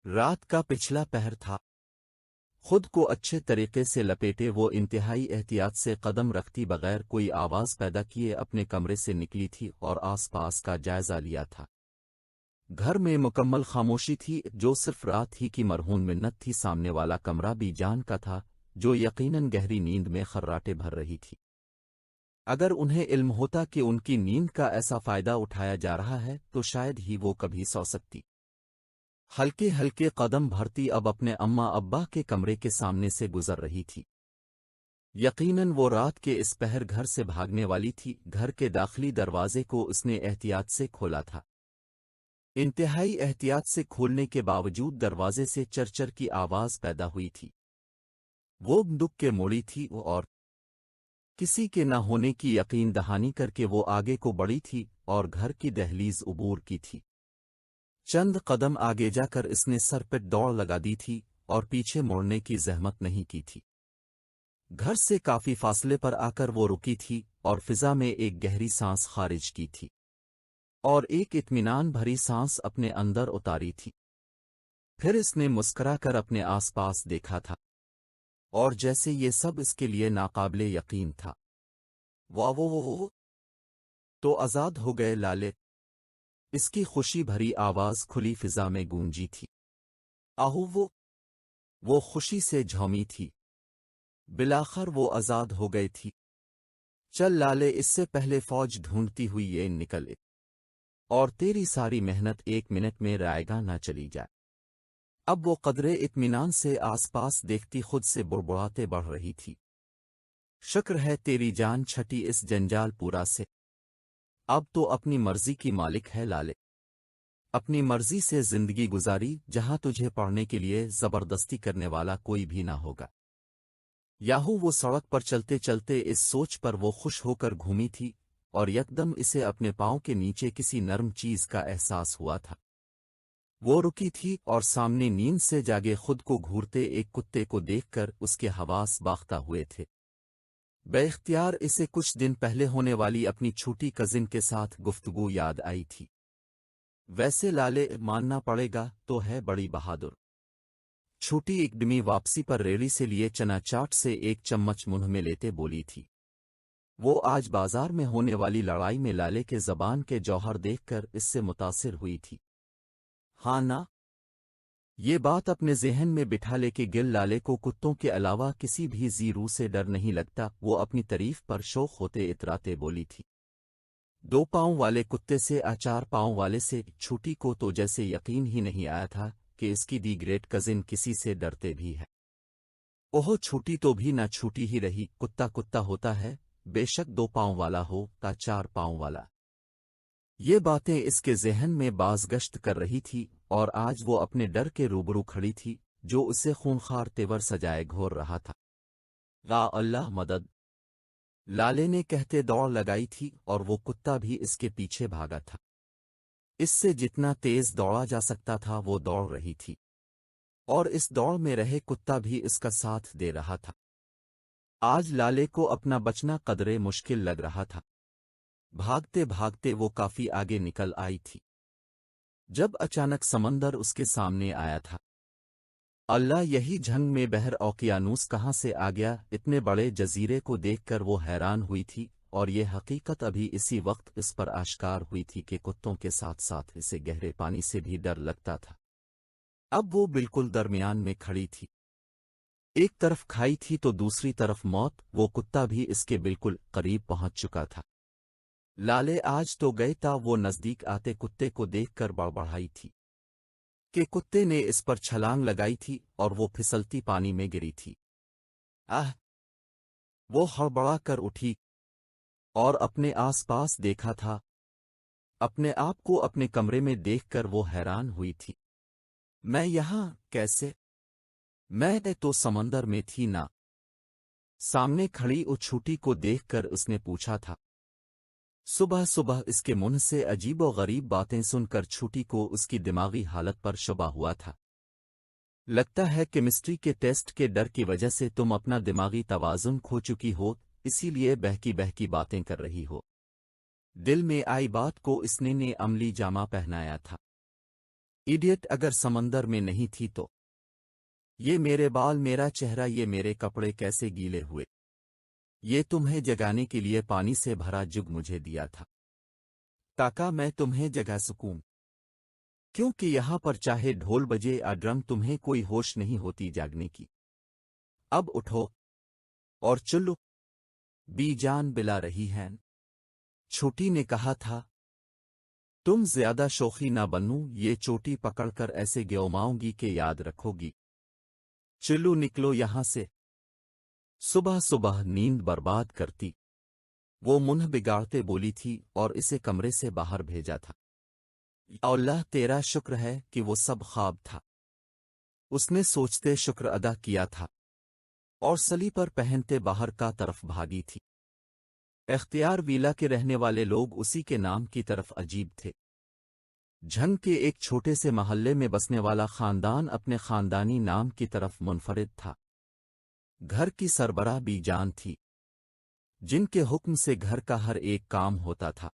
رات کا پچھلا پہر تھا۔ خود کو اچھے طریقے سے لپیٹے وہ انتہائی احتیاط سے قدم رکھتی بغیر کوئی آواز پیدا کیے اپنے کمرے سے نکلی تھی اور آس پاس کا جائزہ لیا تھا۔ گھر میں مکمل خاموشی تھی، جو صرف رات ہی کی مرہون منت تھی۔ سامنے والا کمرہ بھی جان کا تھا، جو یقیناً گہری نیند میں خراٹے بھر رہی تھی۔ اگر انہیں علم ہوتا کہ ان کی نیند کا ایسا فائدہ اٹھایا جا رہا ہے تو شاید ہی وہ کبھی سو سکتی۔ ہلکے ہلکے قدم بھرتی اب اپنے اماں ابا کے کمرے کے سامنے سے گزر رہی تھی۔ یقیناً وہ رات کے اس پہر گھر سے بھاگنے والی تھی۔ گھر کے داخلی دروازے کو اس نے احتیاط سے کھولا تھا۔ انتہائی احتیاط سے کھولنے کے باوجود دروازے سے چرچر کی آواز پیدا ہوئی تھی۔ وہ دکھ کے موڑی تھی اور کسی کے نہ ہونے کی یقین دہانی کر کے وہ آگے کو بڑھی تھی اور گھر کی دہلیز عبور کی تھی۔ چند قدم آگے جا کر اس نے سر پہ دوڑ لگا دی تھی اور پیچھے موڑنے کی زحمت نہیں کی تھی۔ گھر سے کافی فاصلے پر آ کر وہ رکی تھی اور فضا میں ایک گہری سانس خارج کی تھی اور ایک اطمینان بھری سانس اپنے اندر اتاری تھی۔ پھر اس نے مسکرا کر اپنے آس پاس دیکھا تھا اور جیسے یہ سب اس کے لیے ناقابل یقین تھا۔ واہ وہ تو آزاد ہو گئے لالے، اس کی خوشی بھری آواز کھلی فضا میں گونجی تھی۔ آہو وہ خوشی سے جھومی تھی۔ بالآخر وہ آزاد ہو گئی تھی۔ چل لالے، اس سے پہلے فوج ڈھونڈتی ہوئی یہ نکلے اور تیری ساری محنت ایک منٹ میں رائیگاں نہ چلی جائے۔ اب وہ قدرے اطمینان سے آس پاس دیکھتی خود سے بڑبڑاتے بڑھ رہی تھی۔ شکر ہے تیری جان چھٹی اس جنجال پورا سے۔ اب تو اپنی مرضی کی مالک ہے لالے، اپنی مرضی سے زندگی گزاری جہاں تجھے پڑھنے کے لیے زبردستی کرنے والا کوئی بھی نہ ہوگا۔ یاہو وہ سڑک پر چلتے چلتے اس سوچ پر وہ خوش ہو کر گھومی تھی اور یکدم اسے اپنے پاؤں کے نیچے کسی نرم چیز کا احساس ہوا تھا۔ وہ رکی تھی اور سامنے نیند سے جاگے خود کو گھورتے ایک کتے کو دیکھ کر اس کے حواس باختہ ہوئے تھے۔ بے اختیار اسے کچھ دن پہلے ہونے والی اپنی چھوٹی کزن کے ساتھ گفتگو یاد آئی تھی۔ ویسے لالے ماننا پڑے گا تو ہے بڑی بہادر۔ چھوٹی اکدمی واپسی پر ریڑھی سے لیے چنا چاٹ سے ایک چمچ منہ میں لیتے بولی تھی۔ وہ آج بازار میں ہونے والی لڑائی میں لالے کے زبان کے جوہر دیکھ کر اس سے متاثر ہوئی تھی۔ ہاں نا، یہ بات اپنے ذہن میں بٹھا لے کے گل لالے کو کتوں کے علاوہ کسی بھی ذی روح سے ڈر نہیں لگتا۔ وہ اپنی تعریف پر شوق ہوتے اتراتے بولی تھی۔ 2 پاؤں والے کتے سے 4 پاؤں والے سے چھوٹی کو تو جیسے یقین ہی نہیں آیا تھا کہ اس کی دی گریٹ کزن کسی سے ڈرتے بھی ہے۔ اوہ چھوٹی تو بھی نہ چھوٹی ہی رہی، کتا کتا ہوتا ہے، بے شک 2 پاؤں والا ہو تا 4 پاؤں والا۔ یہ باتیں اس کے ذہن میں بازگشت کر رہی تھی اور آج وہ اپنے ڈر کے روبرو کھڑی تھی جو اسے خونخوار تیور سجائے گھور رہا تھا۔ یا اللہ مدد! لالے نے کہتے دوڑ لگائی تھی اور وہ کتا بھی اس کے پیچھے بھاگا تھا۔ اس سے جتنا تیز دوڑا جا سکتا تھا وہ دوڑ رہی تھی اور اس دوڑ میں رہے کتا بھی اس کا ساتھ دے رہا تھا۔ آج لالے کو اپنا بچنا قدرے مشکل لگ رہا تھا۔ بھاگتے بھاگتے وہ کافی آگے نکل آئی تھی جب اچانک سمندر اس کے سامنے آیا تھا۔ اللہ، یہی جھنگ میں بحر اوقیانوس کہاں سے آ گیا؟ اتنے بڑے جزیرے کو دیکھ کر وہ حیران ہوئی تھی اور یہ حقیقت ابھی اسی وقت اس پر آشکار ہوئی تھی کہ کتوں کے ساتھ ساتھ اسے گہرے پانی سے بھی ڈر لگتا تھا۔ اب وہ بالکل درمیان میں کھڑی تھی، ایک طرف کھائی تھی تو دوسری طرف موت۔ وہ کتا بھی اس کے بالکل قریب پہنچ چکا تھا۔ لالے آج تو گئے تا وہ نزدیک آتے کتے کو دیکھ کر بڑبڑائی تھی کہ کتے نے اس پر چھلانگ لگائی تھی اور وہ پھسلتی پانی میں گری تھی۔ وہ ہڑبڑا کر اٹھی اور اپنے آس پاس دیکھا تھا۔ اپنے آپ کو اپنے کمرے میں دیکھ کر وہ حیران ہوئی تھی۔ میں یہاں کیسے؟ میں تو سمندر میں تھی نا۔ سامنے کھڑی اس چھوٹی کو دیکھ کر اس نے پوچھا تھا۔ صبح صبح اس کے منہ سے عجیب و غریب باتیں سن کر چھوٹی کو اس کی دماغی حالت پر شبہ ہوا تھا۔ لگتا ہے کیمسٹری کے ٹیسٹ کے ڈر کی وجہ سے تم اپنا دماغی توازن کھو چکی ہو، اسی لیے بہکی بہکی باتیں کر رہی ہو۔ دل میں آئی بات کو اس نے عملی جامہ پہنایا تھا۔ इडियट, अगर समंदर में नहीं थी तो ये मेरे बाल, मेरा चेहरा, ये मेरे कपड़े कैसे गीले हुए? ये तुम्हें जगाने के लिए पानी से भरा जुग मुझे दिया था, ताकि मैं तुम्हें जगा सकूं, क्योंकि यहां पर चाहे ढोल बजे या ड्रम, तुम्हें कोई होश नहीं होती जागने की। अब उठो और चलो, बीजान बिला रही हैं। छोटी ने कहा था, तुम ज्यादा शौखी ना बनूं, ये चोटी पकड़कर ऐसे ग्योमाऊंगी कि याद रखोगी। चलो निकलो यहां से। सुबह सुबह नींद बर्बाद करती वो मुंह बिगाड़ते बोली थी और इसे कमरे से बाहर भेजा था। अल्लाह तेरा शुक्र है कि वो सब ख्वाब था। उसने सोचते शुक्र अदा किया था और सली पर पहनते बाहर का तरफ भागी थी। इख्तियार विला के रहने वाले लोग उसी के नाम की तरफ अजीब थे। झंग के एक छोटे से महल्ले में बसने वाला खानदान अपने खानदानी नाम की तरफ मुनफरिद था। घर की सरबराह बीजान थी, जिनके हुक्म से घर का हर एक काम होता था।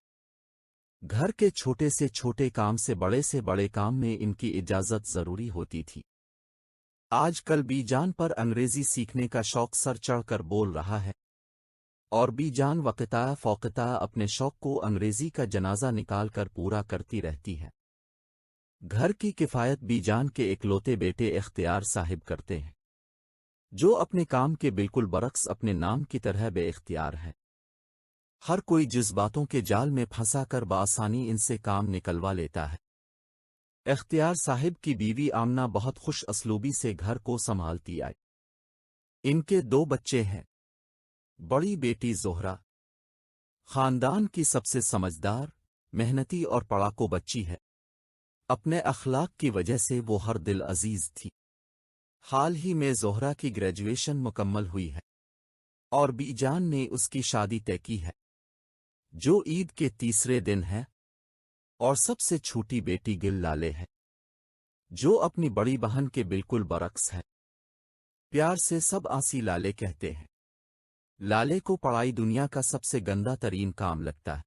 घर के छोटे से बड़े काम में इनकी इजाजत जरूरी होती थी। आजकल बीजान पर अंग्रेजी सीखने का शौक सर चढ़कर बोल रहा है और बीजान वक़्ता फ़ौक़ता अपने शौक को अंग्रेजी का जनाजा निकालकर पूरा करती रहती है। घर की किफ़ायत बीजान के इकलौते बेटे इख्तियार साहिब करते हैं, जो अपने काम के बिल्कुल बरक्स अपने नाम की तरह बेइख्तियार है। हर कोई जज्बातों के जाल में फंसाकर बआसानी इनसे काम निकलवा लेता है। इख्तियार साहिब की बीवी आमना बहुत खुश असलूबी से घर को संभालती आई। इनके 2 बच्चे हैं। बड़ी बेटी ज़ोहरा खानदान की सबसे समझदार, मेहनती और पढ़ाकू बच्ची है। अपने अखलाक की वजह से वो हर दिल अजीज थी। हाल ही में ज़ोहरा की ग्रेजुएशन मुकम्मल हुई है और बीजान ने उसकी शादी तय की है, जो ईद के तीसरे दिन है। और सबसे छोटी बेटी गिल लाले है, जो अपनी बड़ी बहन के बिल्कुल बरक्स है। प्यार से सब आसी लाले कहते हैं। लाले को पढ़ाई दुनिया का सबसे गंदा तरीन काम लगता है।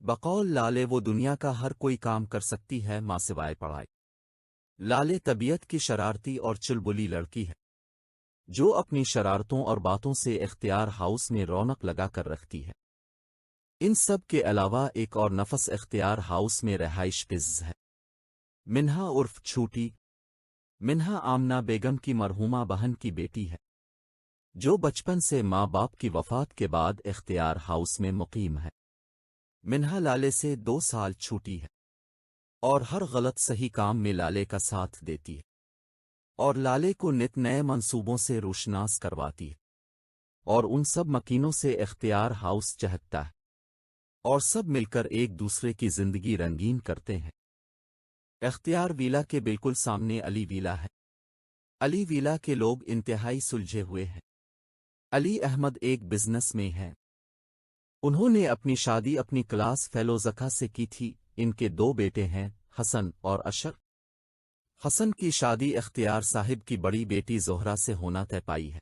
बकौल लाले वो दुनिया का हर कोई काम कर सकती है मां सिवाय पढ़ाई। लाले तबीयत की शरारती और चुलबुली लड़की है, जो अपनी शरारतों और बातों से इख्तियार हाउस में रौनक लगा कर रखती है। इन सब के अलावा एक और नफस इख्तियार हाउस में रहाइश पिज़ है। मिन्हा उर्फ छोटी। मिन्हा आमना बेगम की मरहूमा बहन की बेटी है, जो बचपन से माँ बाप की वफ़ात के बाद इख्तियार हाउस में मुकीम है। मिन्हा लाले से 2 साल छोटी है और हर गलत सही काम में लाले का साथ देती है और लाले को नित नए मंसूबों से रोशनास करवाती है और उन सब मकीनों से इख्तियार हाउस चहकता है और सब मिलकर एक दूसरे की जिंदगी रंगीन करते हैं। इख्तियार विला के बिल्कुल सामने अली विला है। अली विला के लोग इंतहाई सुलझे हुए हैं। अली अहमद एक बिजनेस में हैं। उन्होंने अपनी शादी अपनी क्लास फेलो ज़का से की थी। इनके 2 बेटे हैं, हसन और अशर। हसन की शादी इख्तियार साहिब की बड़ी बेटी ज़ोहरा से होना तय पाई है।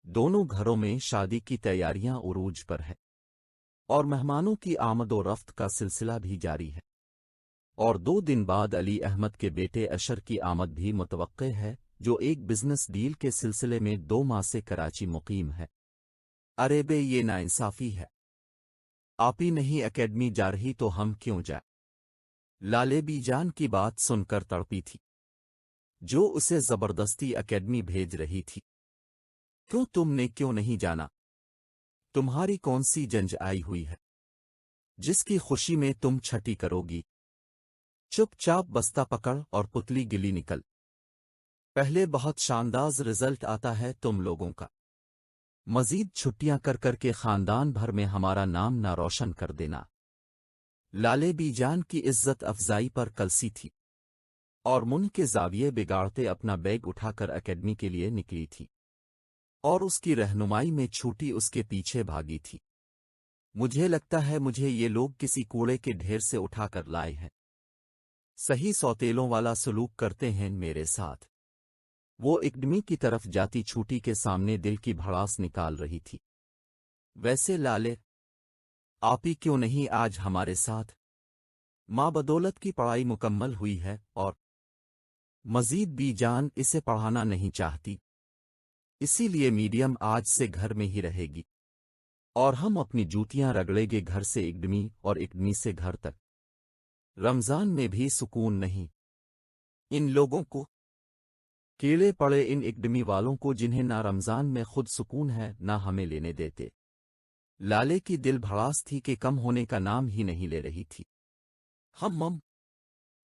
दोनों घरों में शादी की तैयारियां उरूज पर है और मेहमानों की आमद व रफ्त का सिलसिला भी जारी है। और 2 दिन बाद अली अहमद के बेटे अशर की आमद भी मुतवक्के है, जो एक बिजनेस डील के सिलसिले में 2 माह से कराची मुकीम है। अरे बे, ये नाइंसाफ़ी है। आप ही नहीं एकेडमी जा रही तो हम क्यों जाए? लाले बीजान की बात सुनकर तड़पी थी, जो उसे जबरदस्ती एकेडमी भेज रही थी। तुमने क्यों नहीं जाना? तुम्हारी कौन सी जंज आई हुई है, जिसकी खुशी में तुम छठी करोगी? चुपचाप बस्ता पकड़ और पुतली गिली निकल। पहले बहुत शानदार रिजल्ट आता है तुम लोगों का। मजीद छुट्टियां कर कर के खानदान भर में हमारा नाम ना रोशन कर देना। लाले बीजान की इज्जत अफजाई पर कलसी थी और मुन के जाविये बिगाड़ते अपना बैग उठाकर एकेडमी के लिए निकली थी और उसकी रहनुमाई में छोटी उसके पीछे भागी थी। मुझे लगता है मुझे ये लोग किसी कूड़े के ढेर से उठाकर लाए हैं। सही सौतेलों वाला सलूक करते हैं मेरे साथ। वो एकेडमी की तरफ जाती छोटी के सामने दिल की भड़ास निकाल रही थी। वैसे लाले, आप ही क्यों नहीं आज हमारे साथ? माँ बदौलत की पढ़ाई मुकम्मल हुई है और मजीद भी जान इसे पढ़ाना नहीं चाहती, इसीलिए मीडियम आज से घर में ही रहेगी और हम अपनी जूतियां रगड़ेंगे घर से इकडमी और इकडमी से घर तक। रमजान में भी सुकून नहीं। इन लोगों को कीड़े पड़े, इन इकडमी वालों को जिन्हें ना रमजान में खुद सुकून है ना हमें लेने देते। लाले की दिल भड़ास थी कि कम होने का नाम ही नहीं ले रही थी। हम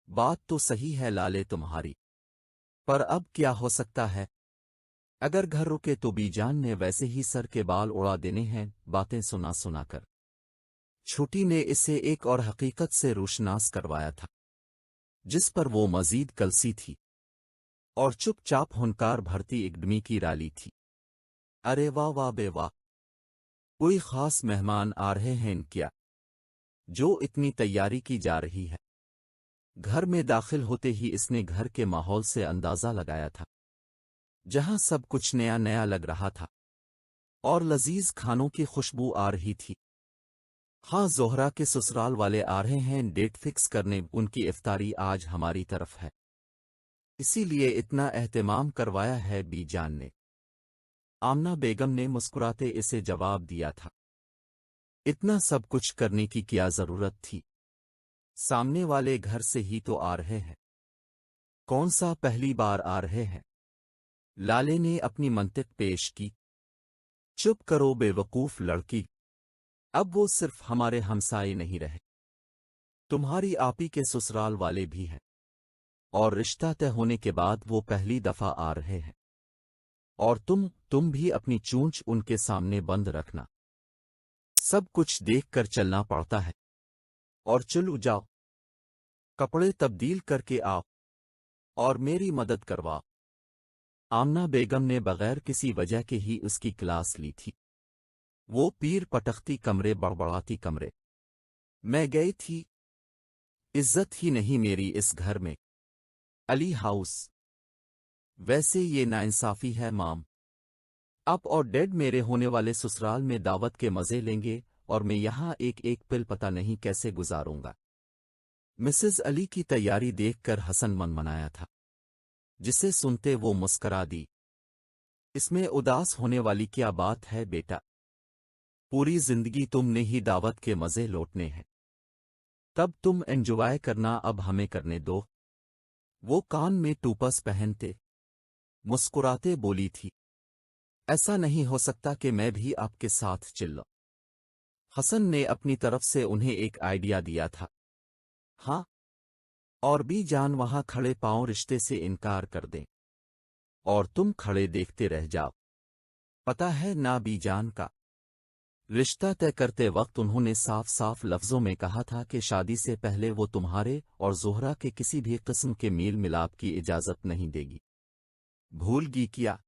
बात तो सही है लाले तुम्हारी, पर अब क्या हो सकता है। अगर घर रुके तो बीजान ने वैसे ही सर के बाल उड़ा देने हैं बातें सुना सुना कर। छोटी ने इसे एक और हकीकत से रोशनास करवाया था, जिस पर वो मजीद कलसी थी और चुपचाप हुनकार भरती इकडमी की राली थी। अरे वाह वाह बे वाह, कोई खास मेहमान आ रहे हैं क्या, जो इतनी तैयारी की जा रही है। घर में दाखिल होते ही इसने घर के माहौल से अंदाजा लगाया था, जहां सब कुछ नया नया लग रहा था और लजीज खानों की खुशबू आ रही थी। हाँ, जोहरा के ससुराल वाले आ रहे हैं डेट फिक्स करने, उनकी इफ्तारी आज हमारी तरफ है, इसीलिए इतना एहतमाम करवाया है बीजान ने। आमना बेगम ने मुस्कुराते इसे जवाब दिया था। इतना सब कुछ करने की क्या जरूरत थी, सामने वाले घर से ही तो आ रहे हैं, कौन सा पहली बार आ रहे हैं। लाले ने अपनी मंतिक पेश की। चुप करो बेवकूफ लड़की, अब वो सिर्फ हमारे हमसाए नहीं रहे, तुम्हारी आपी के ससुराल वाले भी हैं और रिश्ता तय होने के बाद वो पहली दफा आ रहे हैं। और तुम भी अपनी चूंच उनके सामने बंद रखना, सब कुछ देख कर चलना पड़ता है। और चलो जाओ, कपड़े तब्दील करके आओ और मेरी मदद करवाओ। आमना बेगम ने बगैर किसी वजह के ही उसकी क्लास ली थी। वो पीर पटखती कमरे बड़बड़ाती कमरे मैं गई थी, इज्जत ही नहीं मेरी इस घर में। अली हाउस, वैसे ये नाइंसाफी है माम, अप और डेड मेरे होने वाले ससुराल में दावत के मजे लेंगे और मैं यहां एक एक पिल पता नहीं कैसे गुजारूंगा। मिसेस अली की तैयारी देखकर हसन मनमनाया था, जिसे सुनते वो मुस्करा दी। इसमें उदास होने वाली क्या बात है बेटा, पूरी जिंदगी तुमने ही दावत के मजे लौटने हैं, तब तुम एंजॉय करना, अब हमें करने दो। वो कान में टूपस पहनते मुस्कुराते बोली थी। ऐसा नहीं हो सकता कि मैं भी आपके साथ चिल्लाऊं। हसन ने अपनी तरफ से उन्हें एक आइडिया दिया था। हाँ, और भी जान वहां खड़े पांव रिश्ते से इनकार कर दें और तुम खड़े देखते रह जाओ। पता है ना बीजान का रिश्ता तय करते वक्त उन्होंने साफ साफ लफ्जों में कहा था कि शादी से पहले वो तुम्हारे और जोहरा के किसी भी किस्म के मेल मिलाप की इजाजत नहीं देगी। भूल गई क्या?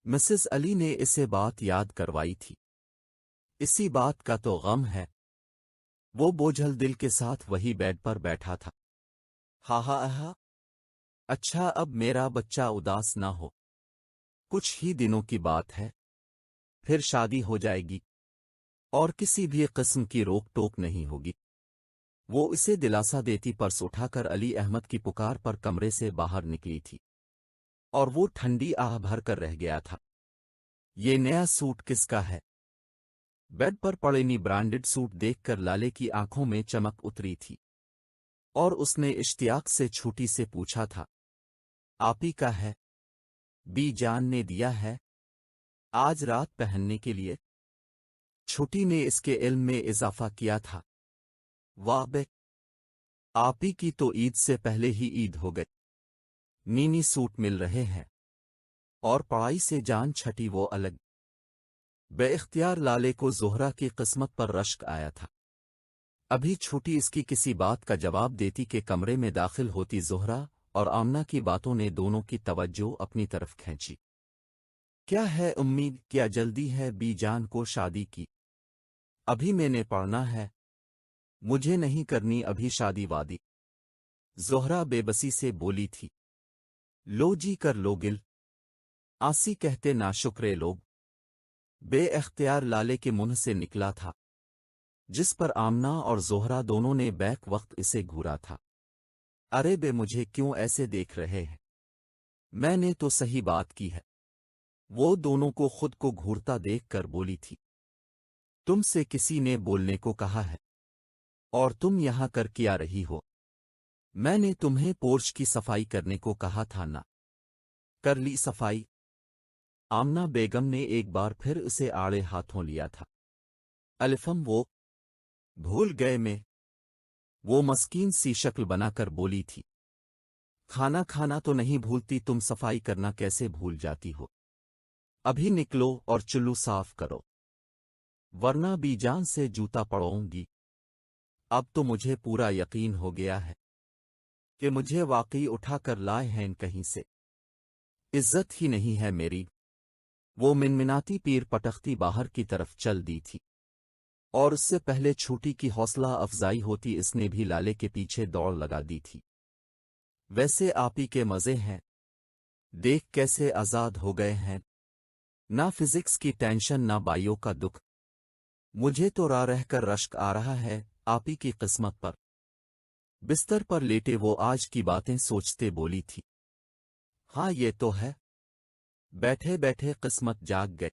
मिसेस अली ने इसे बात याद करवाई थी। इसी बात का तो गम है। वो बोझल दिल के साथ वही बेड पर बैठा था। हा हा हा, अच्छा अब मेरा बच्चा उदास ना हो, कुछ ही दिनों की बात है, फिर शादी हो जाएगी और किसी भी किस्म की रोक टोक नहीं होगी। वो इसे दिलासा देती पर्स उठाकर अली अहमद की पुकार पर कमरे से बाहर निकली थी और वो ठंडी आह भर कर रह गया था। ये नया सूट किसका है? बेड पर पड़े नी ब्रांडेड सूट देखकर लाले की आंखों में चमक उतरी थी और उसने इश्तियाक से छोटी से पूछा था, आपी का है? बी जान ने दिया है आज रात पहनने के लिए। छोटी ने इसके इल्म में इजाफा किया था। वाह बे, आपी की तो ईद से पहले ही ईद हो गई। नीनी सूट मिल रहे हैं और पढ़ाई से जान छटी वो अलग। बेइख्तियार लाले को जोहरा की किस्मत पर रश्क आया था। अभी छोटी इसकी किसी बात का जवाब देती कि कमरे में दाखिल होती जोहरा और आमना की बातों ने दोनों की तवज्जो अपनी तरफ खींची। क्या है उम्मीद, क्या जल्दी है बीजान को शादी की? अभी मैंने पढ़ना है, मुझे नहीं करनी अभी शादी वादी। जोहरा बेबसी से बोली थी। लो जी कर लो गिल, आसी कहते नाशुक्रे लोग। बेइख्तियार लाले के मुंह से निकला था। जिस पर आमना और जोहरा दोनों ने बैक वक्त इसे घूरा था। अरे बे, मुझे क्यों ऐसे देख रहे हैं? मैंने तो सही बात की है। वो दोनों को खुद को घूरता देख कर बोली थी, तुमसे किसी ने बोलने को कहा है? और तुम यहां कर क्या रही हो? मैंने तुम्हें पोर्च की सफाई करने को कहा था ना? कर ली सफाई? आमना बेगम ने एक बार फिर उसे आड़े हाथों लिया था। अलिफम, वो भूल गए मैं? वो मस्कीन सी शक्ल बनाकर बोली थी, खाना खाना तो नहीं भूलती, तुम सफाई करना कैसे भूल जाती हो? अभी निकलो और चुल्लू साफ करो, वरना बीजान से जूता पड़ोंगी। अब तो मुझे पूरा यकीन हो गया है कि मुझे वाकई उठाकर लाए हैं कहीं से। इज्जत ही नहीं है मेरी। वो मिनमिनाती पीर पटखती बाहर की तरफ चल दी थी, और उससे पहले छोटी की हौसला अफजाई होती इसने भी लाले के पीछे दौड़ लगा दी थी। वैसे आप ही के मजे हैं, देख कैसे आजाद हो गए हैं। ना फिजिक्स की टेंशन ना बायो का दुख। मुझे तो रा रहकर रश्क आ रहा है आप ही की किस्मत पर। बिस्तर पर लेटे वो आज की बातें सोचते बोली थी, हाँ ये तो है, बैठे बैठे किस्मत जाग गई।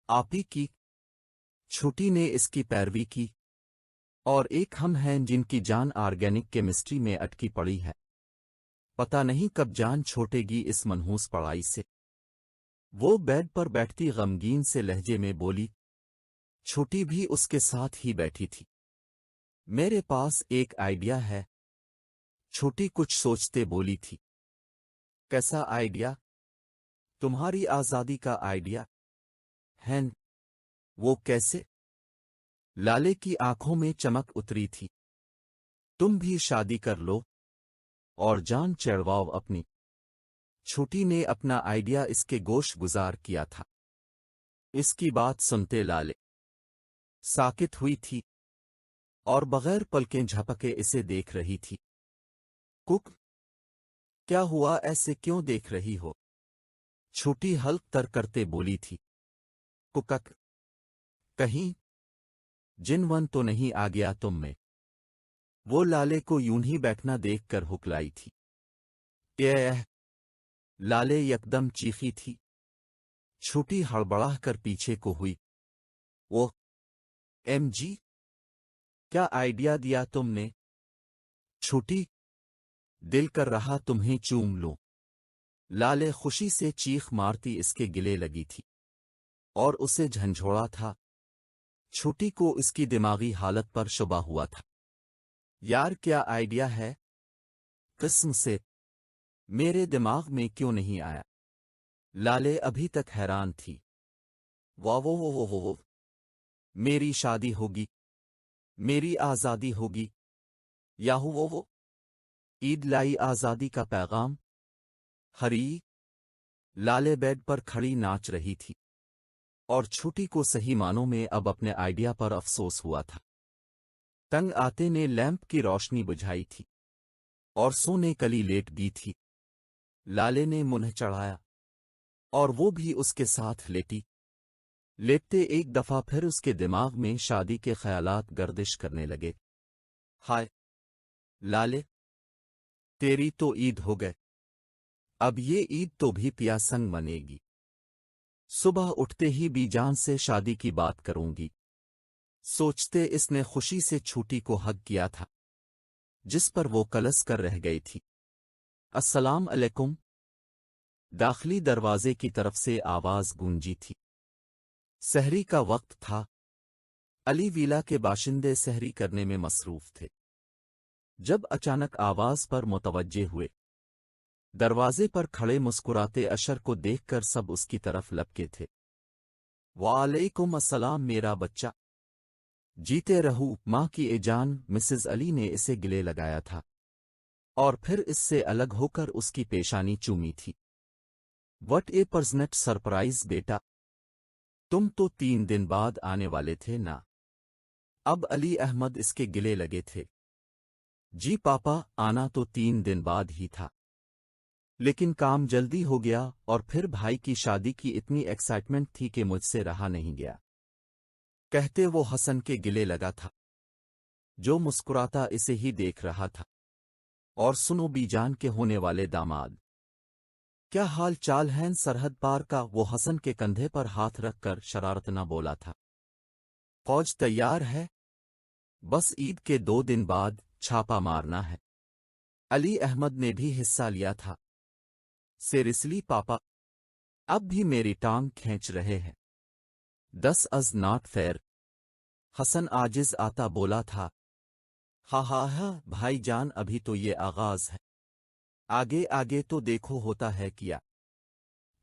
आप ही की छोटी ने इसकी पैरवी की, और एक हम हैं जिनकी जान ऑर्गेनिक केमिस्ट्री में अटकी पड़ी है। पता नहीं कब जान छोटेगी इस मनहूस पढ़ाई से। वो बेड पर बैठती गमगीन से लहजे में बोली। छोटी भी उसके साथ ही बैठी थी। मेरे पास एक आइडिया है। छोटी कुछ सोचते बोली थी। कैसा आइडिया? तुम्हारी आजादी का आइडिया है। वो कैसे? लाले की आंखों में चमक उतरी थी। तुम भी शादी कर लो और जान चढ़वाओ अपनी। छोटी ने अपना आइडिया इसके गोश गुजार किया था। इसकी बात सुनते लाले साकित हुई थी और बगैर पलकें झपके इसे देख रही थी। कुक, क्या हुआ, ऐसे क्यों देख रही हो? छोटी हल्क तर करते बोली थी। कुकक, कहीं जिनवन तो नहीं आ गया तुम में? वो लाले को यूं ही बैठना देखकर हुक्लाई थी। एह! लाले यकदम चीखी थी। छोटी हड़बड़ाह कर पीछे को हुई। वो एमजी, क्या आइडिया दिया तुमने? छोटी, दिल कर रहा तुम्हें चूम लूं। लाले खुशी से चीख मारती इसके गिले लगी थी और उसे झंझोड़ा था। छोटी को इसकी दिमागी हालत पर शुबा हुआ था। यार क्या आइडिया है? किस्म से मेरे दिमाग में क्यों नहीं आया? लाले अभी तक हैरान थी। वाह वो मेरी शादी होगी, मेरी आजादी होगी। याहू वो ईद लाई आजादी का पैगाम। हरी! लाले बेड पर खड़ी नाच रही थी और छोटी को सही मानों में अब अपने आइडिया पर अफसोस हुआ था। तंग आते ने लैंप की रोशनी बुझाई थी और सोने कली लेट दी थी। लाले ने मुंह चढ़ाया और वो भी उसके साथ लेटी। लेटते एक दफा फिर उसके दिमाग में शादी के ख्यालात गर्दिश करने लगे। हाय लाले, तेरी तो ईद हो गए, अब ये ईद तो भी पियासंग मनेगी। सुबह उठते ही बीजान से शादी की बात करूंगी। सोचते इसने खुशी से छोटी को हग किया था, जिस पर वो कलस कर रह गई थी। अस्सलाम अलैकुम। दाखिली दरवाजे की तरफ से आवाज गूंजी थी। सहरी का वक्त था। अली विला के बाशिंदे सहरी करने में मसरूफ थे जब अचानक आवाज पर मुतवज्जे हुए। दरवाजे पर खड़े मुस्कुराते अशर को देखकर सब उसकी तरफ लपके थे। वालेकुम अस्सलाम मेरा बच्चा। जीते रहू माँ की एजान। मिसेज अली ने इसे गिले लगाया था और फिर इससे अलग होकर उसकी पेशानी चूमी थी। व्हाट ए पर्सनेट सरप्राइज बेटा, तुम तो 3 दिन बाद आने वाले थे ना? अब अली अहमद इसके गिले लगे थे। जी पापा, आना तो 3 दिन बाद ही था, लेकिन काम जल्दी हो गया और फिर भाई की शादी की इतनी एक्साइटमेंट थी कि मुझसे रहा नहीं गया। کہتے وہ حسن کے گلے لگا تھا، جو مسکراتا اسے ہی دیکھ رہا تھا۔ اور سنو بی جان کے ہونے والے داماد، کیا حال چال ہے؟ سرحد پار کا وہ حسن کے کندھے پر ہاتھ رکھ کر شرارت نہ بولا تھا۔ فوج تیار ہے، بس عید کے 2 دن بعد چھاپا مارنا ہے۔ علی احمد نے بھی حصہ لیا تھا۔ سیریسلی پاپا، اب بھی میری ٹانگ کھینچ رہے ہیں؟ 10 از ناٹ فیئر، حسن عاجز آتا بولا تھا۔ ہاں ہاں ہاں بھائی جان، ابھی تو یہ آغاز ہے، آگے آگے تو دیکھو ہوتا ہے کیا۔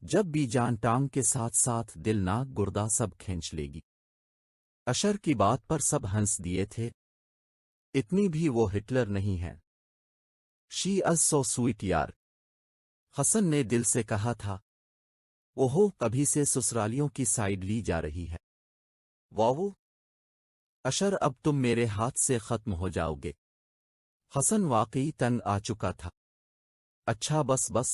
جب بی جان ٹانگ کے ساتھ ساتھ دل ناک گردہ سب کھینچ لے گی۔ اشر کی بات پر سب ہنس دیے تھے۔ اتنی بھی وہ ہٹلر نہیں ہے۔ شی از سو سویٹ یار، حسن نے دل سے کہا تھا۔ اوہو، کبھی سے سسرالیوں کی سائیڈ لی جا رہی ہے۔ واو اشر، اب تم میرے ہاتھ سے ختم ہو جاؤ گے۔ حسن واقعی تنگ آ چکا تھا۔ اچھا بس بس،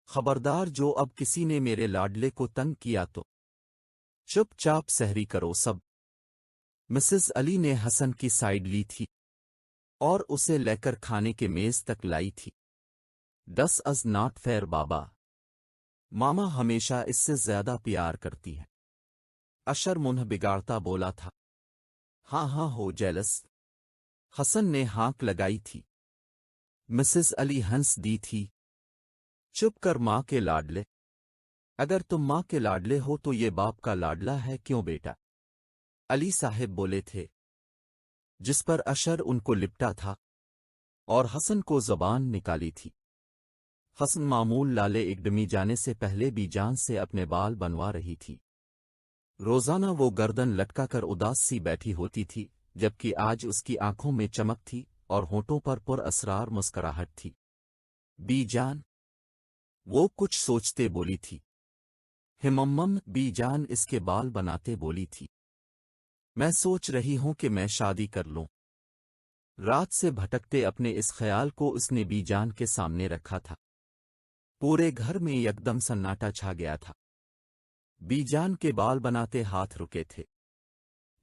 خبردار جو اب کسی نے میرے لاڈلے کو تنگ کیا تو چپ چاپ سحری کرو سب۔ مسز علی نے حسن کی سائیڈ لی تھی اور اسے لے کر کھانے کے میز تک لائی تھی۔ 10 از ناٹ فیئر بابا، ماما ہمیشہ اس سے زیادہ پیار کرتی ہے۔ اشر منہ بگاڑتا بولا تھا۔ ہاں ہاں ہو جیلس، حسن نے ہانک لگائی تھی۔ مسز علی ہنس دی تھی۔ چپ کر ماں کے لاڈلے، اگر تم ماں کے لاڈلے ہو تو یہ باپ کا لاڈلا ہے کیوں بیٹا؟ علی صاحب بولے تھے، جس پر اشر ان کو لپٹا تھا اور حسن کو زبان نکالی تھی۔ حسن معمول لالے اکڈمی جانے سے پہلے بھی جان سے اپنے بال بنوا رہی تھی۔ روزانہ وہ گردن لٹکا کر اداس سی بیٹھی ہوتی تھی، جبکہ آج اس کی آنکھوں میں چمک تھی اور ہونٹوں پر پر اسرار مسکراہٹ تھی۔ بی جان، وہ کچھ سوچتے بولی تھی۔ ہممم، بی جان اس کے بال بناتے بولی تھی۔ میں سوچ رہی ہوں کہ میں شادی کر لوں۔ رات سے بھٹکتے اپنے اس خیال کو اس نے بی جان کے سامنے رکھا تھا۔ پورے گھر میں یکدم سناٹا چھا گیا تھا۔ بی جان کے بال بناتے ہاتھ رکے تھے۔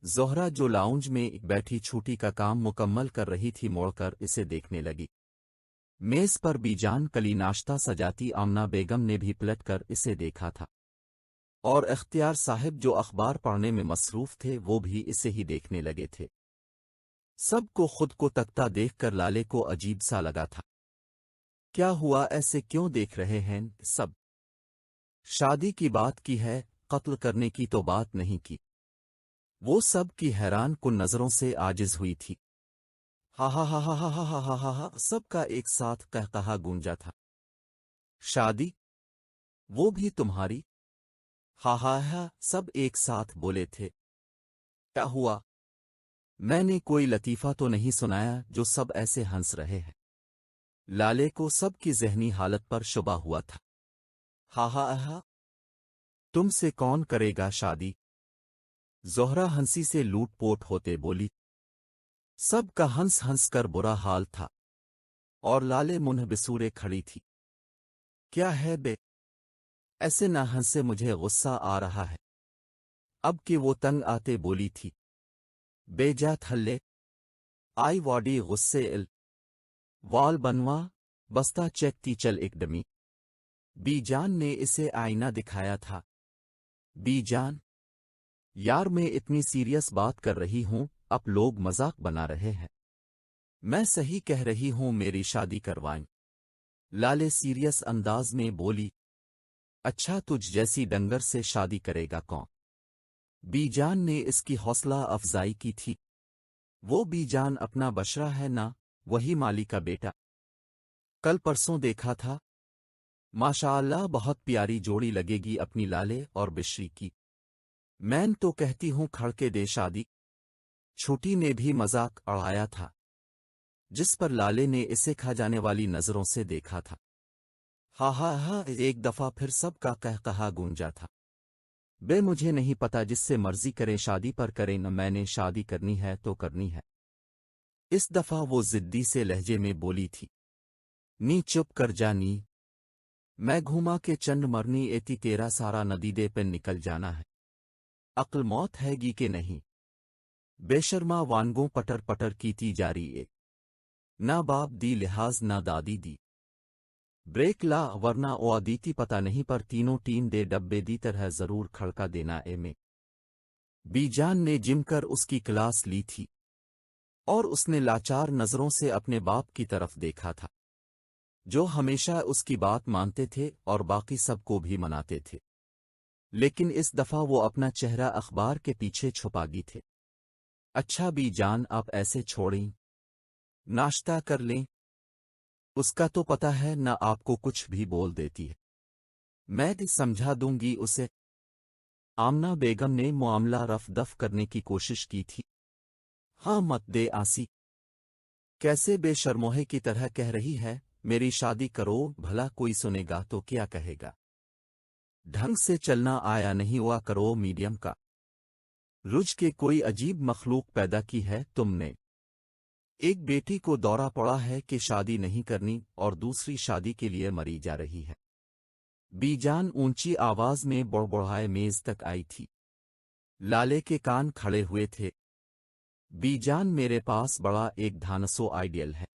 زہرا جو لاؤنج میں بیٹھی چھوٹی کا کام مکمل کر رہی تھی، موڑ کر اسے دیکھنے لگی۔ میز پر بی جان کلی ناشتہ سجاتی آمنہ بیگم نے بھی پلٹ کر اسے دیکھا تھا، اور اختیار صاحب جو اخبار پڑھنے میں مصروف تھے وہ بھی اسے ہی دیکھنے لگے تھے۔ سب کو خود کو تکتا دیکھ کر لالے کو عجیب سا لگا تھا۔ کیا ہوا، ایسے کیوں دیکھ رہے ہیں سب؟ شادی کی بات کی ہے، قتل کرنے کی تو بات نہیں کی۔ وہ سب کی حیران کن نظروں سے عاجز ہوئی تھی۔ ہا ہا ہا ہا ہا ہا ہا ہا ہا ہا، سب کا ایک ساتھ قہقہا گونجا تھا۔ شادی؟ وہ بھی تمہاری؟ ہا ہا ہا، سب ایک ساتھ بولے تھے۔ کیا ہوا؟ میں نے کوئی لطیفہ تو نہیں سنایا جو سب ایسے ہنس رہے ہیں؟ لالے کو سب کی ذہنی حالت پر شبہ ہوا تھا۔ ہا ہا ہا، تم سے کون کرے گا شادی؟ زہرا ہنسی سے لوٹ پوٹ ہوتے بولی۔ سب کا ہنس ہنس کر برا حال تھا، اور لالے منہ بسورے کھڑی تھی۔ کیا ہے بے؟ ایسے نہ ہنسے، مجھے غصہ آ رہا ہے۔ اب کہ وہ تنگ آتے بولی تھی۔ بے جا تھلے آئی واڈی غصے ال وال بنوا بستا چیکتی چل ایک ڈمی۔ بی جان نے اسے آئینہ دکھایا تھا۔ بی جان، یار میں اتنی سیریس بات کر رہی ہوں، اب لوگ مذاق بنا رہے ہیں۔ میں صحیح کہہ رہی ہوں، میری شادی کروائیں۔ لالے سیریس انداز میں بولی۔ اچھا، تجھ جیسی ڈنگر سے شادی کرے گا کون؟ بی جان نے اس کی حوصلہ افزائی کی تھی۔ وہ بی جان اپنا بشرا ہے نا، وہی مالی کا بیٹا۔ کل پرسوں دیکھا تھا۔ ماشاءاللہ بہت پیاری جوڑی لگے گی اپنی لالے اور بشری کی۔ میں تو کہتی ہوں کھڑ کے دے شادی۔ چھوٹی نے بھی مذاق اڑایا تھا، جس پر لالے نے اسے کھا جانے والی نظروں سے دیکھا تھا۔ ہا ہا ہا، ایک دفعہ پھر سب کا قہقہا گونجا تھا۔ بے مجھے نہیں پتا، جس سے مرضی کریں شادی پر کریں، نہ میں نے شادی کرنی ہے تو کرنی ہے۔ اس دفعہ وہ ضدی سے لہجے میں بولی تھی۔ نی چپ کر جا نی، میں گھوما کے چند مرنی ایتی تیرا سارا ندی دے پہ نکل جانا ہے۔ अक्ल मौत हैगी कि नहीं। बेशर्मा वानगों पटर पटर कीती जा रही है। ना बाप दी लिहाज ना दादी दी। ब्रेक ला वरना ओ अदीती पता नहीं पर तीनों टीन दे डब्बे दी तरह जरूर खड़का देना ए में। बीजान ने जिम कर उसकी क्लास ली थी और उसने लाचार नजरों से अपने बाप की तरफ देखा था, जो हमेशा उसकी बात मानते थे और बाकी सबको भी मनाते थे। लेकिन इस दफा वो अपना चेहरा अखबार के पीछे छुपा गई थे। अच्छा बीजान आप ऐसे छोड़ें, नाश्ता कर लें। उसका तो पता है ना आपको कुछ भी बोल देती है। मैं भी समझा दूंगी उसे। आमना बेगम ने मामला रफ दफ करने की कोशिश की थी। हाँ मत दे आसी, कैसे बेशर्मोहे की तरह कह रही है मेरी शादी करो, भला कोई सुनेगा तो क्या कहेगा। ढंग से चलना आया नहीं हुआ करो मीडियम का। रुझ के कोई अजीब मखलूक पैदा की है तुमने। एक बेटी को दौरा पड़ा है कि शादी नहीं करनी और दूसरी शादी के लिए मरी जा रही है। बीजान ऊंची आवाज में बड़बड़ाए मेज तक आई थी। लाले के कान खड़े हुए थे। बीजान मेरे पास बड़ा एक धानसो आइडियल है।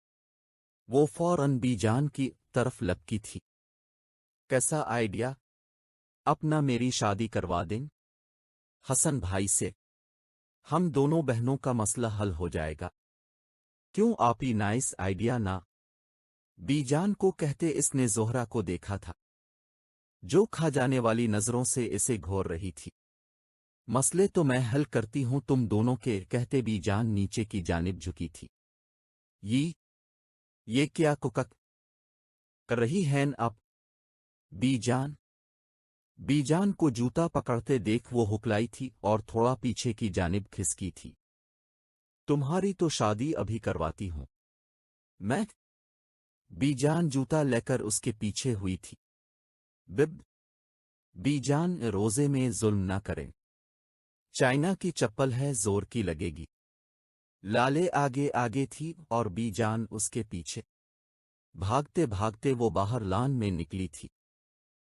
वो फौरन बीजान की तरफ लपकी थी। कैसा आइडिया? अपना मेरी शादी करवा दें हसन भाई से। हम दोनों बहनों का मसला हल हो जाएगा। क्यों आप ही नाइस आइडिया ना। बीजान को कहते इसने जोहरा को देखा था, जो खा जाने वाली नजरों से इसे घोर रही थी। मसले तो मैं हल करती हूं तुम दोनों के, कहते बीजान नीचे की जानिब झुकी थी। ये क्या कुकक कर रही हैं आप? बीजान को जूता पकड़ते देख वो हुकलाई थी और थोड़ा पीछे की जानिब खिसकी थी। तुम्हारी तो शादी अभी करवाती हूं मैं। बीजान जूता लेकर उसके पीछे हुई थी। बीजान रोजे में जुल्म न करें। चाइना की चप्पल है, जोर की लगेगी। लाले आगे आगे थी और बीजान उसके पीछे। भागते भागते वो बाहर लान में निकली थी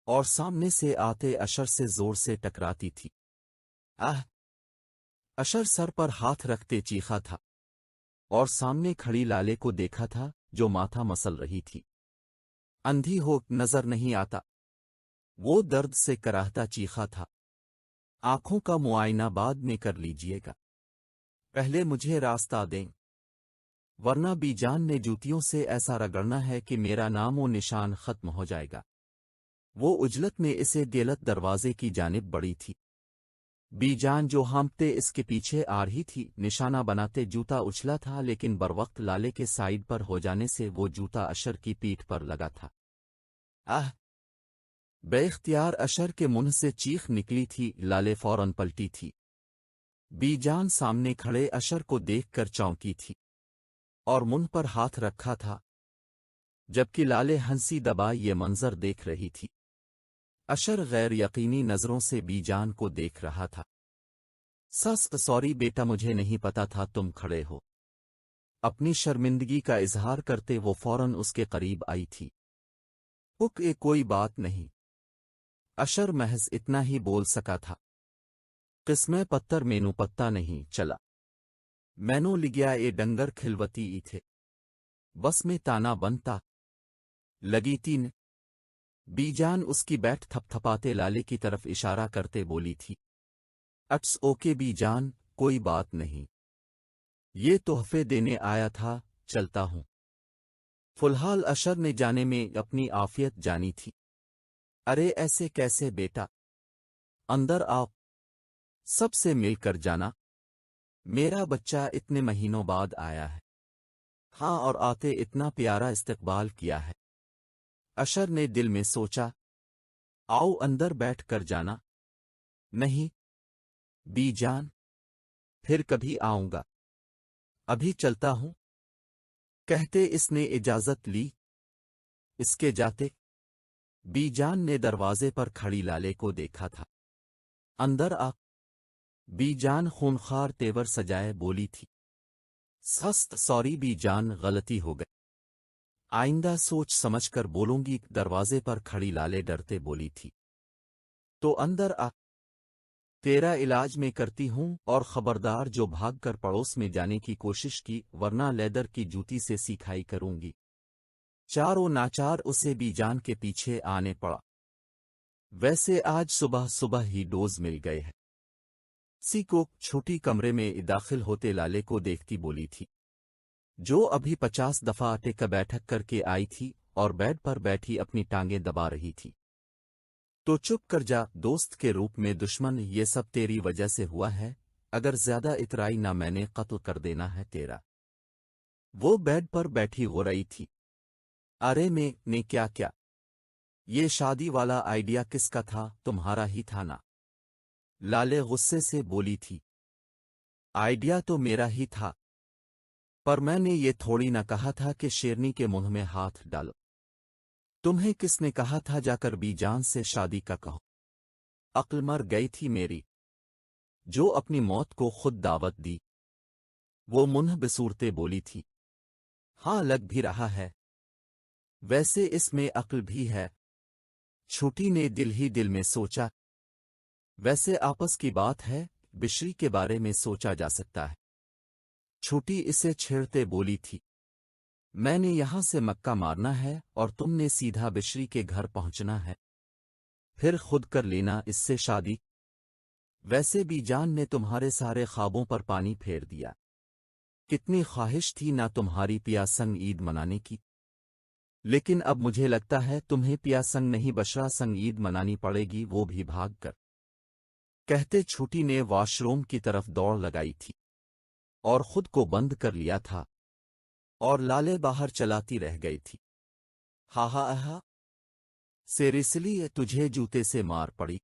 और सामने से आते अशर से जोर से टकराती थी। आह! अशर सर पर हाथ रखते चीखा था और सामने खड़ी लाले को देखा था जो माथा मसल रही थी। अंधी हो नजर नहीं आता, वो दर्द से कराहता चीखा था। आंखों का मुआयना बाद में कर लीजिएगा, पहले मुझे रास्ता दें, वरना बीजान ने जूतियों से ऐसा रगड़ना है कि मेरा नामो निशान खत्म हो जाएगा। वो उजलत में इसे गेलत दरवाजे की जानिब बढ़ी थी। बीजान जो हांपते इसके पीछे आ रही थी, निशाना बनाते जूता उछला था, लेकिन बरवक्त लाले के साइड पर हो जाने से वो जूता अशर की पीठ पर लगा था। आह! बेख्तियार अशर के मुंह से चीख निकली थी। लाले फौरन पलटी थी। बीजान सामने खड़े अशर को देखकर चौंकी थी और मुंह पर हाथ रखा था, जबकि लाले हंसी दबाए ये मंजर देख रही थी। अशर गैर यकीनी नजरों से बीजान को देख रहा था। सॉरी बेटा, मुझे नहीं पता था तुम खड़े हो। अपनी शर्मिंदगी का इजहार करते वो फौरन उसके करीब आई थी। कोई बात नहीं। अशर महज इतना ही बोल सका था। किस्में पत्तर मेनू पत्ता नहीं चला। मैनो लिग्या ए डंगर खिलवती ई थे। बस में ताना बनता लगी तीन। बीजान उसकी बैठ थपथपाते लाले की तरफ इशारा करते बोली थी। अट्स ओके बीजान, कोई बात नहीं। ये तोहफे देने आया था, चलता हूं। फिलहाल अशर ने जाने में अपनी आफियत जानी थी। अरे ऐसे कैसे बेटा, अंदर आओ, सबसे मिलकर जाना। मेरा बच्चा इतने महीनों बाद आया है। हाँ, और आते इतना प्यारा इस्तकबाल किया है। अशर ने दिल में सोचा। आओ अंदर बैठ कर जाना। नहीं बीजान, फिर कभी आऊंगा, अभी चलता हूं, कहते इसने इजाजत ली। इसके जाते बीजान ने दरवाजे पर खड़ी लाले को देखा था। अंदर आ। बीजान खूनखार तेवर सजाए बोली थी। सॉरी बीजान, गलती हो गई, आइंदा सोच समझकर बोलूंगी। दरवाजे पर खड़ी लाले डरते बोली थी। तो अंदर आ। तेरा इलाज में करती हूँ और खबरदार जो भाग कर पड़ोस में जाने की कोशिश की वरना लेदर की जूती से सिखाई करूंगी। चारों नाचार उसे बीजान के पीछे आने पड़ा। वैसे आज सुबह सुबह ही डोज मिल गए हैं। सी को छोटी कमरे में दाखिल होते लाले को देखती बोली थी, जो अभी 50 दफा आटे का बैठक करके आई थी और बेड पर बैठी अपनी टांगें दबा रही थी। तो चुप कर जा, दोस्त के रूप में दुश्मन, ये सब तेरी वजह से हुआ है। अगर ज्यादा इतराई ना मैंने कत्ल कर देना है तेरा। वो बेड पर बैठी हो रही थी। अरे ने क्या क्या? ये शादी वाला आइडिया किसका था? तुम्हारा ही था ना? लाले गुस्से से बोली थी। आइडिया तो मेरा ही था, पर मैंने ये थोड़ी ना कहा था कि शेरनी के मुंह में हाथ डालो। तुम्हें किसने कहा था जाकर बीजान से शादी का कहो? अक्ल मर गई थी मेरी, जो अपनी मौत को खुद दावत दी। वो मुंह बिसूरते बोली थी। हाँ, लग भी रहा है, वैसे इसमें अक्ल भी है। छोटी ने दिल ही दिल में सोचा। वैसे आपस की बात है, बिश्री के बारे में सोचा जा सकता है। छोटी इसे छेड़ते बोली थी, मैंने यहां से मक्का मारना है और तुमने सीधा बिश्री के घर पहुंचना है, फिर खुद कर लेना इससे शादी। वैसे भी जान ने तुम्हारे सारे ख्वाबों पर पानी फेर दिया। कितनी ख्वाहिश थी ना तुम्हारी पिया संग ईद मनाने की, लेकिन अब मुझे लगता है तुम्हें पिया संग नहीं बशरा संग ईद मनानी पड़ेगी, वो भी भाग कर। कहते छोटी ने वॉशरूम की तरफ दौड़ लगाई थी और खुद को बंद कर लिया था और लाले बाहर चलाती रह गई थी। हा हा हा, सीरियसली तुझे जूते से मार पड़ी?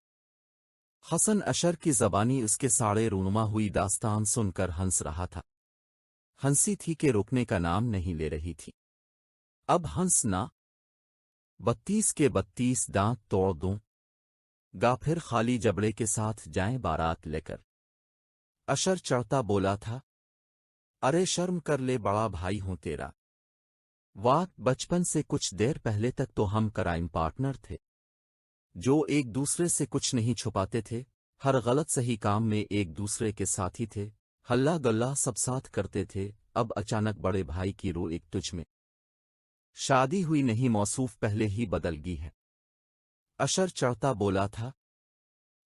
हसन अशर की ज़बानी उसके साड़े रूनुमा हुई दास्तान सुनकर हंस रहा था। हंसी थी कि रुकने का नाम नहीं ले रही थी। अब हंस ना, 32 के 32 दांत तोड़ दूं गा, फिर खाली जबड़े के साथ जाएं बारात लेकर। अशर चढ़ता बोला था, अरे शर्म कर ले, बड़ा भाई हूं तेरा। वाह, बचपन से कुछ देर पहले तक तो हम क्राइम पार्टनर थे, जो एक दूसरे से कुछ नहीं छुपाते थे, हर गलत सही काम में एक दूसरे के साथी थे, हल्ला गल्ला सब साथ करते थे। अब अचानक बड़े भाई की रो एक तुझ में। शादी हुई नहीं, मौसूफ पहले ही बदल गई है। अशर चढ़ता बोला था,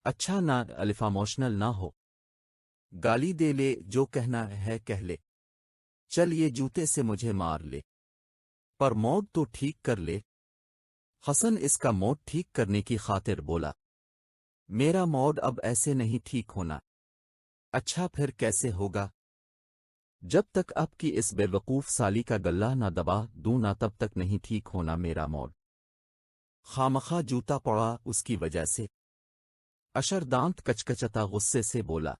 अच्छा ना अलिफा इमोशनल ना हो, गाली दे ले, जो कहना है कह ले। चल ये जूते से मुझे मार ले, पर मौत तो ठीक कर ले। हसन इसका मौत ठीक करने की खातिर बोला, मेरा मौत अब ऐसे नहीं ठीक होना। अच्छा फिर कैसे होगा? जब तक आपकी इस बेवकूफ साली का गल्ला ना दबा दूं ना, तब तक नहीं ठीक होना मेरा मौत। खामखा जूता पड़ा उसकी वजह से। अशर दांत कचकचता गुस्से से बोला।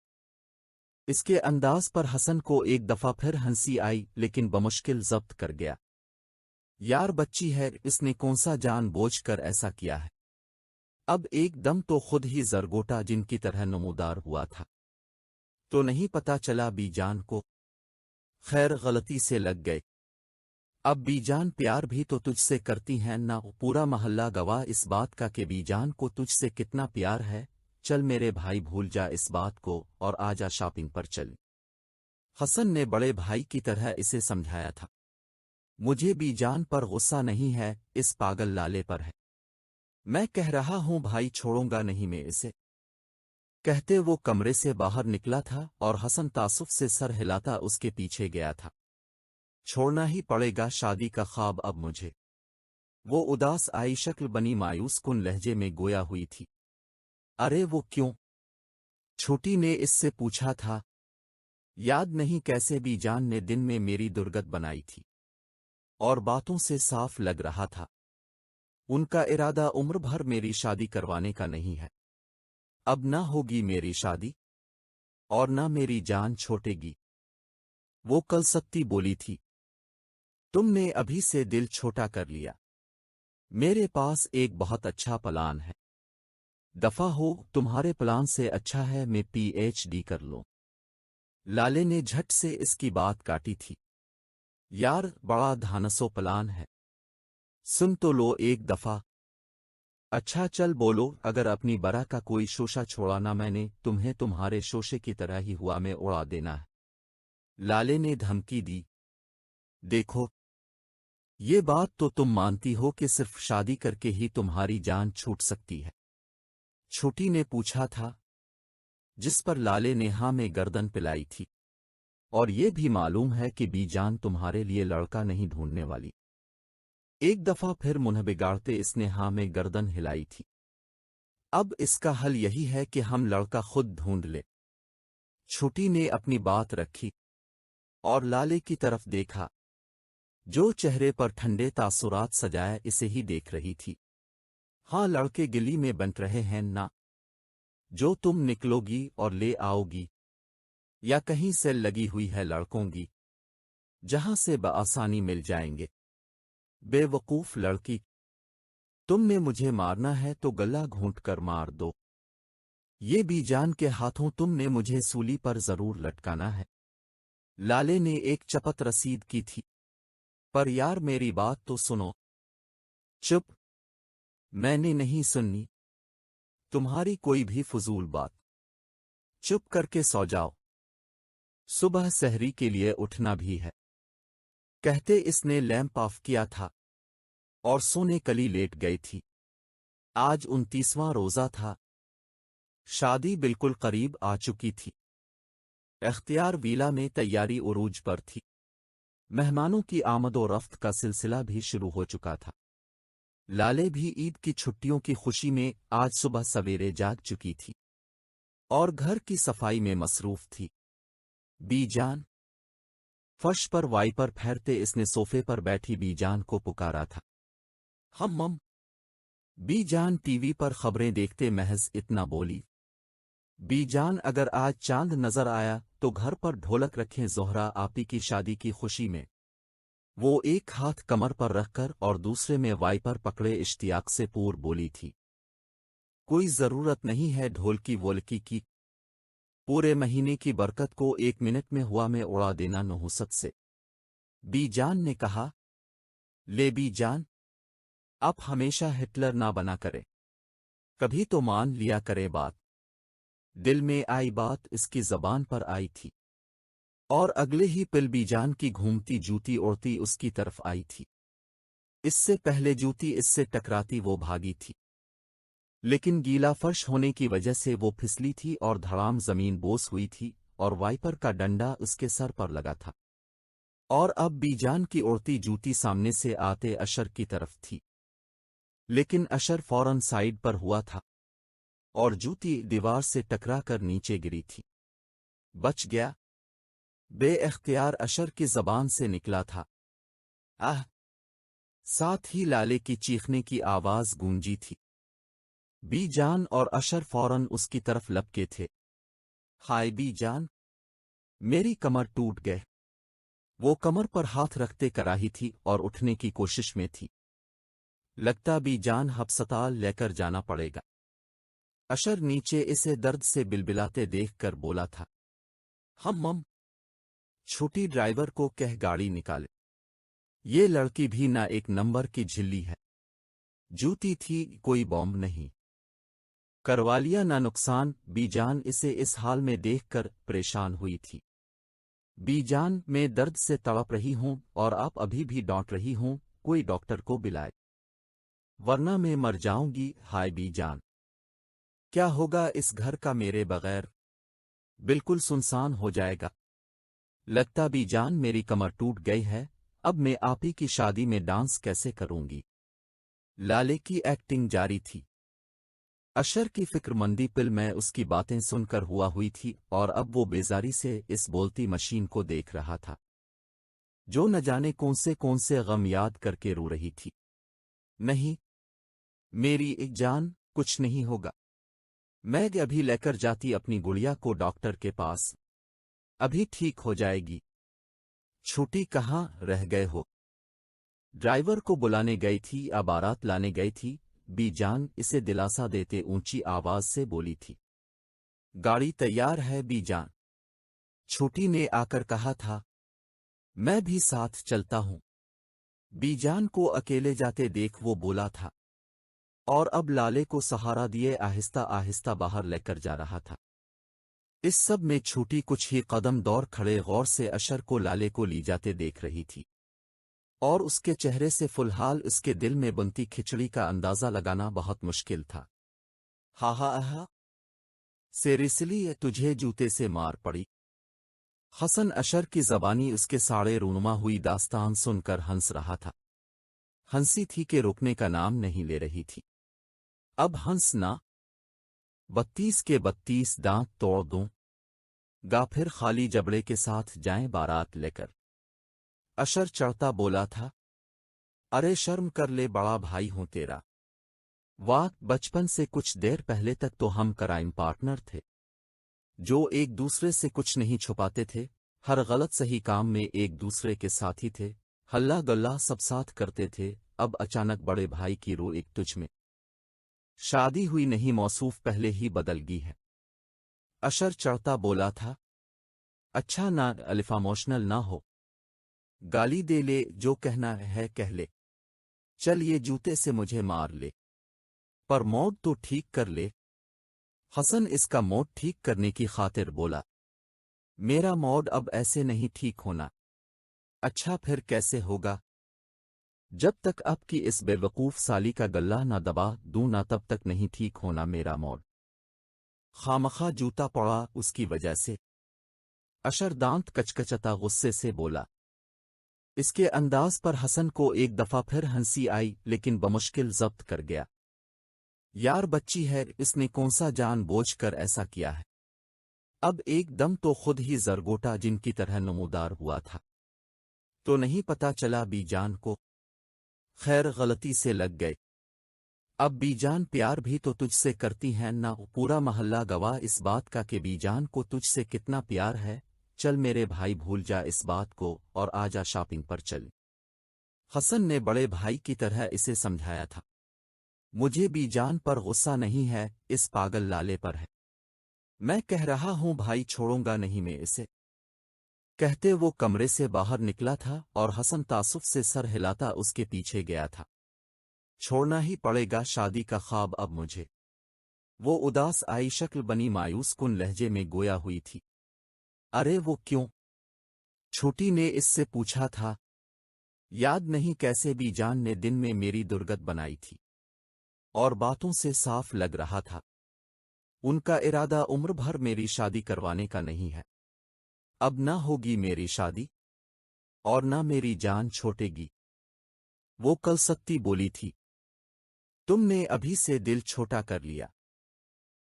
इसके अंदाज पर हसन को एक दफा फिर हंसी आई, लेकिन बमुश्किल जब्त कर गया। यार बच्ची है, इसने कौन सा जानबूझकर ऐसा किया है? अब एकदम तो खुद ही जरगोटा जिनकी तरह नमूदार हुआ था, तो नहीं पता चला बीजान को? खैर गलती से लग गए। अब बीजान प्यार भी तो तुझसे करती हैं ना, पूरा मोहल्ला गवाह इस बात का कि बीजान को तुझसे कितना प्यार है। चल मेरे भाई, भूल जा इस बात को और आजा शॉपिंग पर चल। हसन ने बड़े भाई की तरह इसे समझाया था। मुझे बीजान पर गुस्सा नहीं है, इस पागल लाले पर है। मैं कह रहा हूं भाई, छोड़ूंगा नहीं मैं इसे। कहते वो कमरे से बाहर निकला था और हसन तासुफ से सर हिलाता उसके पीछे गया था। छोड़ना ही पड़ेगा शादी का ख्वाब अब मुझे। वो उदास आई शक्ल बनी मायूस कुन लहजे में गोया हुई थी। अरे वो क्यों? छोटी ने इससे पूछा था। याद नहीं कैसे बीजान ने दिन में मेरी दुर्गत बनाई थी, और बातों से साफ लग रहा था उनका इरादा उम्र भर मेरी शादी करवाने का नहीं है। अब ना होगी मेरी शादी और ना मेरी जान छोटेगी। वो कल सत्ती बोली थी, तुमने अभी से दिल छोटा कर लिया। मेरे पास एक बहुत अच्छा प्लान है। दफा हो, तुम्हारे प्लान से अच्छा है मैं पीएचडी कर लूं। लाले ने झट से इसकी बात काटी थी। यार बड़ा धानसो प्लान है, सुन तो लो एक दफा। اچھا چل بولو، اگر اپنی برا کا کوئی شوشہ چھوڑانا میں نے تمہیں تمہارے شوشے کی طرح ہی ہوا میں اڑا دینا ہے، لالے نے دھمکی دی۔ دیکھو، یہ بات تو تم مانتی ہو کہ صرف شادی کر کے ہی تمہاری جان چھوٹ سکتی ہے؟ چھوٹی نے پوچھا تھا، جس پر لالے نے ہاں میں گردن پلائی تھی۔ اور یہ بھی معلوم ہے کہ بی جان تمہارے لیے لڑکا نہیں ڈھونڈنے والی۔ ایک دفعہ پھر منہ بگاڑتے اس نے ہاں میں گردن ہلائی تھی۔ اب اس کا حل یہی ہے کہ ہم لڑکا خود ڈھونڈ لے۔ چھوٹی نے اپنی بات رکھی اور لالے کی طرف دیکھا، جو چہرے پر ٹھنڈے تاثرات سجائے اسے ہی دیکھ رہی تھی۔ ہاں، لڑکے گلی میں بن رہے ہیں نا، جو تم نکلو گی اور لے آؤ گی، یا کہیں سیل لگی ہوئی ہے لڑکوں گی جہاں سے بآسانی مل جائیں گے۔ بے وقوف لڑکی، تم نے مجھے مارنا ہے تو گلا گھونٹ کر مار دو۔ یہ بھی جان کے ہاتھوں تم نے مجھے سولی پر ضرور لٹکانا ہے۔ لالے نے ایک چپت رسید کی تھی، پر یار میری بات تو سنو۔ چپ، میں نے نہیں سننی تمہاری کوئی بھی فضول بات۔ چپ کر کے سو جاؤ، صبح سحری کے لیے اٹھنا بھی ہے۔ کہتے اس نے لیمپ آف کیا تھا اور سونے کلی لیٹ گئی تھی۔ آج 29واں روزہ تھا، شادی بالکل قریب آ چکی تھی۔ اختیار ویلا میں تیاری عروج پر تھی، مہمانوں کی آمد و رفت کا سلسلہ بھی شروع ہو چکا تھا۔ لالے بھی عید کی چھٹیوں کی خوشی میں آج صبح سویرے جاگ چکی تھی اور گھر کی صفائی میں مصروف تھی۔ بی جان، فرش پر وائپر پھیرتے اس نے صوفے پر بیٹھی بی جان کو پکارا تھا۔ ہم بی جان ٹی وی پر خبریں دیکھتے محض اتنا بولی۔ بی جان، اگر آج چاند نظر آیا تو گھر پر ڈھولک رکھیں زہرا آپی کی شادی کی خوشی میں۔ وہ ایک ہاتھ کمر پر رکھ کر اور دوسرے میں وائپر پکڑے اشتیاق سے پور بولی تھی۔ کوئی ضرورت نہیں ہے ڈھولکی وولکی کی، پورے مہینے کی برکت کو 1 منٹ میں ہوا میں اڑا دینا نحوست سے۔ بی جان نے کہا، لے بی جان، اب ہمیشہ ہٹلر نہ بنا کرے، کبھی تو مان لیا کرے بات۔ دل میں آئی بات اس کی زبان پر آئی تھی، اور اگلے ہی پل بی جان کی گھومتی جوتی اڑتی اس کی طرف آئی تھی۔ اس سے پہلے جوتی اس سے ٹکراتی وہ بھاگی تھی، لیکن گیلا فرش ہونے کی وجہ سے وہ پھسلی تھی اور دھڑام زمین بوس ہوئی تھی اور وائپر کا ڈنڈا اس کے سر پر لگا تھا۔ اور اب بی جان کی اڑتی جوتی سامنے سے آتے اشر کی طرف تھی، لیکن اشر فوراً سائیڈ پر ہوا تھا اور جوتی دیوار سے ٹکرا کر نیچے گری تھی۔ بچ گیا، بے اختیار اشر کی زبان سے نکلا تھا۔ آہ! ساتھ ہی لالے کی چیخنے کی آواز گونجی تھی۔ بی جان اور اشر فوراً اس کی طرف لپکے تھے۔ ہائے بی جان، میری کمر ٹوٹ گئے۔ وہ کمر پر ہاتھ رکھتے کراہی تھی اور اٹھنے کی کوشش میں تھی۔ لگتا بی جان ہسپتال لے کر جانا پڑے گا۔ اشر نیچے اسے درد سے بلبلاتے دیکھ کر بولا تھا۔ ہم چھوٹی ڈرائیور کو کہہ گاڑی نکالے، یہ لڑکی بھی نہ ایک نمبر کی جھلی ہے۔ جوتی تھی، کوئی بومب نہیں۔ کروا نہ نقصان۔ بی جان اسے اس حال میں دیکھ کر پریشان ہوئی تھی۔ بی جان، میں درد سے تڑپ رہی ہوں اور آپ ابھی بھی ڈانٹ رہی ہوں، کوئی ڈاکٹر کو بلائے، ورنہ میں مر جاؤں گی۔ ہائے بی جان، کیا ہوگا اس گھر کا میرے بغیر؟ بالکل سنسان ہو جائے گا۔ لگتا بی جان میری کمر ٹوٹ گئی ہے، اب میں آپ ہی کی شادی میں ڈانس کیسے کروں گی؟ لالے کی ایکٹنگ جاری تھی۔ اشر کی فکر مندی پل میں اس کی باتیں سن کر ہوا ہوئی تھی اور اب وہ بیزاری سے اس بولتی مشین کو دیکھ رہا تھا، جو نہ جانے کون سے غم یاد کر کے رو رہی تھی۔ نہیں میری ایک جان، کچھ نہیں ہوگا، میں ابھی لے کر جاتی اپنی گڑیا کو ڈاکٹر کے پاس، ابھی ٹھیک ہو جائے گی۔ چھوٹی کہاں رہ گئے ہو؟ ڈرائیور کو بلانے گئی تھی یا بارات لانے گئی تھی؟ بی جان اسے دلاسا دیتے اونچی آواز سے بولی تھی۔ گاڑی تیار ہے بی جان، چھوٹی نے آ کر کہا تھا۔ میں بھی ساتھ چلتا ہوں۔ بی جان کو اکیلے جاتے دیکھ وہ بولا تھا۔ और अब लाले को सहारा दिए आहिस्ता आहिस्ता बाहर लेकर जा रहा था। इस सब में छूटी कुछ ही कदम दौड़ खड़े गौर से अशर को लाले को ली जाते देख रही थी, और उसके चेहरे से फिलहाल उसके दिल में बनती खिचड़ी का अंदाजा लगाना बहुत मुश्किल था। हा हा हा, सेरिसली तुझे जूते से मार पड़ी। हसन अशर की ज़बानी उसके साड़े रूनुमा हुई दास्तान सुनकर हंस रहा था। हंसी थी कि रुकने का नाम नहीं ले रही थी। अब हंस ना, 32 के 32 दांत तोड़ दूं गा, फिर खाली जबड़े के साथ जाएं बारात लेकर। अशर चढ़ता बोला था, अरे शर्म कर ले, बड़ा भाई हूं तेरा। वाह, बचपन से कुछ देर पहले तक तो हम क्राइम पार्टनर थे, जो एक दूसरे से कुछ नहीं छुपाते थे, हर गलत सही काम में एक दूसरे के साथी थे, हल्ला गल्ला सब साथ करते थे। अब अचानक बड़े भाई की रो एक तुझ में शादी हुई नहीं, मौसूफ पहले ही बदल गई है। अशर चढ़ता बोला था, अच्छा ना अलिफामोशनल ना हो, गाली दे ले, जो कहना है कह ले, चल ये जूते से मुझे मार ले, पर मोड तो ठीक कर ले। हसन इसका मोड ठीक करने की खातिर बोला, मेरा मोड अब ऐसे नहीं ठीक होना। अच्छा फिर कैसे होगा? जब तक आपकी इस बेवकूफ साली का गल्ला ना दबा दूं ना, तब तक नहीं ठीक होना मेरा मोड। खामखा जूता पड़ा उसकी वजह से। अशर दांत कचकचता गुस्से से बोला। इसके अंदाज पर हसन को एक दफा फिर हंसी आई, लेकिन बमुश्किल जब्त कर गया। यार बच्ची है, इसने कौन सा जानबूझ कर ऐसा किया है? अब एकदम तो खुद ही जरगोटा जिनकी तरह नमूदार हुआ था, तो नहीं पता चला बीजान को? खैर गलती से लग गए। अब बीजान प्यार भी तो तुझसे करती है ना, पूरा महल्ला गवाह इस बात का कि बीजान को तुझसे कितना प्यार है। चल मेरे भाई, भूल जा इस बात को और आजा शॉपिंग पर चल। हसन ने बड़े भाई की तरह इसे समझाया था। मुझे बीजान पर गुस्सा नहीं है, इस पागल लाले पर है। मैं कह रहा हूं भाई, छोड़ूंगा नहीं मैं इसे। कहते वो कमरे से बाहर निकला था और हसन तासुफ से सर हिलाता उसके पीछे गया था। छोड़ना ही पड़ेगा शादी का ख्वाब अब मुझे। वो उदास आई शक्ल बनी मायूस कुन लहजे में गोया हुई थी। अरे वो क्यों? छोटी ने इससे पूछा था। याद नहीं कैसे बीजान ने दिन में मेरी दुर्गत बनाई थी, और बातों से साफ लग रहा था उनका इरादा उम्र भर मेरी शादी करवाने का नहीं है। अब ना होगी मेरी शादी, और ना मेरी जान छोटेगी। वो कल सत्ती बोली थी, तुमने अभी से दिल छोटा कर लिया।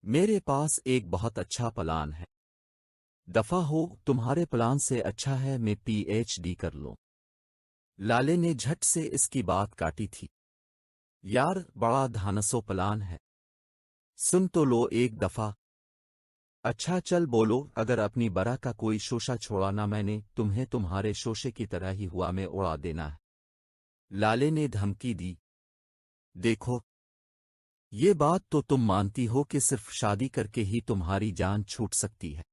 मेरे पास एक बहुत अच्छा प्लान है। दफा हो, तुम्हारे प्लान से अच्छा है मैं पीएचडी कर लूं। लाले ने झट से इसकी बात काटी थी। यार बड़ा धानसो प्लान है, सुन तो लो एक दफा। अच्छा चल बोलो, अगर अपनी बरा का कोई शोशा छोड़ा ना मैंने, तुम्हें तुम्हारे शोशे की तरह ही हुआ में उड़ा देना है। लाले ने धमकी दी। देखो, ये बात तो तुम मानती हो कि सिर्फ शादी करके ही तुम्हारी जान छूट सकती है?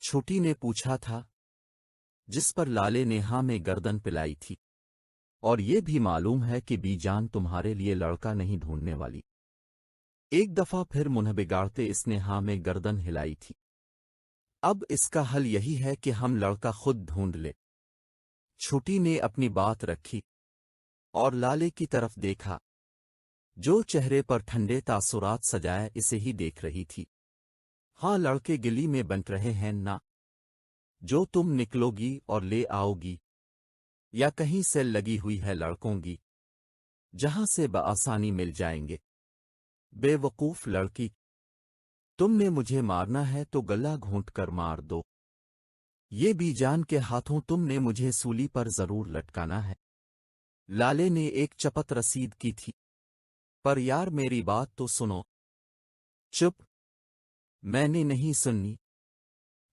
छोटी ने पूछा था, जिस पर लाले ने हाँ में गर्दन पिलाई थी। और ये भी मालूम है कि बीजान तुम्हारे लिए लड़का नहीं ढूंढने वाली। एक दफा फिर मुंह बिगाड़ते इसने हाँ में गर्दन हिलाई थी। अब इसका हल यही है कि हम लड़का खुद ढूंढ ले। छोटी ने अपनी बात रखी और लाले की तरफ देखा, जो चेहरे पर ठंडे तासुरात सजाए इसे ही देख रही थी। हाँ, लड़के गिली में बन रहे हैं ना, जो तुम निकलोगी और ले आओगी, या कहीं सेल लगी हुई है लड़कों की, जहां से बआसानी मिल जाएंगे। बेवकूफ लड़की, तुमने मुझे मारना है तो गला घोंट कर मार दो। ये बीजान के हाथों तुमने मुझे सूली पर जरूर लटकाना है। लाले ने एक चपत रसीद की थी। पर यार मेरी बात तो सुनो। चुप, मैंने नहीं सुननी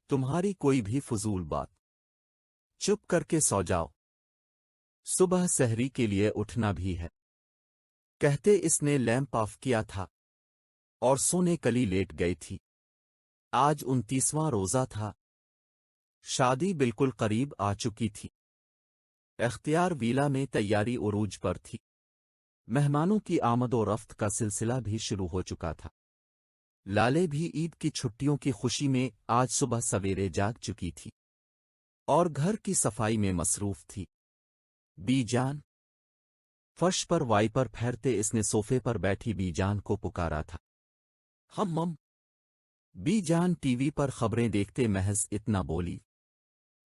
तुम्हारी कोई भी फजूल बात। चुप करके सो जाओ, सुबह सहरी के लिए उठना भी है। कहते इसने लैंप ऑफ किया था और सोने कली लेट गई थी। आज 29वां रोजा था। शादी बिल्कुल करीब आ चुकी थी। इख्तियार वीला में तैयारी उरूज पर थी। मेहमानों की आमद और रफ्त का सिलसिला भी शुरू हो चुका था। लाले भी ईद की छुट्टियों की खुशी में आज सुबह सवेरे जाग चुकी थी और घर की सफाई में मसरूफ थी। बीजान, फर्श पर वाइपर फेरते इसने सोफे पर बैठी बीजान को पुकारा था। मम। बीजान टीवी पर खबरें देखते महज इतना बोली।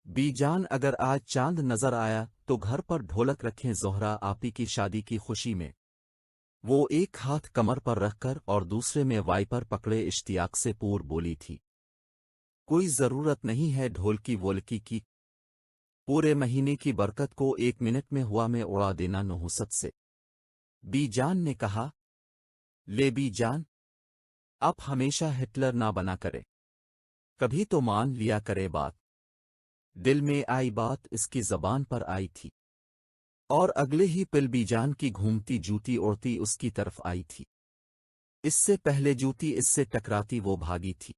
बीजान, अगर आज चांद नजर आया तो घर पर ढोलक रखें ज़ोहरा आपी की शादी की खुशी में। वो एक हाथ कमर पर रखकर और दूसरे में वाइपर पकड़े इश्तियाक से पूर बोली थी। कोई जरूरत नहीं है ढोलकी वोलकी की, पूरे महीने की बरकत को 1 मिनट में हुआ में उड़ा देना नहुसत से। बीजान ने कहा, ले बीजान, आप हमेशा हिटलर ना बना करे, कभी तो मान लिया करे बात। दिल में आई बात इसकी जबान पर आई थी और अगले ही पल बीजान की घूमती जूती उड़ती उसकी तरफ आई थी। इससे पहले जूती इससे टकराती वो भागी थी,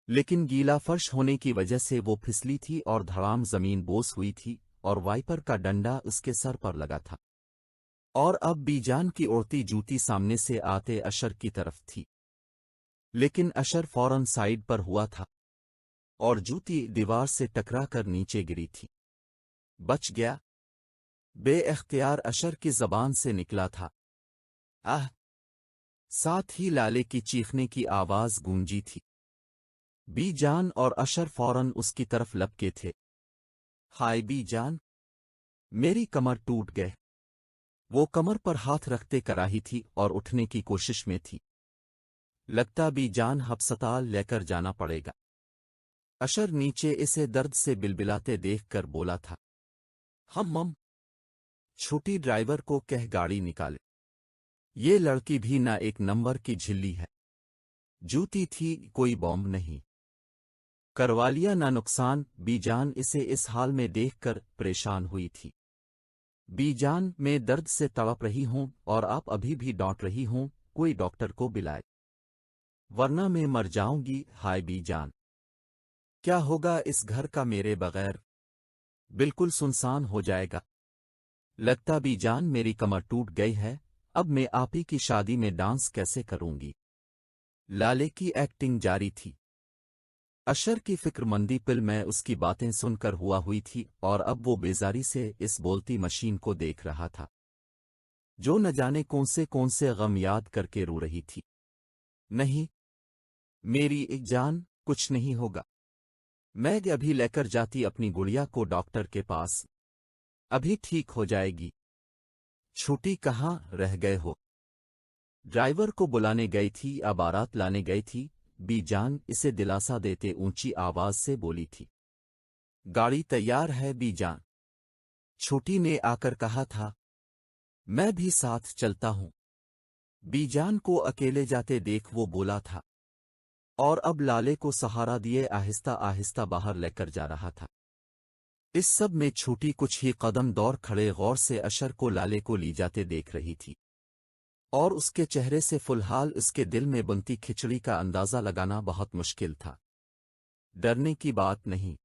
लेकिन गीला फर्श होने की वजह से वो फिसली थी और धड़ाम जमीन बोस हुई थी और वाइपर का डंडा उसके सर पर लगा था। और अब बीजान की उड़ती जूती सामने से आते अशर की तरफ थी, लेकिन अशर फौरन साइड पर हुआ था और जूती दीवार से टकरा कर नीचे गिरी थी। बच गया, बे-इख्तियार अशर की जबान से निकला था। आह! साथ ही लाले की चीखने की आवाज गूंजी थी। बीजान और अशर फौरन उसकी तरफ लपके थे। हाय बीजान, मेरी कमर टूट गए। वो कमर पर हाथ रखते कराही थी और उठने की कोशिश में थी। लगता बीजान हस्पताल लेकर जाना पड़ेगा। अशर नीचे इसे दर्द से बिलबिलाते देखकर बोला था। मम। छोटी ड्राइवर को कह गाड़ी निकाले, ये लड़की भी ना एक नंबर की झिल्ली है। जूती थी, कोई बॉम्ब नहीं। करवा लिया ना नुकसान। बीजान इसे इस हाल में देखकर परेशान हुई थी। बीजान, मैं दर्द से तड़प रही हूं और आप अभी भी डांट रही हूं, कोई डॉक्टर को बुलाए, वरना मैं मर जाऊंगी। हाय बीजान, क्या होगा इस घर का मेरे बगैर? बिल्कुल सुनसान हो जाएगा। लगता बीजान मेरी कमर टूट गई है, अब मैं आपी की शादी में डांस कैसे करूंगी? लाले की एक्टिंग जारी थी। अशर की फिक्रमंदी पिल में उसकी बातें सुनकर हुआ हुई थी और अब वो बेजारी से इस बोलती मशीन को देख रहा था, जो न जाने कौन से गम याद करके रो रही थी। नहीं मेरी एक जान, कुछ नहीं होगा। मैं अभी लेकर जाती अपनी गुड़िया को डॉक्टर के पास, अभी ठीक हो जाएगी। छोटी कहाँ रह गए हो? ड्राइवर को बुलाने गई थी या बारात लाने गई थी? बीजान इसे दिलासा देते ऊंची आवाज से बोली थी। गाड़ी तैयार है बीजान, छोटी ने आकर कहा था। मैं भी साथ चलता हूं। बीजान को अकेले जाते देख वो बोला था और अब लाले को सहारा दिए आहिस्ता आहिस्ता बाहर लेकर जा रहा था। इस सब में छोटी कुछ ही कदम दौड़ खड़े गौर से अशर को लाले को ली जाते देख रही थी और उसके चेहरे से फिलहाल उसके दिल में बनती खिचड़ी का अंदाजा लगाना बहुत मुश्किल था। डरने की बात नहीं,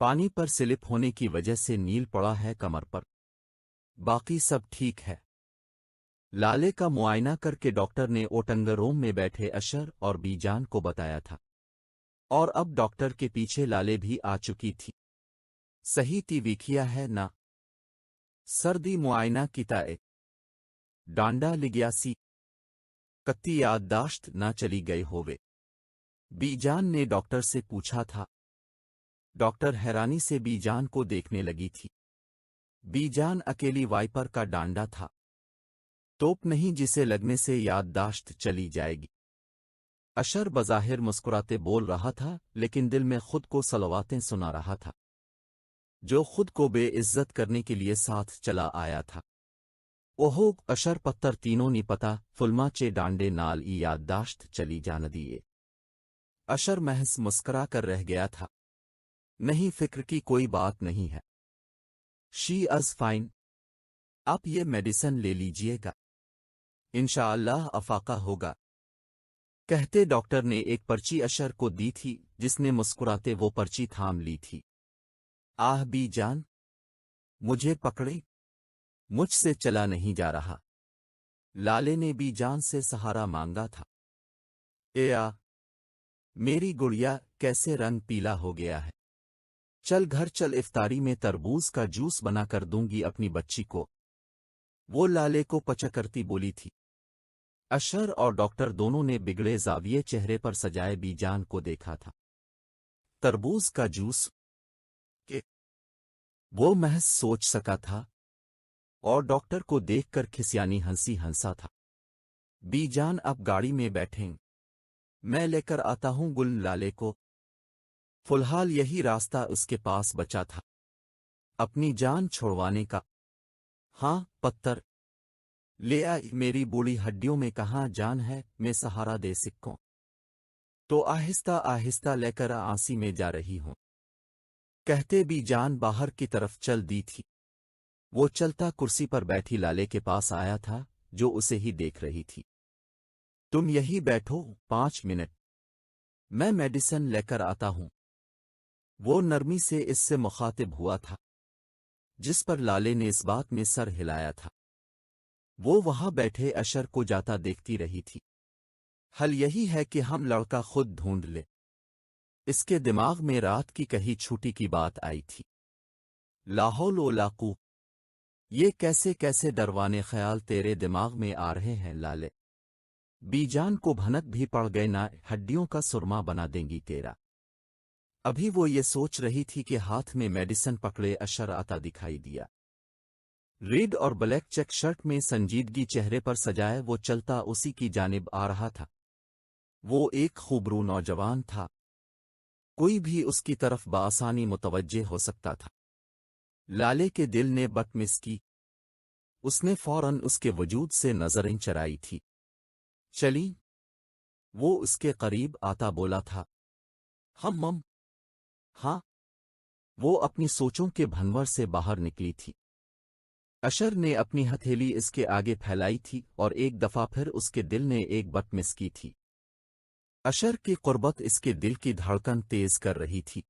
पानी पर स्लिप होने की वजह से नील पड़ा है कमर पर, बाकी सब ठीक है। लाले का मुआयना करके डॉक्टर ने ओटंगर रूम में बैठे अशर और बीजान को बताया था और अब डॉक्टर के पीछे लाले भी आ चुकी थी। सही तीवीखिया है ना? सर्दी मुआयना किताए डांडा लिग्यासी कत्ती याददाश्त ना चली गई होवे? बीजान ने डॉक्टर से पूछा था। डॉक्टर हैरानी से बीजान को देखने लगी थी। बीजान अकेली वाइपर का डांडा था, तोप नहीं जिसे लगने से याददाश्त चली जाएगी। अशर बज़ाहिर मुस्कुराते बोल रहा था, लेकिन दिल में खुद को सलवातें सुना रहा था, जो खुद को बेइज्जत करने के लिए साथ चला आया था। ओहो अशर पत्थर तीनों नी पता फुलमा चे डांडे नाल ई याददाश्त चली जान दिए। अशर महज मुस्करा कर रह गया था। नहीं, फिक्र की कोई बात नहीं है। शी अज़ फाइन, आप ये मेडिसिन ले लीजिएगा, इंशाअल्लाह अफाका होगा। कहते डॉक्टर ने एक पर्ची अशर को दी थी, जिसने मुस्कुराते वो पर्ची थाम ली थी। आह बीजान, मुझे पकड़े, मुझ से चला नहीं जा रहा। लाले ने भी जान से सहारा मांगा था। मेरी गुड़िया कैसे रंग पीला हो गया है। चल घर चल, इफ्तारी में तरबूज का जूस बना कर दूंगी अपनी बच्ची को। वो लाले को पचकरती बोली थी। अशर और डॉक्टर दोनों ने बिगड़े जाविये चेहरे पर सजाए बीजान को देखा था। तरबूज का जूस के वो महज सोच सका था और डॉक्टर को देखकर खिसियानी हंसी हंसा था। बीजान अब गाड़ी में बैठें, मैं लेकर आता हूं गुल लाले को। फिलहाल यही रास्ता उसके पास बचा था अपनी जान छोड़वाने का। हाँ पत्थर ले आ, मेरी बूढ़ी हड्डियों में कहाँ जान है, मैं सहारा दे सिक्कों। तो आहिस्ता आहिस्ता लेकर आंसी में जा रही हूं, कहते भी जान बाहर की तरफ चल दी थी। वो चलता कुर्सी पर बैठी लाले के पास आया था, जो उसे ही देख रही थी। तुम यही बैठो 5 मिनट, मैं मेडिसिन लेकर आता हूं। वो नरमी से इससे मुखातिब हुआ था, जिस पर लाले ने इस बात में सर हिलाया था। वो वहां बैठे अशर को जाता देखती रही थी। हल यही है कि हम लड़का खुद ढूंढ ले। इसके दिमाग में रात की कही छूटी की बात आई थी। लाहौल ओ लाकू, ये कैसे कैसे डरवाने ख्याल तेरे दिमाग में आ रहे हैं लाले। बीजान को भनक भी पड़ गए ना, हड्डियों का सुरमा बना देंगी तेरा। अभी वो ये सोच रही थी कि हाथ में मेडिसिन पकड़े अशर आता दिखाई दिया। रेड और ब्लैक चेक शर्ट में संजीदगी चेहरे पर सजाए वो चलता उसी की जानिब आ रहा था। वो एक खूबरू नौजवान था, कोई भी उसकी तरफ बासानी मुतवज्जे हो सकता था। लाले के दिल ने बदमिस की, उसने फौरन उसके वजूद से नजरें चराई थी। चली, वो उसके करीब आता बोला था। हम हाँ, वो अपनी सोचों के भंवर से बाहर निकली थी। अशर ने अपनी हथेली इसके आगे फैलाई थी और एक दफा फिर उसके दिल ने एक बदमिस की थी। अशर की कुर्बत इसके दिल की धड़कन तेज कर रही थी।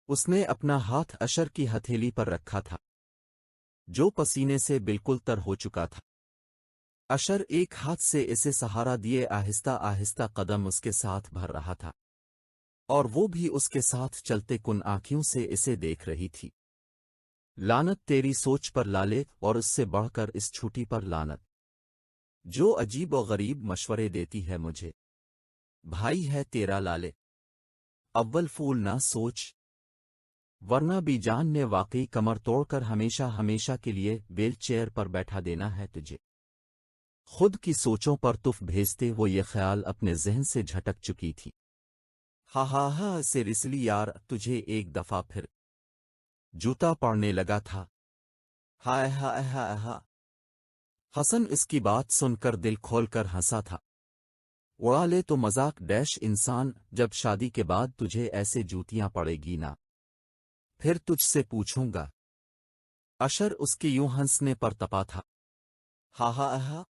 उसने अपना हाथ अशर की हथेली पर रखा था, जो पसीने से बिल्कुल तर हो चुका था। अशर एक हाथ से इसे सहारा दिए आहिस्ता आहिस्ता कदम उसके साथ भर रहा था, और वो भी उसके साथ चलते कुन आंखियों से इसे देख रही थी। लानत तेरी सोच पर लाले, और उससे बढ़कर इस छुट्टी पर लानत, जो अजीब और गरीब मशवरे देती है मुझे। भाई है तेरा लाले, अव्वल फूल ना सोच, वरना बीजान ने वाकई कमर तोड़कर हमेशा हमेशा के लिए व्हील चेयर पर बैठा देना है तुझे। खुद की सोचों पर तुफ भेजते वो ये ख्याल अपने जहन से झटक चुकी थी। हा सीरियसली यार, तुझे एक दफा फिर जूता पड़ने लगा था। हाय हाय हाय हा। हसन इसकी बात सुनकर दिल खोलकर हंसा था। उड़ा ले तो मजाक डैश इंसान, जब शादी के बाद तुझे ऐसे जूतियां पड़ेगी ना, फिर तुझसे पूछूंगा। अशर उसके यूं हंसने पर तपा था। हा,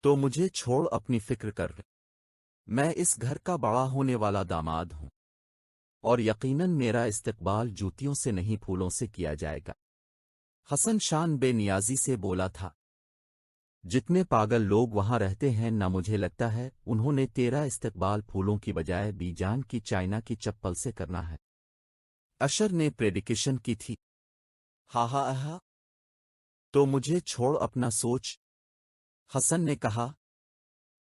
तो मुझे छोड़ अपनी फिक्र कर, मैं इस घर का बड़ा होने वाला दामाद हूं, और यकीनन मेरा इस्तकबाल जूतियों से नहीं फूलों से किया जाएगा। हसन शान बेनियाजी से बोला था। जितने पागल लोग वहां रहते हैं ना, मुझे लगता है उन्होंने तेरा इस्तकबाल फूलों की बजाय बीजान की चाइना की चप्पल से करना है। अशर ने प्रेडिकेशन की थी। हा, तो मुझे छोड़ अपना सोच, हसन ने कहा।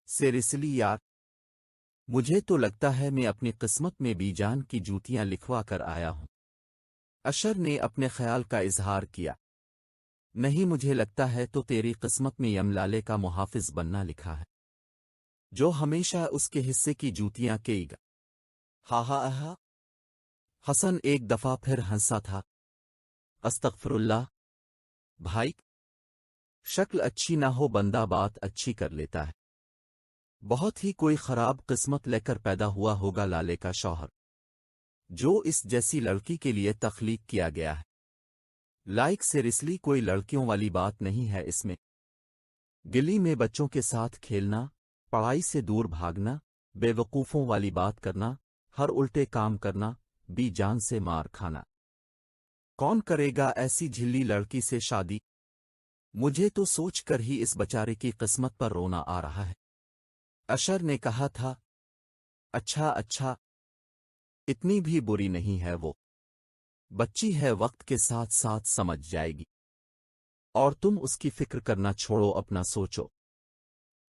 सीरियसली यार, मुझे तो लगता है मैं अपनी किस्मत में बीजान की जूतियां लिखवा कर आया हूं। अशर ने अपने ख्याल का इजहार किया। नहीं, मुझे लगता है तो तेरी किस्मत में यमलाले का मुहाफिज बनना लिखा है, जो हमेशा उसके हिस्से की जूतियां केगा। हा। हसन एक दफा फिर हंसा था। अस्तगफिरुल्लाह भाई, शक्ल अच्छी ना हो बंदा बात अच्छी कर लेता है। बहुत ही कोई खराब किस्मत लेकर पैदा हुआ होगा लाले का शौहर, जो इस जैसी लड़की के लिए तख्लीक किया गया है। सीरियसली कोई लड़कियों वाली बात नहीं है इसमें। गली में बच्चों के साथ खेलना, पढ़ाई से दूर भागना, बेवकूफ़ों वाली बात करना, हर उल्टे काम करना, बीजान से मार खाना। कौन करेगा ऐसी झिल्ली लड़की से शादी। مجھے تو سوچ کر ہی اس بیچارے کی قسمت پر رونا آ رہا ہے۔ اشر نے کہا تھا، اچھا اچھا، اتنی بھی بری نہیں ہے وہ، بچی ہے، وقت کے ساتھ ساتھ سمجھ جائے گی، اور تم اس کی فکر کرنا چھوڑو، اپنا سوچو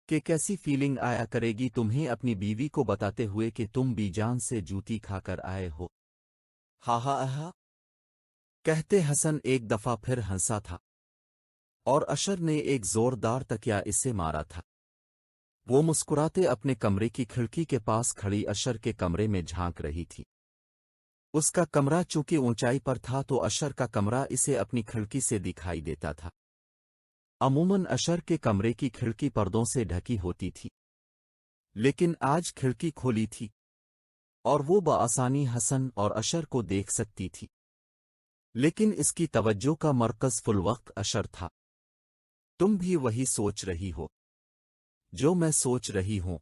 کہ کیسی فیلنگ آیا کرے گی تمہیں اپنی بیوی کو بتاتے ہوئے کہ تم بی جان سے جوتی کھا کر آئے ہو۔ ہا ہا ہا کہتے حسن ایک دفعہ پھر ہنسا تھا، اور اشر نے ایک زوردار تکیا اسے مارا تھا۔ وہ مسکراتے اپنے کمرے کی کھڑکی کے پاس کھڑی اشر کے کمرے میں جھانک رہی تھی۔ اس کا کمرہ چونکہ اونچائی پر تھا تو اشر کا کمرہ اسے اپنی کھڑکی سے دکھائی دیتا تھا۔ عموماً اشر کے کمرے کی کھڑکی پردوں سے ڈھکی ہوتی تھی، لیکن آج کھڑکی کھولی تھی اور وہ بآسانی حسن اور اشر کو دیکھ سکتی تھی، لیکن اس کی توجہ کا مرکز فل وقت اشر تھا۔ تم بھی وہی سوچ رہی ہو جو میں سوچ رہی ہوں،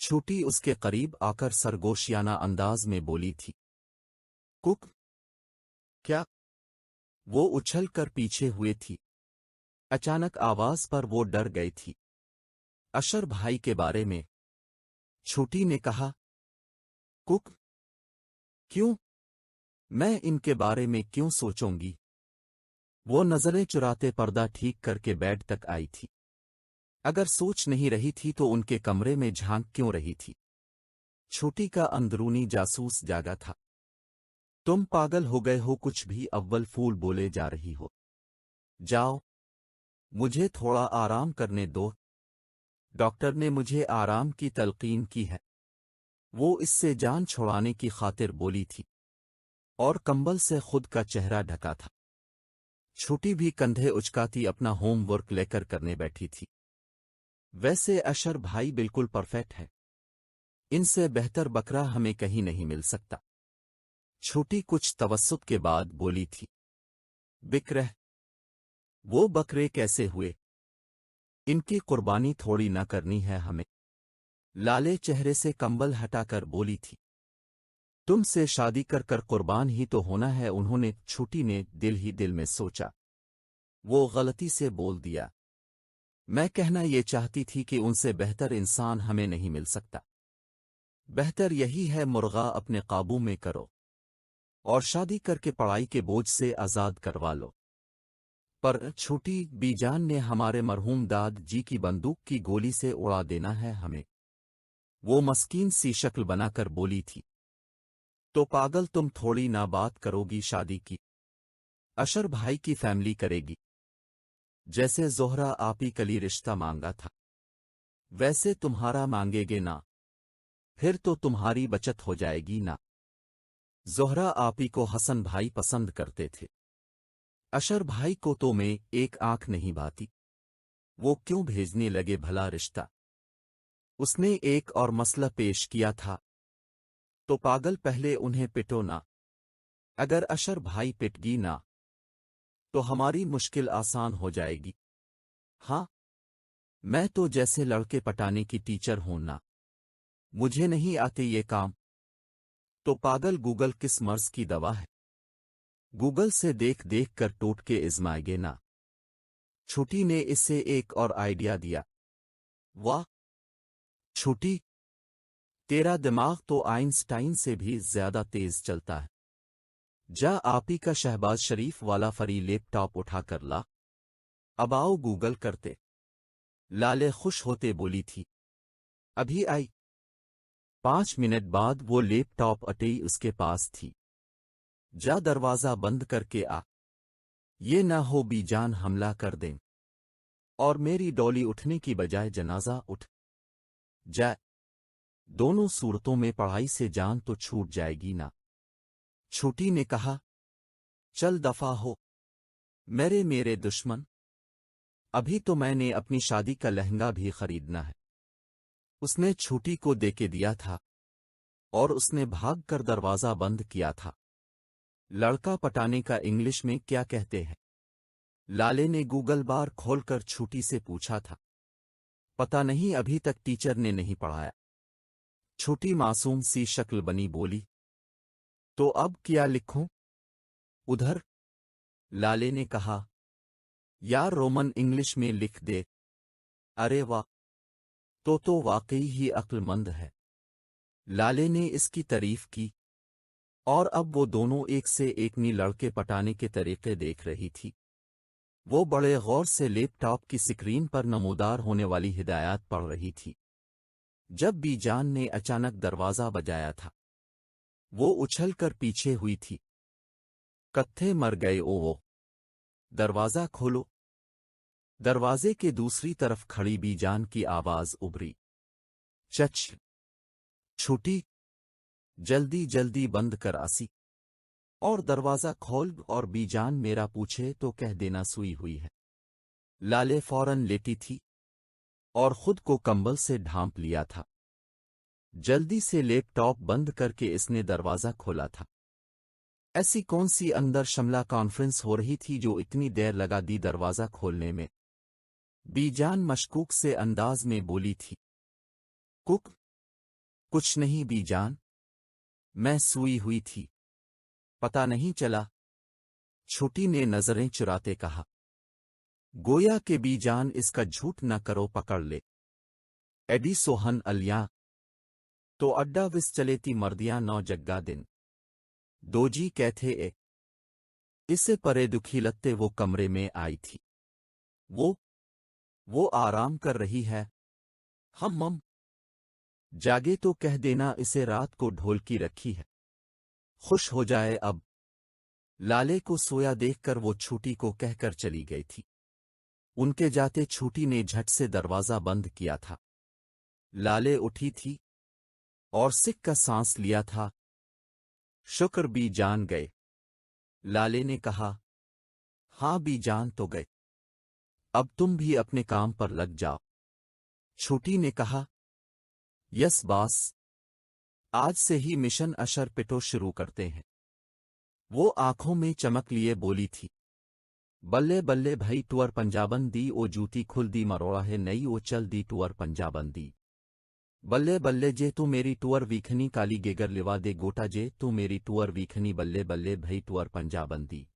چھوٹی اس کے قریب آ کر سرگوشیانہ انداز میں بولی تھی۔ کک کیا؟ وہ اچھل کر پیچھے ہوئے تھی۔ اچانک آواز پر وہ ڈر گئی تھی۔ اشر بھائی کے بارے میں، چھوٹی نے کہا۔ کک کیوں؟ میں ان کے بارے میں کیوں سوچوں گی؟ وہ نظریں چراتے پردہ ٹھیک کر کے بیڈ تک آئی تھی۔ اگر سوچ نہیں رہی تھی تو ان کے کمرے میں جھانک کیوں رہی تھی؟ چھوٹی کا اندرونی جاسوس جاگا تھا۔ تم پاگل ہو گئے ہو، کچھ بھی اول پھول بولے جا رہی ہو؟ جاؤ، مجھے تھوڑا آرام کرنے دو، ڈاکٹر نے مجھے آرام کی تلقین کی ہے۔ وہ اس سے جان چھڑانے کی خاطر بولی تھی، اور کمبل سے خود کا چہرہ ڈھکا تھا۔ چھوٹی بھی کندھے اچکاتی اپنا ہوم ورک لے کر کرنے بیٹھی تھی۔ ویسے اشر بھائی بالکل پرفیکٹ ہے، ان سے بہتر بکرا ہمیں کہیں نہیں مل سکتا۔ چھوٹی کچھ توسط کے بعد بولی تھی۔ بکرہ؟ وہ بکرے کیسے ہوئے؟ ان کی قربانی تھوڑی نہ کرنی ہے ہمیں؟ لالے چہرے سے کمبل ہٹا کر بولی تھی۔ تم سے شادی کر کر قربان ہی تو ہونا ہے انہوں نے، چھوٹی نے دل ہی دل میں سوچا۔ وہ غلطی سے بول دیا، میں کہنا یہ چاہتی تھی کہ ان سے بہتر انسان ہمیں نہیں مل سکتا۔ بہتر یہی ہے مرغا اپنے قابو میں کرو اور شادی کر کے پڑھائی کے بوجھ سے آزاد کروا لو۔ پر چھوٹی بی جان نے ہمارے مرحوم داد جی کی بندوق کی گولی سے اڑا دینا ہے ہمیں، وہ مسکین سی شکل بنا کر بولی تھی۔ تو پاگل تم تھوڑی نہ بات کرو گی شادی کی؟ اشر بھائی کی فیملی کرے گی، جیسے زہرا آپی کلی رشتہ مانگا تھا ویسے تمہارا مانگے گے نا، پھر تو تمہاری بچت ہو جائے گی نا۔ زہرا آپی کو حسن بھائی پسند کرتے تھے، اشر بھائی کو تو میں ایک آنکھ نہیں بھاتی، وہ کیوں بھیجنے لگے بھلا رشتہ؟ اس نے ایک اور مسئلہ پیش کیا تھا، تو پاگل پہلے انہیں پٹو نا، اگر اشر بھائی پٹ گی نا تو ہماری مشکل آسان ہو جائے گی۔ ہاں، میں تو جیسے لڑکے پٹانے کی ٹیچر ہوں نا، مجھے نہیں آتے یہ کام۔ تو پاگل گوگل کس مرض کی دوا ہے؟ گوگل سے دیکھ دیکھ کر ٹوٹ کے ازمائے گے نا۔ چھوٹی نے اسے ایک اور آئیڈیا دیا۔ واہ چھوٹی، تیرا دماغ تو آئنسٹائن سے بھی زیادہ تیز چلتا ہے۔ جا آپی کا شہباز شریف والا فری لیپ ٹاپ اٹھا کر لا، اب آؤ گوگل کرتے۔ لالے خوش ہوتے بولی تھی، ابھی آئی۔ 5 منٹ بعد وہ لیپ ٹاپ اٹی اس کے پاس تھی۔ جا دروازہ بند کر کے آ، یہ نہ ہو بی جان حملہ کر دیں اور میری ڈولی اٹھنے کی بجائے جنازہ اٹھ جائے، دونوں صورتوں میں پڑھائی سے جان تو چھوٹ جائے گی نا۔ چھوٹی نے کہا، چل دفع ہو میرے دشمن، ابھی تو میں نے اپنی شادی کا لہنگا بھی خریدنا ہے۔ اس نے چھوٹی کو دے کے دیا تھا اور اس نے بھاگ کر دروازہ بند کیا تھا۔ لڑکا پٹانے کا انگلش میں کیا کہتے ہیں؟ لالے نے گوگل بار کھول کر چھوٹی سے پوچھا تھا۔ پتہ نہیں، ابھی تک ٹیچر نے نہیں پڑھایا۔ چھوٹی معصوم سی شکل بنی بولی، تو اب کیا لکھوں؟ ادھر، لالے نے کہا۔ यार रोमन इंग्लिश में लिख दे। अरे वाह, तो वाकई ही अक्लमंद है। लाले ने इसकी तारीफ की, और अब वो दोनों एक से एक नी लड़के पटाने के तरीके देख रही थी। वो बड़े गौर से लैपटॉप की स्क्रीन पर नमूदार होने वाली हिदायत पढ़ रही थी, जब बीजान ने अचानक दरवाज़ा बजाया था। वो उछलकर पीछे हुई थी। कत्थे मर गए ओ वो, दरवाज़ा खोलो। दरवाजे के दूसरी तरफ खड़ी बीजान की आवाज़ उभरी। चच छूटी, जल्दी जल्दी बंद कर आसी, और दरवाज़ा खोल, और बीजान मेरा पूछे तो कह देना सुई हुई है। लाले फौरन लेटी थी और खुद को कंबल से ढांप लिया था। जल्दी से लैपटॉप बंद करके इसने दरवाज़ा खोला था। ऐसी कौन सी अंदर शमला कॉन्फ्रेंस हो रही थी जो इतनी देर लगा दी दरवाज़ा खोलने में? बीजान मशकूक से अंदाज में बोली थी। कुछ नहीं बीजान, मैं सोई हुई थी, पता नहीं चला, छोटी ने नजरें चुराते कहा। गोया के बीजान इसका झूठ न करो पकड़ ले। एडी सोहन अलिया तो अड्डा विस चले ती मर्दियां नौ जग्गा दिन। दोजी कहते ए। इससे परे दुखी लगते वो कमरे में आई थी। वो आराम कर रही है। हम जागे तो कह देना इसे रात को ढोलकी रखी है, खुश हो जाए अब। लाले को सोया देखकर वो छूटी को कहकर चली गई थी। उनके जाते छूटी ने झट से दरवाज़ा बंद किया था। लाले उठी थी और सिक का सांस लिया था। शुक्र भी जान गए। लाले ने कहा। हाँ भी जान तो गए, अब तुम भी अपने काम पर लग जाओ। छूटी ने कहा। यस बॉस, आज से ही मिशन अशर पिटो शुरू करते हैं। वो आंखों में चमक लिए बोली थी। बल्ले बल्ले भई टूअर पंजाबन दी ओ जूती खुल दी मरोड़ा है नई ओ चल दी टूअर पंजाबन दी। बल्ले बल्ले जे तू मेरी टूअर वीखनी काली गेगर लिवा दे गोटा जे तू मेरी टूअर वीखनी बल्ले बल्ले भई टूअर पंजाबन दी।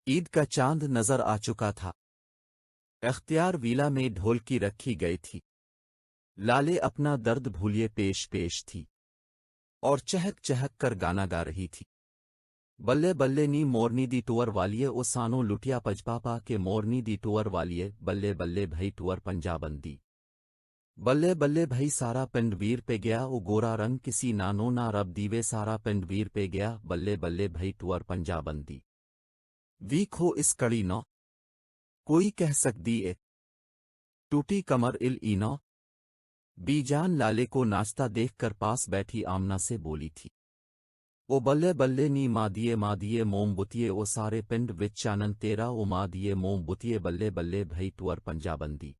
ईद का चांद नजर आ चुका था। इख्तियार वीला में ढोलकी रखी गई थी। लाले अपना दर्द भूलिए पेश पेश थी और चहक चहक कर गाना गा रही थी। बल्ले बल्ले नी मोरनी दी टूअर वालिए ओ सानो लुटिया पजपापा के मोरनी दी टूअर वालिए बल्ले बल्ले भई टूअर पंजाबन दी। बल्ले बल्ले भई सारा पिंड वीर पे गया ओ गोरा रंग किसी नानो ना रब दीवे सारा पिंड वीर पे गया बल्ले बल्ले भई टूअर पंजाबन दी। वीखो इस कड़ी नौ कोई कह सकदी ए टूटी कमर इल इनो। बीजान लाले को नाचता देखकर पास बैठी आमना से बोली थी। ओ बल्ले बल्ले नी माँ दिए मोमबुतिये ओ सारे पिंड विच चानन तेरा ओ माँ दिए मोमबुतिये बल्ले बल्ले भई टूअर पंजाबन दी।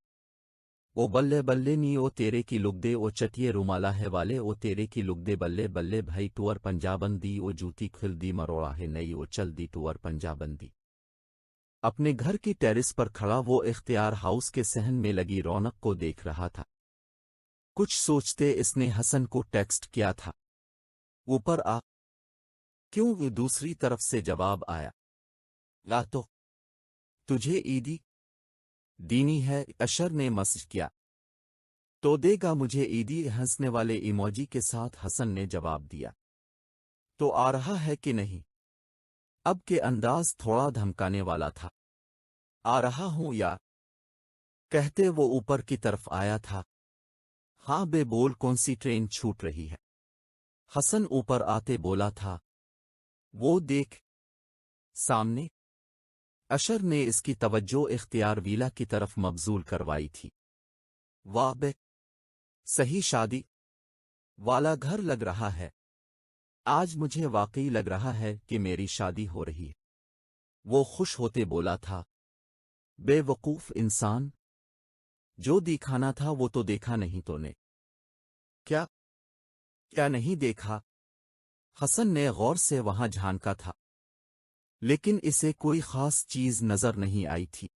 ओ बल्ले बल्ले नी ओ तेरे की लुगदे ओ चटिये रुमाला है वाले ओ तेरे की लुगदे बल्ले बल्ले भई टूअर पंजाबन दी ओ जूती खिल दी मरोड़ा है नई ओ चल दी टूअर पंजाबन दी। अपने घर की टेरिस पर खड़ा वो इख्तियार हाउस के सहन में लगी रौनक को देख रहा था। कुछ सोचते इसने हसन को टेक्स्ट किया था। ऊपर आ। क्यों? वो दूसरी तरफ से जवाब आया। ला तो तुझे ईदी दीनी है, अशर ने मैसेज किया। तो देगा मुझे ईदी, हंसने वाले इमोजी के साथ हसन ने जवाब दिया। तो आ रहा है कि नहीं? अब के अंदाज थोड़ा धमकाने वाला था। आ रहा हूं यार, कहते वो ऊपर की तरफ आया था। हाँ बे बोल, कौन सी ट्रेन छूट रही है? हसन ऊपर आते बोला था। वो देख सामने। अशर ने इसकी तवज्जो इख्तियार वीला की तरफ मबजूल करवाई थी। वाह बे, सही शादी वाला घर लग रहा है। आज मुझे वाकई लग रहा है कि मेरी शादी हो रही है। वो खुश होते बोला था। बेवकूफ इंसान, जो दिखाना था वो तो देखा नहीं तूने। क्या क्या नहीं देखा? हसन ने गौर से वहां झांका था, लेकिन इसे कोई खास चीज नजर नहीं आई थी।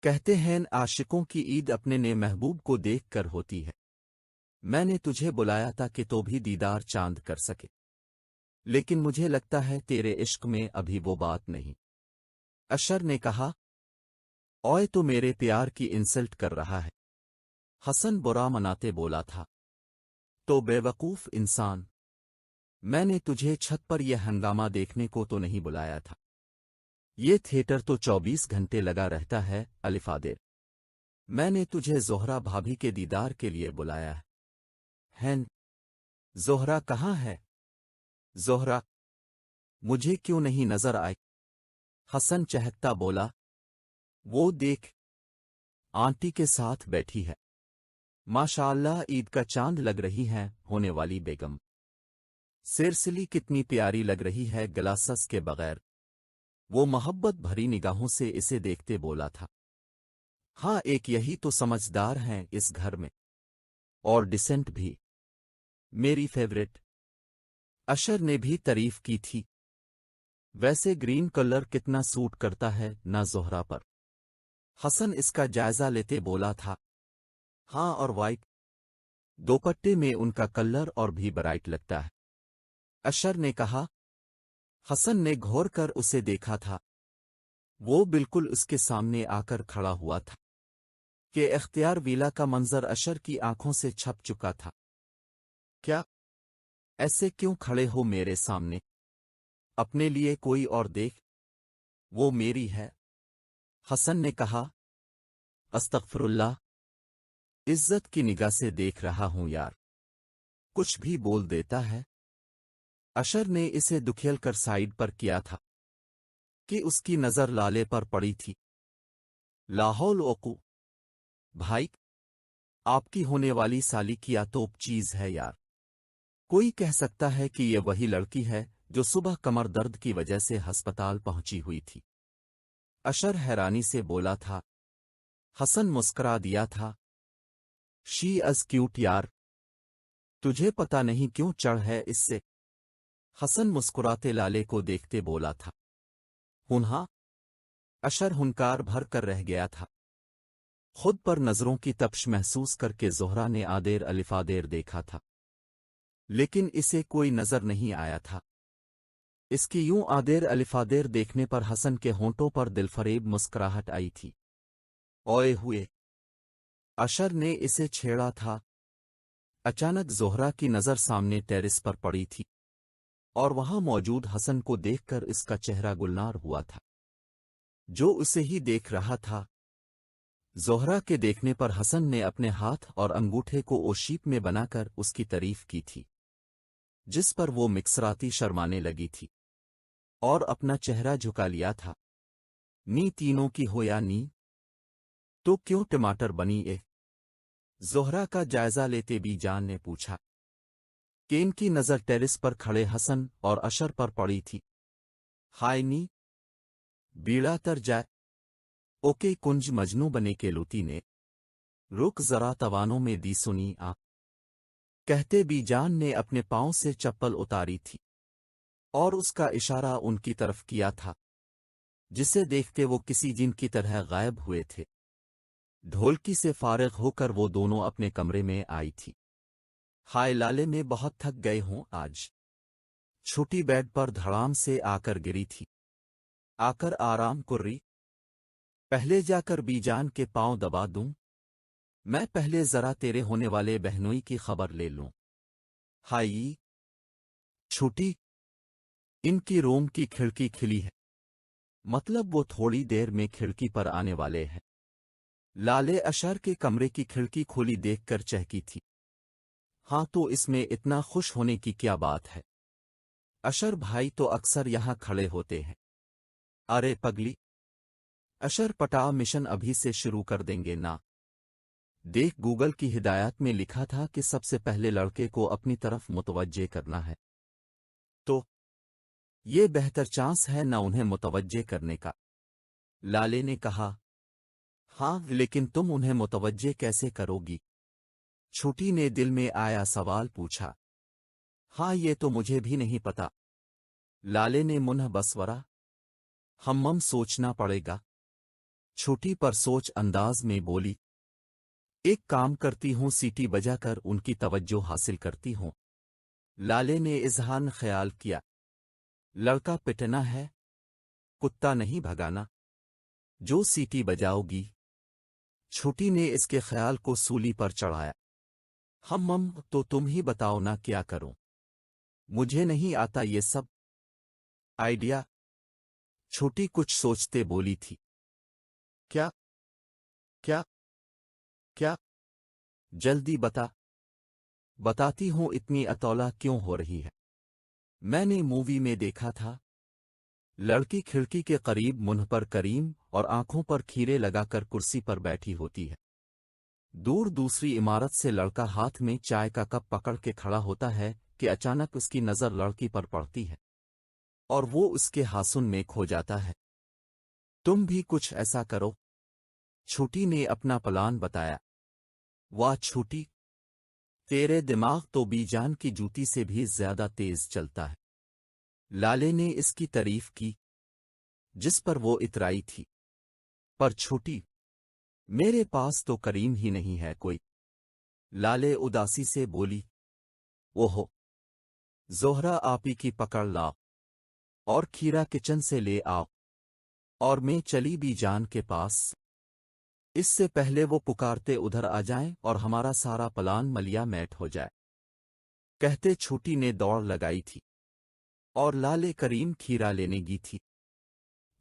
कहते हैं आशिकों की ईद अपने ने महबूब को देख कर होती है। मैंने तुझे बुलाया था कि तो भी दीदार चांद कर सके, लेकिन मुझे लगता है तेरे इश्क में अभी वो बात नहीं। अशर ने कहा। ओए तो मेरे प्यार की इंसल्ट कर रहा है। हसन बुरा मनाते बोला था। तो बेवकूफ इंसान, मैंने तुझे छत पर यह हंगामा देखने को तो नहीं बुलाया था। ये थिएटर तो 24 घंटे लगा रहता है अलिफादेर। मैंने तुझे ज़ोहरा भाभी के दीदार के लिए बुलाया है। हैं? ज़ोहरा कहाँ है? ज़ोहरा मुझे क्यों नहीं नजर आई? हसन चहकता बोला। वो देख, आंटी के साथ बैठी है। माशाअल्लाह, ईद का चांद लग रही है होने वाली बेगम। सिरसिली कितनी प्यारी लग रही है गलासस के बगैर। वो मोहब्बत भरी निगाहों से इसे देखते बोला था। हाँ, एक यही तो समझदार हैं इस घर में, और डिसेंट भी। मेरी फेवरेट। अशर ने भी तारीफ की थी। वैसे ग्रीन कलर कितना सूट करता है ना ज़ोहरा पर। हसन इसका जायजा लेते बोला था। हाँ, और वाइट दोपट्टे में उनका कलर और भी ब्राइट लगता है, अशर ने कहा। हसन ने घौर कर उसे देखा था। वो बिल्कुल उसके सामने आकर खड़ा हुआ था कि इख्तियार विला का मंजर अशर की आंखों से छप चुका था। क्या? ऐसे क्यों खड़े हो मेरे सामने? अपने लिए कोई और देख, वो मेरी है। हसन ने कहा। अस्तगफिरुल्लाह, इज्जत की निगाह से देख रहा हूं यार, कुछ भी बोल देता है। अशर ने इसे दुखेल कर साइड पर किया था कि उसकी नजर लाले पर पड़ी थी। लाहौल ओकू भाई, आपकी होने वाली साली क्या तोप चीज है यार। कोई कह सकता है कि ये वही लड़की है जो सुबह कमर दर्द की वजह से अस्पताल पहुंची हुई थी। अशर हैरानी से बोला था। हसन मुस्करा दिया था। शी इज क्यूट यार, तुझे पता नहीं क्यों चढ़ है इससे। हसन मुस्कुराते लाले को देखते बोला था। हुन्हा? अशर हुनकार भर कर रह गया था। खुद पर नजरों की तपश महसूस करके ज़ोहरा ने आदेर अलिफादेर देखा था, लेकिन इसे कोई नजर नहीं आया था। इसकी यूं आदेर अलिफादेर देखने पर हसन के होंठों पर दिलफरेब मुस्कुराहट आई थी। ओए हुए, अशर ने इसे छेड़ा था। अचानक ज़ोहरा की नज़र सामने टेरिस पर पड़ी थी, और वहां मौजूद हसन को देखकर इसका चेहरा गुलनार हुआ था, जो उसे ही देख रहा था। ज़ोहरा के देखने पर हसन ने अपने हाथ और अंगूठे को ओशीप में बनाकर उसकी तारीफ की थी, जिस पर वो मिक्सराती शर्माने लगी थी और अपना चेहरा झुका लिया था। नी तीनों की हो या नी, तो क्यों टमाटर बनी ए? ज़ोहरा का जायजा लेते बीजान ने पूछा। केन की नज़र टेरिस पर खड़े हसन और अशर पर पड़ी थी। हाय नी, बीड़ा तर जाए। ओके कुंज मजनू बने के लुती ने, रुक जरा तवानों में दी सुनी आ। कहते बीजान ने अपने पांव से चप्पल उतारी थी और उसका इशारा उनकी तरफ किया था, जिसे देखते वो किसी जिन की तरह गायब हुए थे। ढोलकी से फारिग होकर वो दोनों अपने कमरे में आई थी। हाय लाले में बहुत थक गए हों आज। छोटी बेड पर धड़ाम से आकर गिरी थी। आकर आराम कुर्री। पहले जाकर बीजान के पांव दबा दूं? मैं पहले जरा तेरे होने वाले बहनोई की खबर ले लूं। हाई छोटी, इनकी रूम की खिड़की खिली है, मतलब वो थोड़ी देर में खिड़की पर आने वाले हैं। लाले अशर के कमरे की खिड़की खोली देखकर चहकी थी। हाँ, तो इसमें इतना खुश होने की क्या बात है? अशर भाई तो अक्सर यहां खड़े होते हैं। अरे पगली, अशर पटा मिशन अभी से शुरू कर देंगे ना। देख, गूगल की हिदायत में लिखा था कि सबसे पहले लड़के को अपनी तरफ मुतवज्जे करना है, तो ये बेहतर चांस है ना उन्हें मुतवज्जे करने का। लाले ने कहा। हाँ, लेकिन तुम उन्हें मुतवज्जे कैसे करोगी? छोटी ने दिल में आया सवाल पूछा। हाँ, ये तो मुझे भी नहीं पता। लाले ने मुन्ह बसवरा। हम सोचना पड़ेगा। छोटी पर सोच अंदाज में बोली। एक काम करती हूँ, सीटी बजाकर उनकी तवज्जो हासिल करती हूँ। लाले ने इजहान ख्याल किया। लड़का पिटना है, कुत्ता नहीं भगाना। जो सीटी बजाओगी। छोटी ने इसके ख्याल को सूली पर चढ़ाया। मम तो तुम ही बताओ ना क्या करूं। मुझे नहीं आता ये सब आइडिया। छोटी कुछ सोचते बोली थी। क्या क्या क्या? जल्दी बता। बताती हूं, इतनी अतौला क्यों हो रही है? मैंने मूवी में देखा था, लड़की खिड़की के करीब मुंह पर करीम और आंखों पर खीरे लगाकर कुर्सी पर बैठी होती है। दूर दूसरी इमारत से लड़का हाथ में चाय का कप पकड़ के खड़ा होता है कि अचानक उसकी नजर लड़की पर पड़ती है और वो उसके हासुन में खो जाता है। तुम भी कुछ ऐसा करो। छोटी ने अपना प्लान बताया। वाह छोटी, तेरे दिमाग तो बीजान की जूती से भी ज्यादा तेज चलता है। लाले ने इसकी तारीफ की, जिस पर वो इतराई थी। पर छोटी, मेरे पास तो करीम ही नहीं है कोई। लाले उदासी से बोली। ओहो, जोहरा आपी की पकड़ लाओ और खीरा किचन से ले आओ। और मैं चली बीजान के पास, इससे पहले वो पुकारते उधर आ जाएं और हमारा सारा प्लान मलिया मैट हो जाए। कहते छोटी ने दौड़ लगाई थी और लाले करीम खीरा लेने गई थी।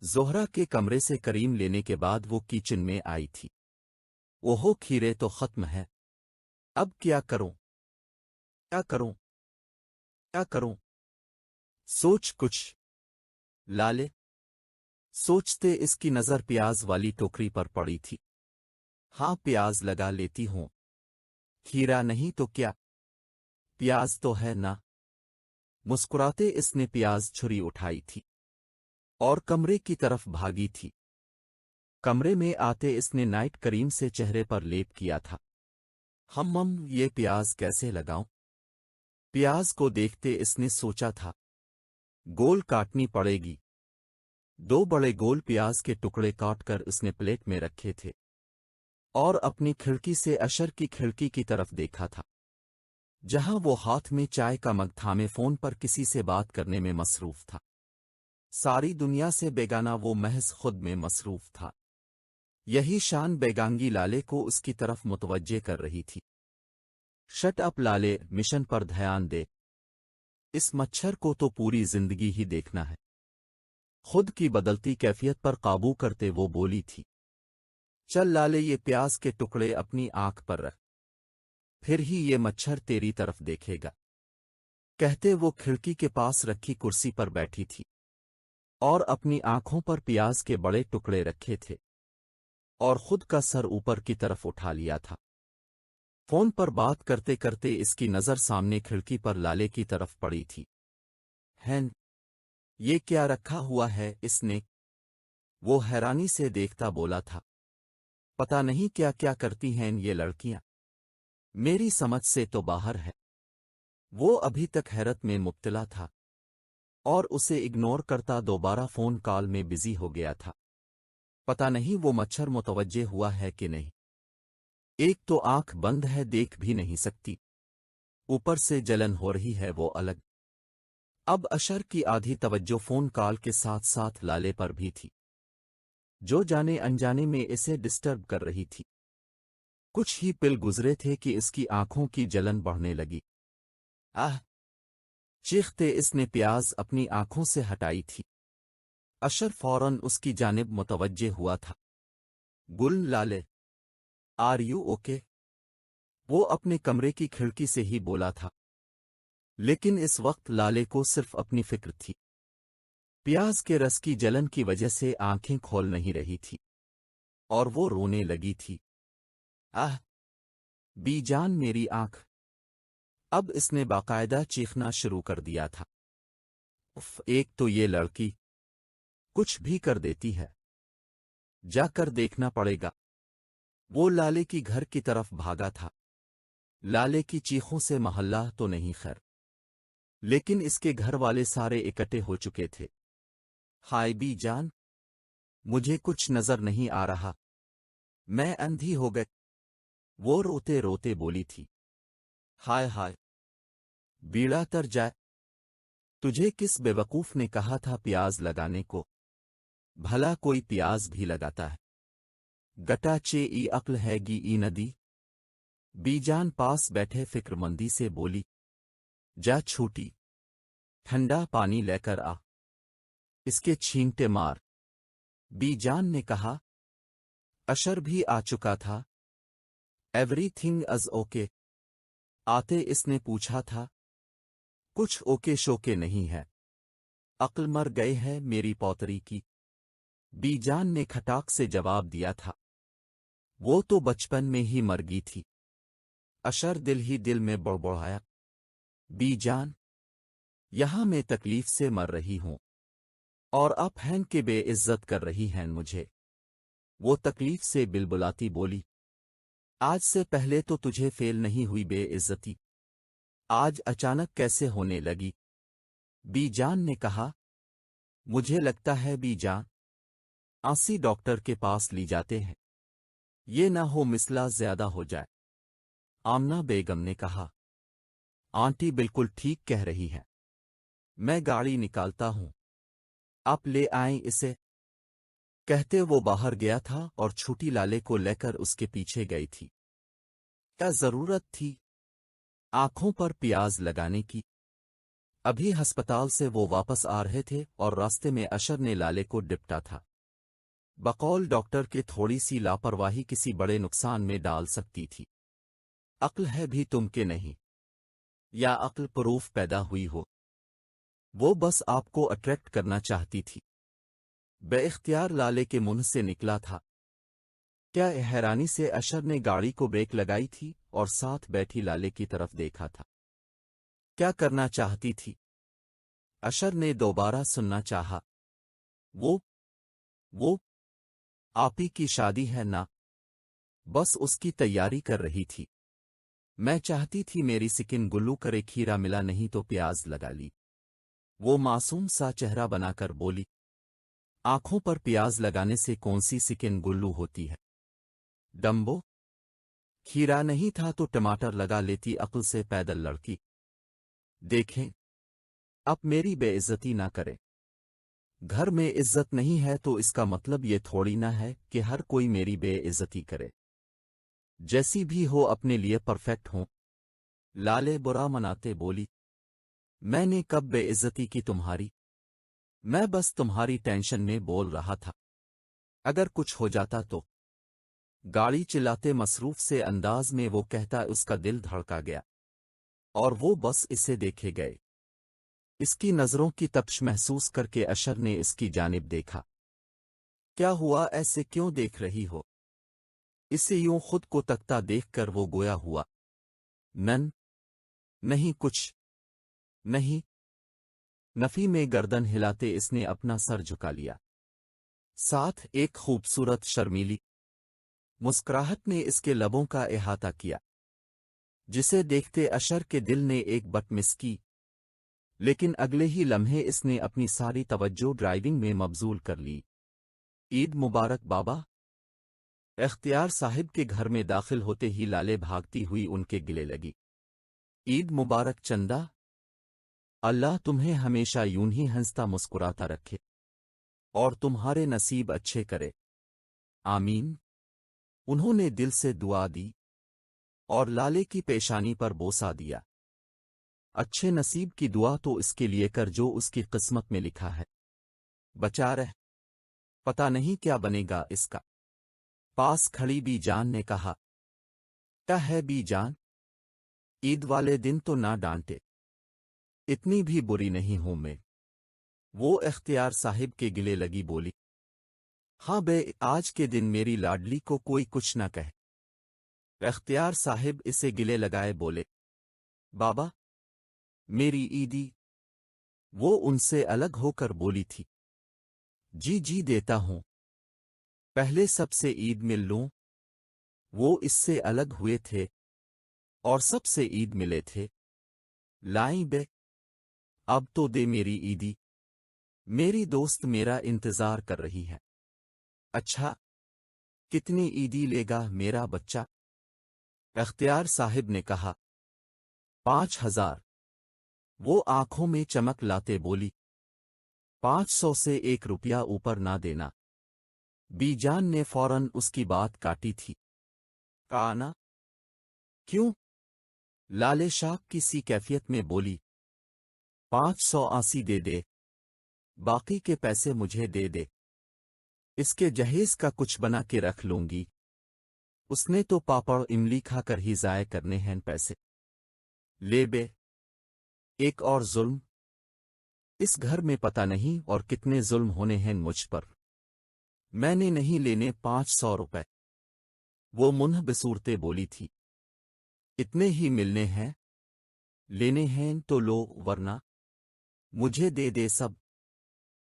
जोहरा के कमरे से करीम लेने के बाद वो किचन में आई थी। ओहो, खीरे तो खत्म है। अब क्या करूं? क्या करूं? क्या करूं? सोच कुछ। लाले सोचते इसकी नजर प्याज वाली टोकरी पर पड़ी थी। हाँ, प्याज लगा लेती हूं। खीरा नहीं तो क्या, प्याज तो है ना। मुस्कुराते इसने प्याज छुरी उठाई थी और कमरे की तरफ भागी थी। कमरे में आते इसने नाइट क्रीम से चेहरे पर लेप किया था। मम ये प्याज कैसे लगाऊं? प्याज को देखते इसने सोचा था, गोल काटनी पड़ेगी। 2 बड़े गोल प्याज के टुकड़े काटकर उसने प्लेट में रखे थे और अपनी खिड़की से अशर की खिड़की की तरफ देखा था, जहां वो हाथ में चाय का मग थामे फोन पर किसी से बात करने में मसरूफ था। सारी दुनिया से बेगाना वो महज खुद में मसरूफ था। यही शान बेगांगी लाले को उसकी तरफ मुतवज्जे कर रही थी। शट अप लाले, मिशन पर ध्यान दे। इस मच्छर को तो पूरी जिंदगी ही देखना है। खुद की बदलती कैफियत पर काबू करते वो बोली थी। चल लाले, ये प्याज के टुकड़े अपनी आंख पर रख, फिर ही ये मच्छर तेरी तरफ देखेगा। कहते वो खिड़की के पास रखी कुर्सी पर बैठी थी और अपनी आंखों पर प्याज के बड़े टुकड़े रखे थे और खुद का सर ऊपर की तरफ उठा लिया था। फोन पर बात करते करते इसकी नजर सामने खिड़की पर लाले की तरफ पड़ी थी। हैं, ये क्या रखा हुआ है इसने? वो हैरानी से देखता बोला था। पता नहीं क्या क्या करती हैं ये लड़कियां, मेरी समझ से तो बाहर है। वो अभी तक हैरत में मुब्तला था और उसे इग्नोर करता दोबारा फोन कॉल में बिजी हो गया था। पता नहीं वो मच्छर मुतवज्जे हुआ है कि नहीं। एक तो आंख बंद है, देख भी नहीं सकती, ऊपर से जलन हो रही है वो अलग। अब अशर की आधी तवज्जो फोन कॉल के साथ साथ लाले पर भी थी, जो जाने अनजाने में इसे डिस्टर्ब कर रही थी। कुछ ही पिल गुजरे थे कि इसकी आंखों की जलन बढ़ने लगी। आह! चीखते इसने प्याज अपनी आंखों से हटाई थी। अशर फौरन उसकी जानिब मुतवज्जे हुआ था। गुल लाले, आर यू ओके? वो अपने कमरे की खिड़की से ही बोला था, लेकिन इस वक्त लाले को सिर्फ अपनी फिक्र थी। प्याज के रस की जलन की वजह से आंखें खोल नहीं रही थी और वो रोने लगी थी। आह! बीजान मेरी आंख! अब इसने बाकायदा चीखना शुरू कर दिया था। उफ, एक तो ये लड़की कुछ भी कर देती है। जाकर देखना पड़ेगा। वो लाले की घर की तरफ भागा था। लाले की चीखों से महल्ला तो नहीं खैर, लेकिन इसके घर वाले सारे इकट्ठे हो चुके थे। हाय बीजान, मुझे कुछ नजर नहीं आ रहा, मैं अंधी हो गई। वो रोते रोते बोली थी। हाय हाय, बीड़ा तर जाए। तुझे किस बेवकूफ ने कहा था प्याज लगाने को? भला कोई प्याज भी लगाता है। गटा चे ई अक्ल हैगी ई नदी। बीजान पास बैठे फिक्रमंदी से बोली, जा छूटी, ठंडा पानी लेकर आ, इसके छींटे मार। बीजान ने कहा। अशर भी आ चुका था। Everything is okay. आते इसने पूछा था। कुछ ओके शोके नहीं है। अक्ल मर गए है मेरी पौतरी की। बीजान ने खटाक से जवाब दिया था। वो तो बचपन में ही मर गई थी। अशर दिल ही दिल में बड़बड़ाया। बीजान, यहां मैं तकलीफ से मर रही हूं और आप हैं के बेइज्जत कर रही हैं मुझे। वो तकलीफ से बिलबुलाती बोली, आज से पहले तो तुझे फेल नहीं हुई बेइज्जती, आज अचानक कैसे होने लगी? बीजान ने कहा। मुझे लगता है बीजान, आंसी डॉक्टर के पास ली जाते हैं, ये ना हो मिसला ज्यादा हो जाए। आमना बेगम ने कहा। आंटी बिल्कुल ठीक कह रही है, मैं गाड़ी निकालता हूं, आप ले आएं इसे। कहते वो बाहर गया था और छोटी लाले को लेकर उसके पीछे गई थी। क्या जरूरत थी आंखों पर प्याज लगाने की? अभी अस्पताल से वो वापस आ रहे थे और रास्ते में अशर ने लाले को डिपटा था। बकौल डॉक्टर के थोड़ी सी लापरवाही किसी बड़े नुकसान में डाल सकती थी। अक्ल है भी तुम के नहीं, या अक्ल प्रूफ पैदा हुई हो। वो बस आपको अट्रैक्ट करना चाहती थी। बेइख्तियार लाले के मुंह से निकला था। क्या हैरानी से अशर ने गाड़ी को ब्रेक लगाई थी और साथ बैठी लाले की तरफ देखा था। क्या करना चाहती थी? अशर ने दोबारा सुनना चाहा। वो आपी की शादी है ना? बस उसकी तैयारी कर रही थी। मैं चाहती थी मेरी सिकिन गुल्लू करे, खीरा मिला नहीं तो प्याज लगा ली। वो मासूम सा चेहरा बनाकर बोली। आंखों पर प्याज लगाने से कौन सी सिकिन गुल्लू होती है डम्बो? खीरा नहीं था तो टमाटर लगा लेती अक्ल से पैदल लड़की। देखें, अब मेरी बेइज्जती ना करें। घर में इज्जत नहीं है तो इसका मतलब ये थोड़ी ना है कि हर कोई मेरी बेइज्जती करे। जैसी भी हो अपने लिए परफेक्ट हो। लाले बुरा मनाते बोली। मैंने कब बेइज्जती की तुम्हारी? मैं बस तुम्हारी टेंशन में बोल रहा था। अगर कुछ हो जाता तो? गाड़ी चिल्लाते मसरूफ से अंदाज में वो कहता उसका दिल धड़का गया और वो बस इसे देखे गए। इसकी नजरों की तपिश महसूस करके अशर ने इसकी जानिब देखा। क्या हुआ, ऐसे क्यों देख रही हो? इसे यूं खुद को तकता देखकर वो गोया हुआ। नहीं कुछ नहीं। नफी में गर्दन हिलाते इसने अपना सर झुका लिया। साथ एक खूबसूरत शर्मीली मुस्कुराहट ने इसके लबों का इहाता किया, जिसे देखते अशर के दिल ने एक बट मिस की। लेकिन अगले ही लम्हे इसने अपनी सारी तवज्जो ड्राइविंग में मबजूल कर ली। ईद मुबारक बाबा। इख्तियार साहिब के घर में दाखिल होते ही लाले भागती हुई उनके गिले लगी। ईद मुबारक चंदा। अल्लाह तुम्हें हमेशा यूं ही हंसता मुस्कुराता रखे और तुम्हारे नसीब अच्छे करे। आमीन। उन्होंने दिल से दुआ दी और लाले की पेशानी पर बोसा दिया। अच्छे नसीब की दुआ तो इसके लिए कर जो उसकी किस्मत में लिखा है। बचा रह, पता नहीं क्या बनेगा इसका। पास खड़ी बीजान ने कहा। क्या है बीजान? ईद वाले दिन तो ना डांटे, इतनी भी बुरी नहीं हूं मैं। वो इख्तियार साहिब के गिले लगी बोली। हाँ बे, आज के दिन मेरी लाडली को कोई कुछ ना कहे। इख्तियार साहिब इसे गिले लगाए बोले। बाबा, मेरी ईदी। वो उनसे अलग होकर बोली थी। जी देता हूं, पहले सबसे ईद मिल लूं। वो इससे अलग हुए थे और सबसे ईद मिले थे। लाई बे, अब तो दे मेरी ईदी। मेरी दोस्त मेरा इंतजार कर रही है। अच्छा, कितनी ईदी लेगा मेरा बच्चा? इख्तियार साहिब ने कहा। 5000। वो आंखों में चमक लाते बोली। 500 से 1 रुपया ऊपर ना देना। बीजान ने फौरन उसकी बात काटी थी। कहा ना। क्यों? लाले शाख की सी कैफियत में बोली। 580 दे दे, बाकी के पैसे मुझे दे दे। इसके जहेज का कुछ बना के रख लूंगी। उसने तो पापड़ इमली खाकर ही ज़ाय करने हैं पैसे। ले बे। एक और जुल्म। इस घर में पता नहीं और कितने जुल्म होने हैं मुझ पर। मैंने नहीं लेने 500 रुपए। वो मुन्ह बिसूरते बोली थी। इतने ही मिलने हैं। लेने हैं तो लो, वरना मुझे दे दे सब।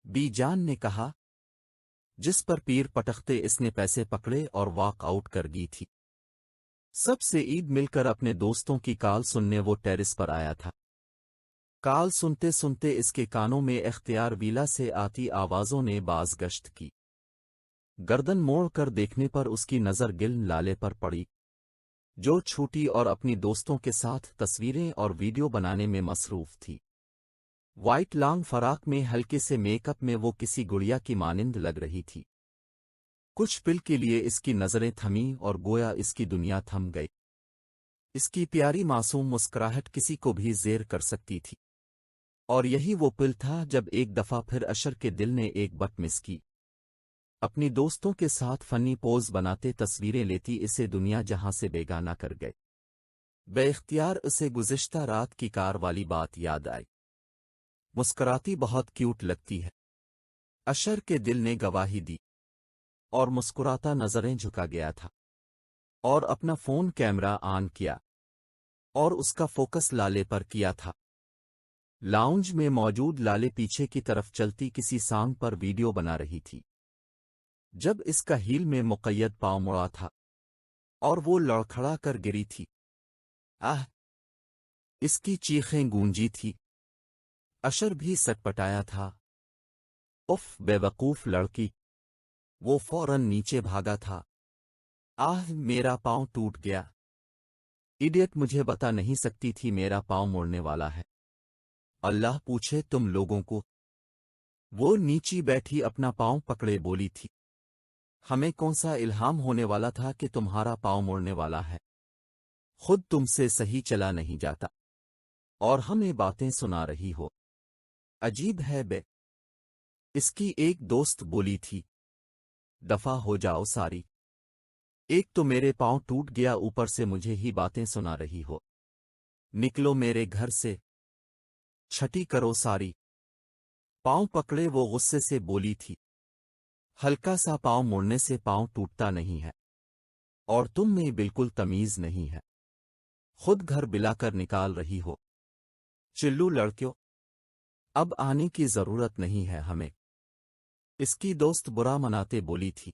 बीजान ने कहा। जिस पर पीर पटखते इसने पैसे पकड़े और वॉक आउट कर दी थी। सबसे ईद मिलकर अपने दोस्तों की कॉल सुनने वो टेरिस पर आया था। कॉल सुनते सुनते इसके कानों में इख्तियार विला से आती आवाज़ों ने बाज़गश्त की। गर्दन मोड़ कर देखने पर उसकी नज़र गिल लाले पर पड़ी, जो छूटी और अपनी दोस्तों के साथ तस्वीरें और वीडियो बनाने में मसरूफ़ थी। वाइट लॉन्ग फराक में हल्के से मेकअप में वो किसी गुड़िया की मानिंद लग रही थी। कुछ पिल के लिए इसकी नज़रें थमीं और गोया इसकी दुनिया थम गई। इसकी प्यारी मासूम मुस्कुराहट किसी को भी ज़ेर कर सकती थी। और यही वो पिल था जब एक दफ़ा फिर अशर के दिल ने एक बट मिस की। अपनी दोस्तों के साथ फनी पोज बनाते तस्वीरें लेती इसे दुनिया जहां से बेगाना कर गए। बेइख्तियार उसे गुज़िश्ता रात की कार वाली बात याद आई। मुस्कुराती बहुत क्यूट लगती है। अशर के दिल ने गवाही दी और मुस्कुराता नजरें झुका गया था और अपना फ़ोन कैमरा ऑन किया और उसका फोकस लाले पर किया था। लाउंज में मौजूद लाले पीछे की तरफ चलती किसी सॉन्ग पर वीडियो बना रही थी। जब इसका हील में मुक़य्यद पाँव मुड़ा था और वो लड़खड़ा कर गिरी थी। आह! इसकी चीखें गूंजी थी। अशर भी सटपटाया था। उफ, बेवकूफ़ लड़की! वो फौरन नीचे भागा था। आह, मेरा पाँव टूट गया। इडियट, मुझे बता नहीं सकती थी मेरा पाँव मुड़ने वाला है। अल्लाह पूछे तुम लोगों को। वो नीची बैठी अपना पाँव पकड़े बोली थी। हमें कौन सा इल्हाम होने वाला था कि तुम्हारा पाँव मुड़ने वाला है। खुद तुमसे सही चला नहीं जाता और हमें बातें सुना रही हो। अजीब है बे। इसकी एक दोस्त बोली थी। दफा हो जाओ सारी। एक तो मेरे पाँव टूट गया, ऊपर से मुझे ही बातें सुना रही हो। निकलो मेरे घर से। छठी करो सारी। पाँव पकड़े वो गुस्से से बोली थी। हल्का सा पाँव मुड़ने से पाँव टूटता नहीं है और तुम में बिल्कुल तमीज नहीं है। खुद घर बिलाकर निकाल रही हो। चिल्लू लड़कियों, अब आने की जरूरत नहीं है हमें। इसकी दोस्त बुरा मनाते बोली थी।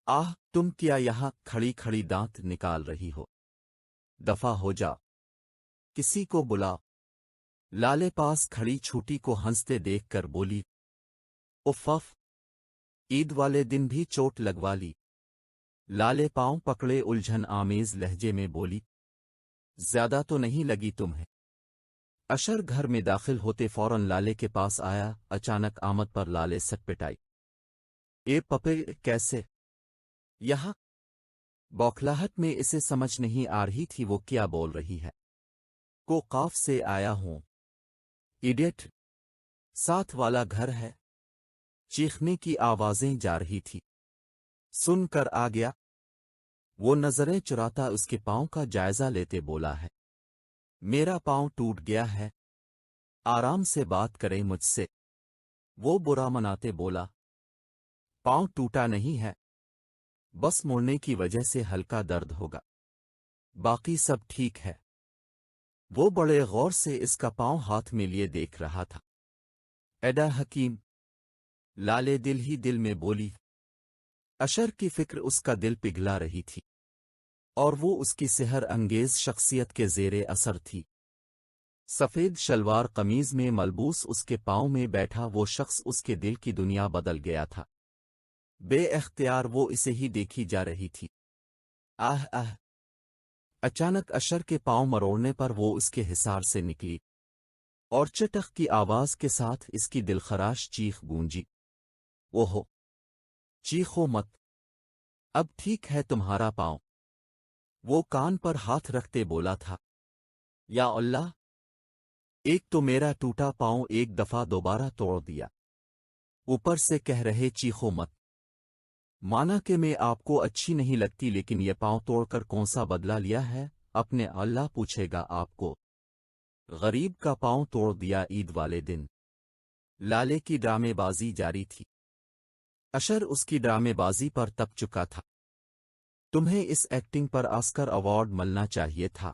आह, तुम क्या यहां खड़ी खड़ी दांत निकाल रही हो? दफा हो जा। किसी को बुला। लाले पास खड़ी छूटी को हंसते देखकर बोली। उफ़, ईद वाले दिन भी चोट लगवा ली। लाले पांव पकड़े उलझन आमेज लहजे में बोली। ज्यादा तो नहीं लगी तुम्हें? अशर घर में दाखिल होते फौरन लाले के पास आया। अचानक आमद पर लाले सटपिटाई। ए पपे, कैसे यहां? बौखलाहट में इसे समझ नहीं आ रही थी वो क्या बोल रही है। को काफ से आया हूं। इडियट! साथ वाला घर है। चीखने की आवाजें जा रही थी। सुनकर आ गया। वो नजरें चुराता उसके पांव का जायजा लेते बोला है। मेरा पांव टूट गया है। आराम से बात करें मुझसे। वो बुरा मनाते बोला। पांव टूटा नहीं है, बस मुड़ने की वजह से हल्का दर्द होगा, बाकी सब ठीक है। वो बड़े गौर से इसका पांव हाथ में लिए देख रहा था। एडा हकीम! लाले दिल ही दिल में बोली। अशर की फिक्र उसका दिल पिघला रही थी और वो उसकी सेहर अंगेज शख्सियत के ज़ेरे असर थी। सफ़ेद शलवार कमीज में मलबूस उसके पांव में बैठा वो शख्स उसके दिल की दुनिया बदल गया था। बे-इख्तियार वो इसे ही देखी जा रही थी। आह आह! अचानक अशर के पांव मरोड़ने पर वो उसके हिसार से निकली। اور چٹخ کی آواز کے ساتھ اس کی دلخراش چیخ گونجی۔ اوہو! چیخو مت! اب ٹھیک ہے تمہارا پاؤں۔ وہ کان پر ہاتھ رکھتے بولا تھا۔ یا اللہ! ایک تو میرا ٹوٹا پاؤں ایک دفعہ دوبارہ توڑ دیا، اوپر سے کہہ رہے چیخو مت۔ مانا کہ میں آپ کو اچھی نہیں لگتی، لیکن یہ پاؤں توڑ کر کون سا بدلہ لیا ہے؟ اپنے اللہ پوچھے گا آپ کو۔ غریب کا پاؤں توڑ دیا عید والے دن۔ لالے کی ڈرامے بازی جاری تھی۔ اشر اس کی ڈرامے بازی پر تپ چکا تھا۔ تمہیں اس ایکٹنگ پر آسکر ایوارڈ ملنا چاہیے تھا۔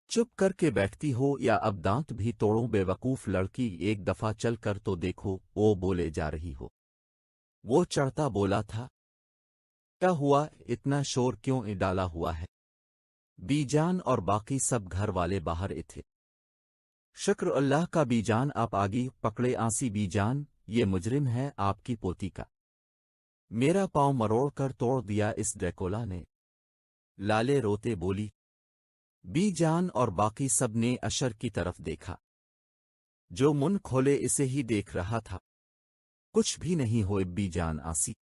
چپ کر کے بیٹھتی ہو یا اب دانت بھی توڑوں؟ بے وقوف لڑکی، ایک دفعہ چل کر تو دیکھو، وہ بولے جا رہی ہو۔ وہ چڑھتا بولا تھا۔ کیا ہوا؟ اتنا شور کیوں ڈالا ہوا ہے؟ بی جان اور باقی سب گھر والے باہر تھے۔ شکر اللہ کا بی جان آپ آگی، پکڑے آنسی بی جان، یہ مجرم ہے آپ کی پوتی کا۔ میرا پاؤں مروڑ کر توڑ دیا اس ڈریکولا نے۔ لالے روتے بولی۔ بی جان اور باقی سب نے اشر کی طرف دیکھا، جو منہ کھولے اسے ہی دیکھ رہا تھا۔ کچھ بھی نہیں ہوئے بی جان آسی،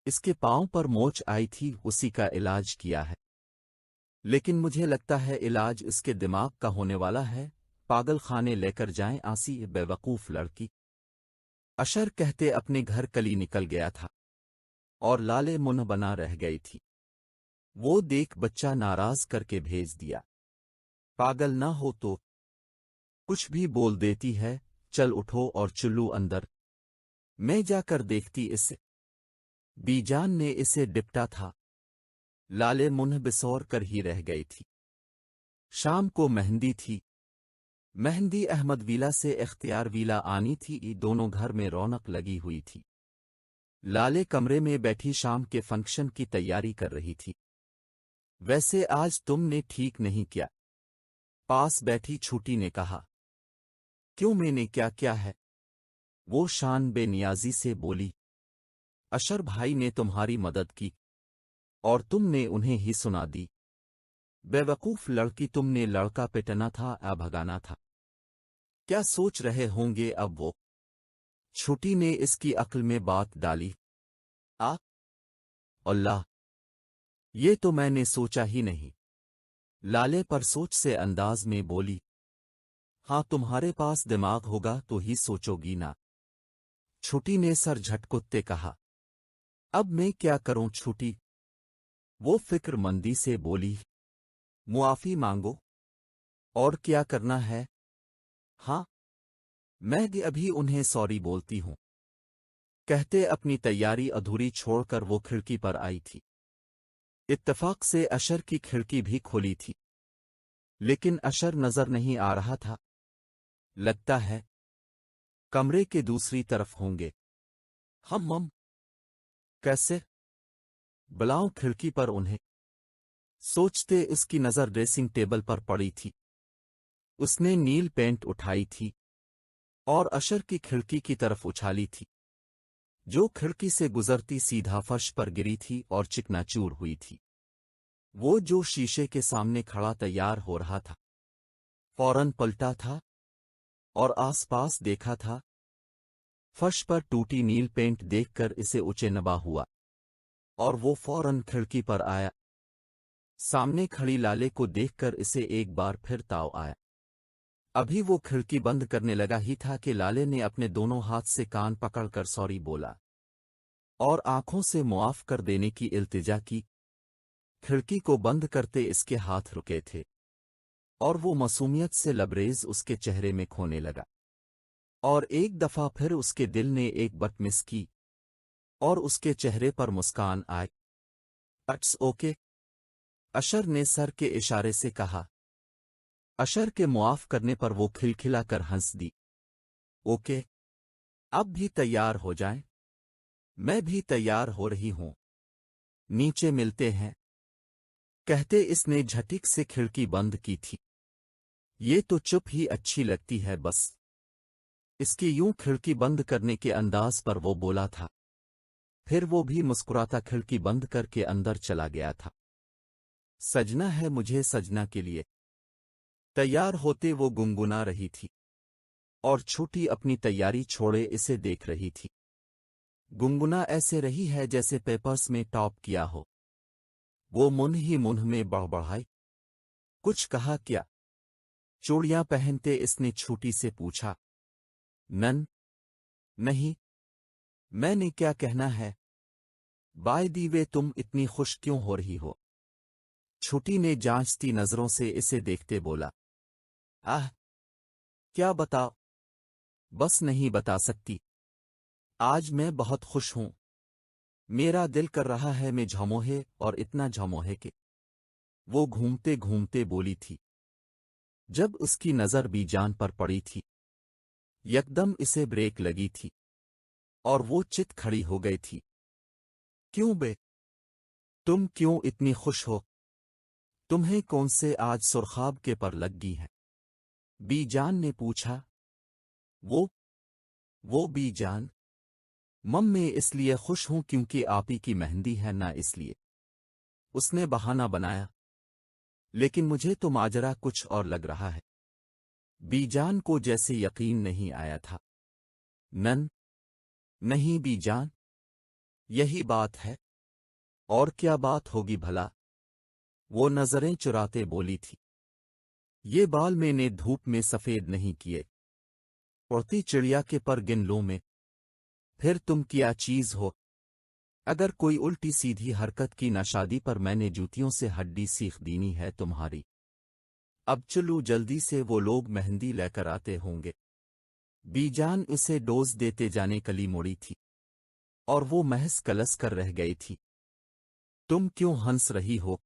اس کے پاؤں پر موچ آئی تھی، اسی کا علاج کیا ہے، لیکن مجھے لگتا ہے علاج اس کے دماغ کا ہونے والا ہے، پاگل خانے لے کر جائیں آسی، بے وقوف لڑکی۔ اشر کہتے اپنے گھر کلی نکل گیا تھا، اور لالے منہ بنا رہ گئی تھی۔ وہ دیکھ بچہ ناراض کر کے بھیج دیا۔ پاگل نہ ہو تو کچھ بھی بول دیتی ہے، چل اٹھو اور چلو اندر، میں جا کر دیکھتی اسے۔ بی جان نے اسے ڈپٹا تھا۔ لالے منہ بسور کر ہی رہ گئی تھی۔ شام کو مہندی تھی۔ مہندی احمد ویلا سے اختیار ویلا آنی تھی، دونوں گھر میں رونق لگی ہوئی تھی۔ لالے کمرے میں بیٹھی شام کے فنکشن کی تیاری کر رہی تھی۔ ویسے آج تم نے ٹھیک نہیں کیا، پاس بیٹھی چھوٹی نے کہا۔ کیوں، میں نے کیا کیا ہے؟ وہ شان بے نیازی سے بولی۔ اشر بھائی نے تمہاری مدد کی اور تم نے انہیں ہی سنا دی۔ بے وقوف لڑکی، تم نے لڑکا پٹنا تھا یا بھگانا تھا؟ کیا سوچ رہے ہوں گے اب وہ؟ چھوٹی نے اس کی عقل میں بات ڈالی۔ اللہ! یہ تو میں نے سوچا ہی نہیں۔ لالے پر سوچ سے انداز میں بولی۔ ہاں، تمہارے پاس دماغ ہوگا تو ہی سوچو گی نا۔ چھوٹی نے سر جھٹکتے کہا۔ اب میں کیا کروں چھوٹی؟ وہ فکر مندی سے بولی۔ معافی مانگو۔ اور کیا کرنا ہے؟ ہاں، میں ابھی انہیں سوری بولتی ہوں۔ کہتے اپنی تیاری ادھوری چھوڑ کر وہ کھڑکی پر آئی تھی۔ اتفاق سے اشر کی کھڑکی بھی کھولی تھی، لیکن اشر نظر نہیں آ رہا تھا۔ لگتا ہے کمرے کے دوسری طرف ہوں گے۔ ہم کیسے بلاؤں کھڑکی پر انہیں؟ سوچتے اس کی نظر ڈریسنگ ٹیبل پر پڑی تھی۔ اس نے نیل پینٹ اٹھائی تھی اور اشر کی کھڑکی کی طرف اچھالی تھی، جو کھڑکی سے گزرتی سیدھا فرش پر گری تھی اور چکنا چور ہوئی تھی۔ وہ جو شیشے کے سامنے کھڑا تیار ہو رہا تھا، فوراً پلٹا تھا اور آس پاس دیکھا تھا۔ فرش پر ٹوٹی نیل پینٹ دیکھ کر اسے اچنبا ہوا اور وہ فوراً کھڑکی پر آیا۔ سامنے کھڑی لالے کو دیکھ کر اسے ایک بار پھر تاؤ آیا۔ ابھی وہ کھڑکی بند کرنے لگا ہی تھا کہ لالے نے اپنے دونوں ہاتھ سے کان پکڑ کر سوری بولا اور آنکھوں سے معاف کر دینے کی التجا کی۔ کھڑکی کو بند کرتے اس کے ہاتھ رکے تھے اور وہ معصومیت سے لبریز اس کے چہرے میں کھونے لگا، اور ایک دفعہ پھر اس کے دل نے ایک بٹ مس کی اور اس کے چہرے پر مسکان آئی۔ اٹس اوکے، اشر نے سر کے اشارے سے کہا۔ اشر کے معاف کرنے پر وہ کھلکھلا کر ہنس دی۔ اوکے، اب بھی تیار ہو جائیں؟ میں بھی تیار ہو رہی ہوں، نیچے ملتے ہیں، کہتے اس نے جھٹک سے کھڑکی بند کی تھی۔ یہ تو چپ ہی اچھی لگتی ہے بس، اس کی یوں کھڑکی بند کرنے کے انداز پر وہ بولا تھا۔ پھر وہ بھی مسکراتا کھڑکی بند کر کے اندر چلا گیا تھا۔ سجنا ہے مجھے سجنا کے لیے۔ तैयार होते वो गुनगुना रही थी और छोटी अपनी तैयारी छोड़े इसे देख रही थी। गुनगुना ऐसे रही है जैसे पेपर्स में टॉप किया हो। वो मुंह ही मुंह में बड़बड़ाई। कुछ कहा क्या? चूड़ियां पहनते इसने छोटी से पूछा। नहीं, मैंने क्या कहना है? बाय दी वे तुम इतनी खुश क्यों हो रही हो? छोटी ने जांचती नजरों से इसे देखते बोला। आह, क्या बताओ? बस नहीं बता सकती। आज मैं बहुत खुश हूं। मेरा दिल कर रहा है मैं झमोहे और इतना झमोहे कि वो घूमते घूमते बोली थी। जब उसकी नजर बीजान पर पड़ी थी यकदम इसे ब्रेक लगी थी और वो चित खड़ी हो गई थी। क्यों बे? तुम क्यों इतनी खुश हो? तुम्हें कौन से आज सुरखाब के पर लग गई है? बीजान ने पूछा। वो बीजान? मैं इसलिए खुश हूं क्योंकि आप ही की मेहंदी है ना, इसलिए। उसने बहाना बनाया। लेकिन मुझे तो माजरा कुछ और लग रहा है। बीजान को जैसे यकीन नहीं आया था। नहीं बीजान, यही बात है। और क्या बात होगी भला? वो नजरें चुराते बोली थी। ये बाल मैंने धूप में सफेद नहीं किए। उड़ती चिड़िया के पर गिन लूं मैं। फिर तुम क्या चीज हो? अगर कोई उल्टी सीधी हरकत की ना शादी पर मैंने जूतियों से हड्डी सीख दीनी है तुम्हारी। अब चलू जल्दी से, वो लोग मेहंदी लेकर आते होंगे। बीजान इसे डोज देते जाने कली मोड़ी थी और वो महज कलस कर रह गई थी। तुम क्यों हंस रही हो?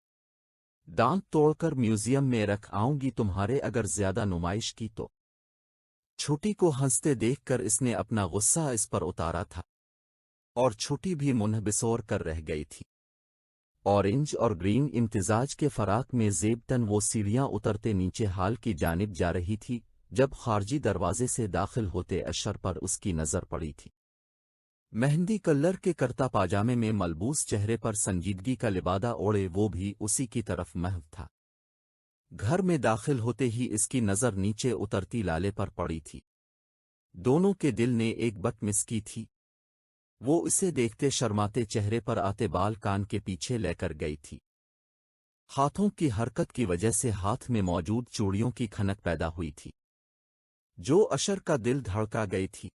दांत तोड़कर म्यूजियम में रख आऊंगी तुम्हारे अगर ज्यादा नुमाइश की तो। छोटी को हंसते देखकर इसने अपना गुस्सा इस पर उतारा था और छोटी भी मुंह बिसोर कर रह गई थी। ऑरेंज और ग्रीन इम्तिजाज के फराक में ज़ेबतन वो सीढ़ियां उतरते नीचे हाल की जानिब जा रही थी जब खारजी दरवाजे से दाखिल होते अशर पर उसकी नजर पड़ी थी। मेहंदी कलर के करता पाजामे में मलबूस चेहरे पर संजीदगी का लिबादा ओढ़े वो भी उसी की तरफ महव था। घर में दाखिल होते ही इसकी नजर नीचे उतरती लाले पर पड़ी थी। दोनों के दिल ने एक बट मिस की थी। वो इसे देखते शर्माते चेहरे पर आते बाल कान के पीछे लेकर गई थी। हाथों की हरकत की वजह से हाथ में मौजूद चूड़ियों की खनक पैदा हुई थी जो अशर का दिल धड़का गई थी।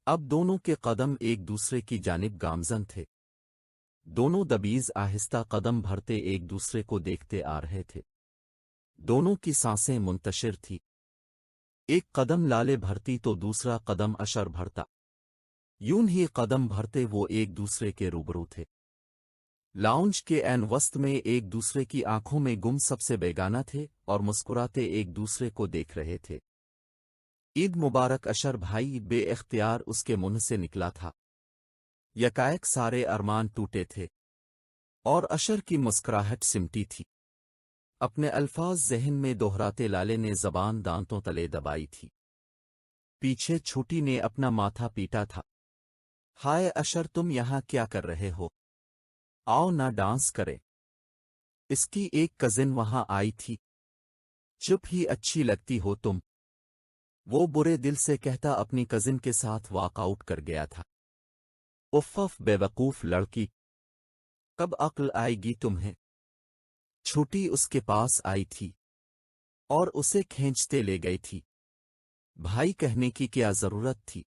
अब दोनों के कदम एक दूसरे की जानिब गामजन थे। दोनों दबीज आहिस्ता कदम भरते एक दूसरे को देखते आ रहे थे। दोनों की सांसें मुंतशिर थी। एक कदम लाले भरती तो दूसरा कदम अशर भरता। यूं ही कदम भरते वो एक दूसरे के रूबरू थे। लाउंज के ऐन वस्त में एक दूसरे की आंखों में गुम सबसे बेगाना थे और मुस्कुराते एक दूसरे को देख रहे थे। ईद मुबारक अशर भाई बे-इख्तियार उसके मुंह से निकला था। यकायक सारे अरमान टूटे थे और अशर की मुस्कुराहट सिमटी थी। अपने अल्फाज ज़हन में दोहराते लाले ने ज़बान दांतों तले दबाई थी। पीछे छोटी ने अपना माथा पीटा था। हाय अशर, तुम यहाँ क्या कर रहे हो? आओ ना डांस करें। इसकी एक कजिन वहां आई थी। चुप ही अच्छी लगती हो तुम, वो बुरे दिल से कहता अपनी कजिन के साथ वॉकआउट कर गया था। उफ़ बेवकूफ लड़की, कब अक्ल आएगी तुम्हें? छोटी उसके पास आई थी और उसे खींचते ले गई थी। भाई कहने की क्या जरूरत थी?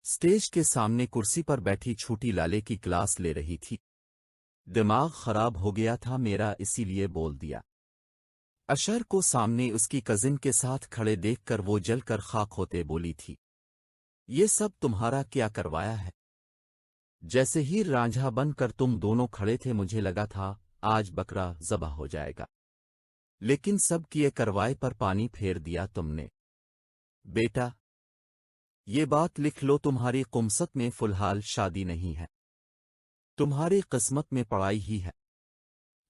स्टेज के सामने कुर्सी पर बैठी छोटी लाले की क्लास ले रही थी। दिमाग खराब हो गया था मेरा, इसीलिए बोल दिया। अशर को सामने उसकी कजिन के साथ खड़े देखकर वो जलकर खाक होते बोली थी। ये सब तुम्हारा क्या करवाया है? जैसे ही रांझा बनकर तुम दोनों खड़े थे मुझे लगा था आज बकरा ज़बह हो जाएगा, लेकिन सब किए करवाए पर पानी फेर दिया तुमने। बेटा, ये बात लिख लो, तुम्हारी कुमसत में फिलहाल शादी नहीं है, तुम्हारी किस्मत में पढ़ाई ही है।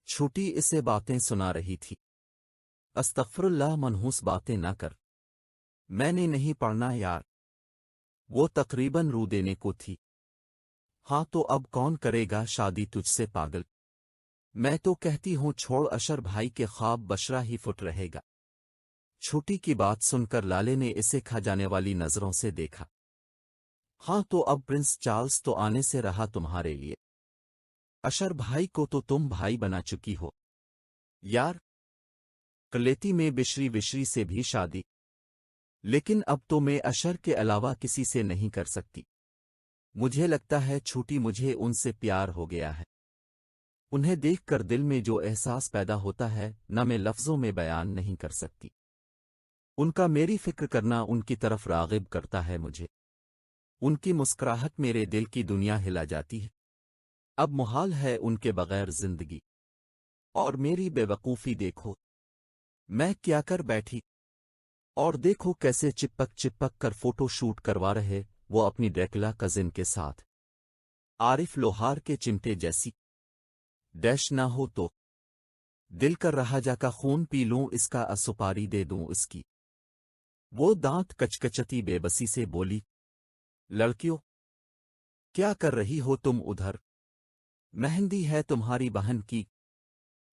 छोटी इसे बातें सुना रही थी। अस्तगफिरुल्लाह, मनहूस बातें ना कर, मैंने नहीं पढ़ना यार। वो तकरीबन रू देने को थी। हाँ तो अब कौन करेगा शादी तुझसे पागल? मैं तो कहती हूँ छोड़, अशर भाई के ख्वाब बशरा ही फुट रहेगा। छोटी की बात सुनकर लाले ने इसे खा जाने वाली नजरों से देखा। हाँ तो अब प्रिंस चार्ल्स तो आने से रहा तुम्हारे लिए। अशर भाई को तो तुम भाई बना चुकी हो यार। कलेती में बिशरी विशरी से भी शादी, लेकिन अब तो मैं अशर के अलावा किसी से नहीं कर सकती। मुझे लगता है छोटी मुझे उनसे प्यार हो गया है। उन्हें देखकर दिल में जो एहसास पैदा होता है न मैं लफ्ज़ों में बयान नहीं कर सकती। उनका मेरी फिक्र करना उनकी तरफ राग़िब करता है मुझे। उनकी मुस्कुराहट मेरे दिल की दुनिया हिला जाती है। अब मुहाल है उनके बगैर जिंदगी। और मेरी बेवकूफ़ी देखो, मैं क्या कर बैठी। और देखो कैसे चिपक चिपक कर फोटो शूट करवा रहे वो अपनी ड्रैकुला कजिन के साथ। आरिफ लोहार के चिमटे जैसी। डैश ना हो तो दिल कर रहा जाका खून पी लूं इसका, असुपारी दे दूं इसकी। वो दांत कचकचती बेबसी से बोली, लड़कियों क्या कर रही हो तुम उधर? मेहंदी है तुम्हारी बहन की,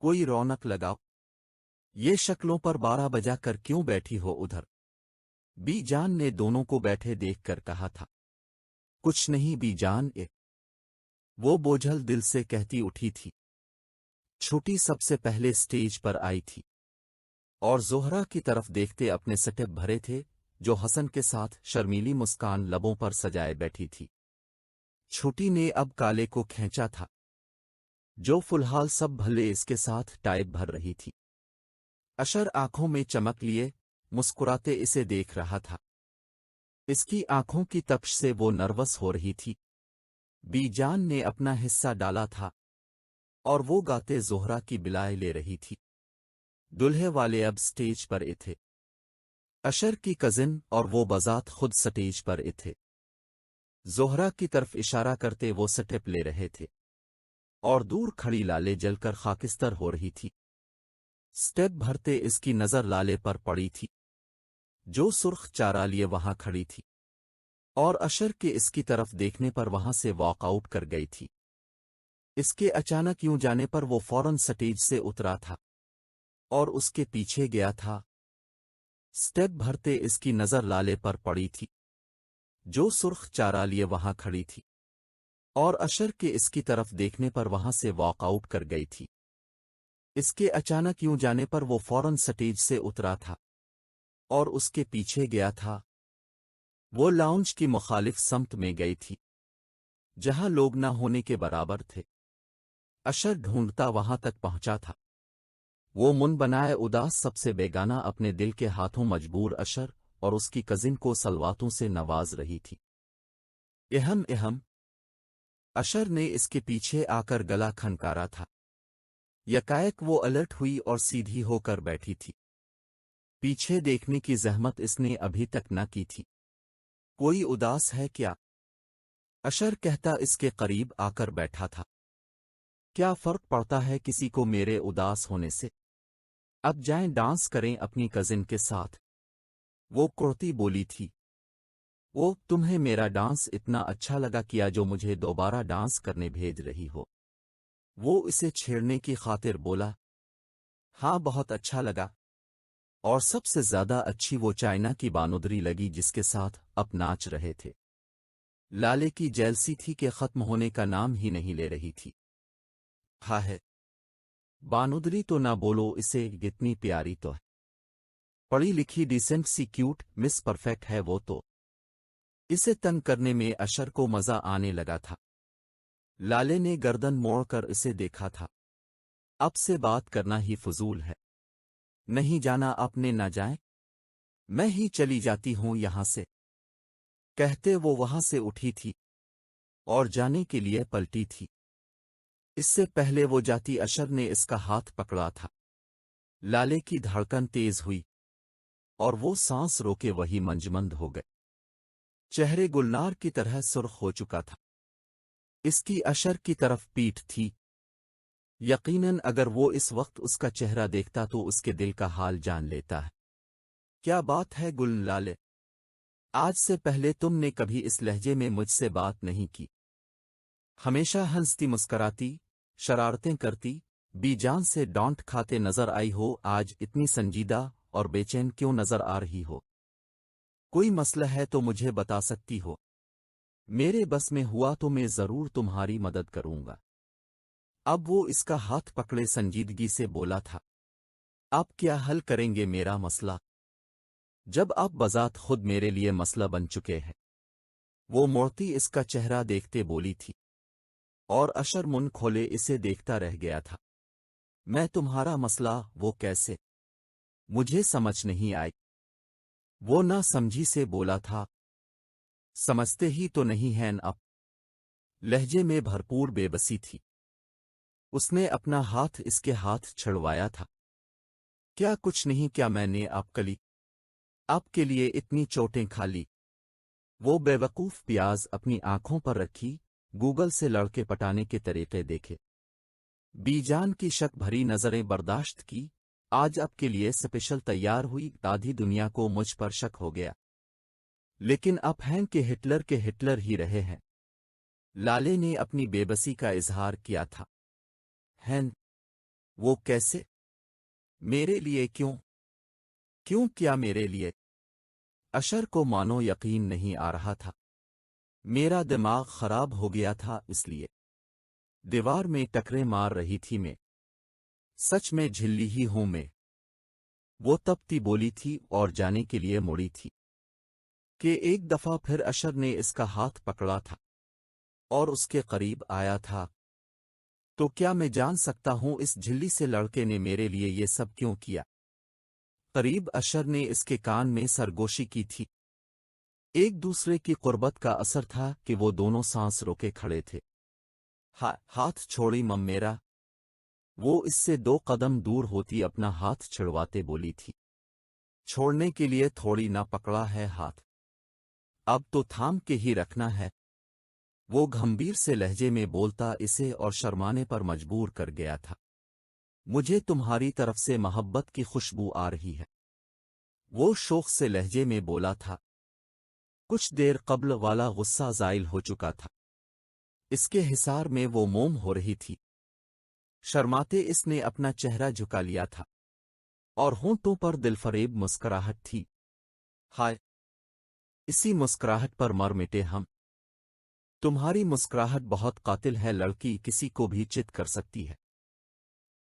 कोई रौनक लगाओ। ये शक्लों पर 12 बजा कर क्यों बैठी हो उधर? बी जान ने दोनों को बैठे देखकर कहा था। कुछ नहीं बी जान वो बोझल दिल से कहती उठी थी। छोटी सबसे पहले स्टेज पर आई थी और जोहरा की तरफ देखते अपने स्टेप भरे थे जो हसन के साथ शर्मीली मुस्कान लबों पर सजाए बैठी थी। छोटी ने अब काले को खींचा था जो फिलहाल सब भले इसके साथ टाइप भर रही थी। अशर आंखों में चमक लिए मुस्कुराते इसे देख रहा था। इसकी आंखों की तपिश से वो नर्वस हो रही थी। बीजान ने अपना हिस्सा डाला था और वो गाते जोहरा की बिलाए ले रही थी। दुल्हे वाले अब स्टेज पर थे। अशर की कजिन और वो बजात खुद स्टेज पर थे। जोहरा की तरफ इशारा करते वो स्टेप ले रहे थे और दूर खड़ी लाले जलकर खाकिस्तर हो रही थी। स्टेप भरते इसकी नजर लाले पर पड़ी थी जो सुर्ख चारा लिए वहां खड़ी थी और अशर के इसकी तरफ देखने पर वहां से वॉकआउट कर गई थी। इसके अचानक यूं जाने पर वो फौरन स्टेज से उतरा था और उसके पीछे गया था। स्टेप भरते इसकी नजर लाले पर पड़ी थी जो सुर्ख चारा लिए वहां खड़ी थी और अशर के इसकी तरफ देखने पर वहां से वॉकआउट कर गई थी। इसके अचानक यूं जाने पर वो फौरन स्टेज से उतरा था और उसके पीछे गया था। वो लाउंज की मुखालिफ समत में गई थी जहां लोग न होने के बराबर थे। अशर ढूंढता वहां तक पहुंचा था। वो मुन बनाए उदास सबसे बेगाना अपने दिल के हाथों मजबूर अशर और उसकी कजिन को सलवातों से नवाज रही थी। एहम एहम अशर ने इसके पीछे आकर गला खनकारा था। यकायक वो अलर्ट हुई और सीधी होकर बैठी थी। पीछे देखने की जहमत इसने अभी तक न की थी। कोई उदास है क्या? अशर कहता इसके करीब आकर बैठा था। क्या फर्क पड़ता है किसी को मेरे उदास होने से? अब जाएं डांस करें अपनी कजिन के साथ। वो कुर्ती बोली थी। वो तुम्हें मेरा डांस इतना अच्छा लगा किया जो मुझे दोबारा डांस करने भेज रही हो? वो इसे छेड़ने की खातिर बोला। हाँ बहुत अच्छा लगा। और सबसे ज्यादा अच्छी वो चाइना की बानुदरी लगी जिसके साथ अब नाच रहे थे। लाले की जेलसी थी कि खत्म होने का नाम ही नहीं ले रही थी। हाँ है बानुदरी तो ना बोलो इसे, इतनी प्यारी तो है। पढ़ी लिखी डिसेंट सी क्यूट मिस परफेक्ट है वो तो। इसे तंग करने में अशर को मजा आने लगा था। लाले ने गर्दन मोड़कर इसे देखा था। अब से बात करना ही फजूल है। नहीं जाना आपने ना जाए, मैं ही चली जाती हूं यहां से। कहते वो वहां से उठी थी और जाने के लिए पलटी थी। इससे पहले वो जाती अशर ने इसका हाथ पकड़ा था। लाले की धड़कन तेज हुई और वो सांस रोके वही मंजमंद हो गए। चेहरे गुलनार की तरह सुर्ख हो चुका था। इसकी अशर की तरफ पीठ थी। यकीनन अगर वो इस वक्त उसका चेहरा देखता तो उसके दिल का हाल जान लेता है। क्या बात है गुल लाले, आज से पहले तुमने कभी इस लहजे में मुझसे बात नहीं की। हमेशा हंसती मुस्कराती, शरारतें करती, बीजान से डांट खाते नजर आई हो, आज इतनी संजीदा और बेचैन क्यों नजर आ रही हो? कोई मसला है तो मुझे बता सकती हो। मेरे बस में हुआ तो मैं जरूर तुम्हारी मदद करूंगा। अब वो इसका हाथ पकड़े संजीदगी से बोला था। आप क्या हल करेंगे मेरा मसला, जब आप बजात खुद मेरे लिए मसला बन चुके हैं? वो मूर्ति इसका चेहरा देखते बोली थी, और अशर मुंह खोले इसे देखता रह गया था। मैं तुम्हारा मसला, वो कैसे? मुझे समझ नहीं आई। वो ना समझी से बोला था। समझते ही तो नहीं हैं आप? लहजे में भरपूर बेबसी थी। उसने अपना हाथ इसके हाथ छुड़वाया था। क्या कुछ नहीं, क्या मैंने आपके लिए इतनी चोटें खा ली? वो बेवकूफ प्याज अपनी आंखों पर रखी, गूगल से लड़के पटाने के तरीके देखे। बीजान की शक भरी नजरें बर्दाश्त की। आज आपके लिए स्पेशल तैयार हुई। आधी दुनिया को मुझ पर शक हो गया, लेकिन आप हैं कि हिटलर ही रहे हैं। लाले ने अपनी बेबसी का इजहार किया था। हैं? वो कैसे? मेरे लिए क्यों? क्यों क्या मेरे लिए? अशर को मानो यकीन नहीं आ रहा था। मेरा दिमाग खराब हो गया था, इसलिए दीवार में टकरे मार रही थी मैं। सच में झिल्ली ही हूं मैं। वो तपती बोली थी और जाने के लिए मुड़ी थी कि एक दफा फिर अशर ने इसका हाथ पकड़ा था और उसके करीब आया था। तो क्या मैं जान सकता हूं इस झिल्ली से लड़के ने मेरे लिए ये सब क्यों किया? करीब अशर ने इसके कान में सरगोशी की थी। एक दूसरे की कुर्बत का असर था कि वो दोनों सांस रोके खड़े थे। हाथ छोड़ी मम मेरा। वो इससे 2 कदम दूर होती अपना हाथ छिड़वाते बोली थी। छोड़ने के लिए थोड़ी ना पकड़ा है हाथ, अब तो थाम के ही रखना है। वो गंभीर से लहजे में बोलता इसे और शर्माने पर मजबूर कर गया था। मुझे तुम्हारी तरफ से मोहब्बत की खुशबू आ रही है, वो शौक से लहजे में बोला था। कुछ देर कब्ल वाला गुस्सा ज़ाइल हो चुका था। इसके हिसार में वो मोम हो रही थी। शर्माते इसने अपना चेहरा झुका लिया था और होंठों पर दिलफरेब मुस्कुराहट थी। हाय, इसी मुस्कुराहट पर मर मिटे हम। तुम्हारी मुस्कुराहट बहुत कातिल है, लड़की किसी को भी चित कर सकती है।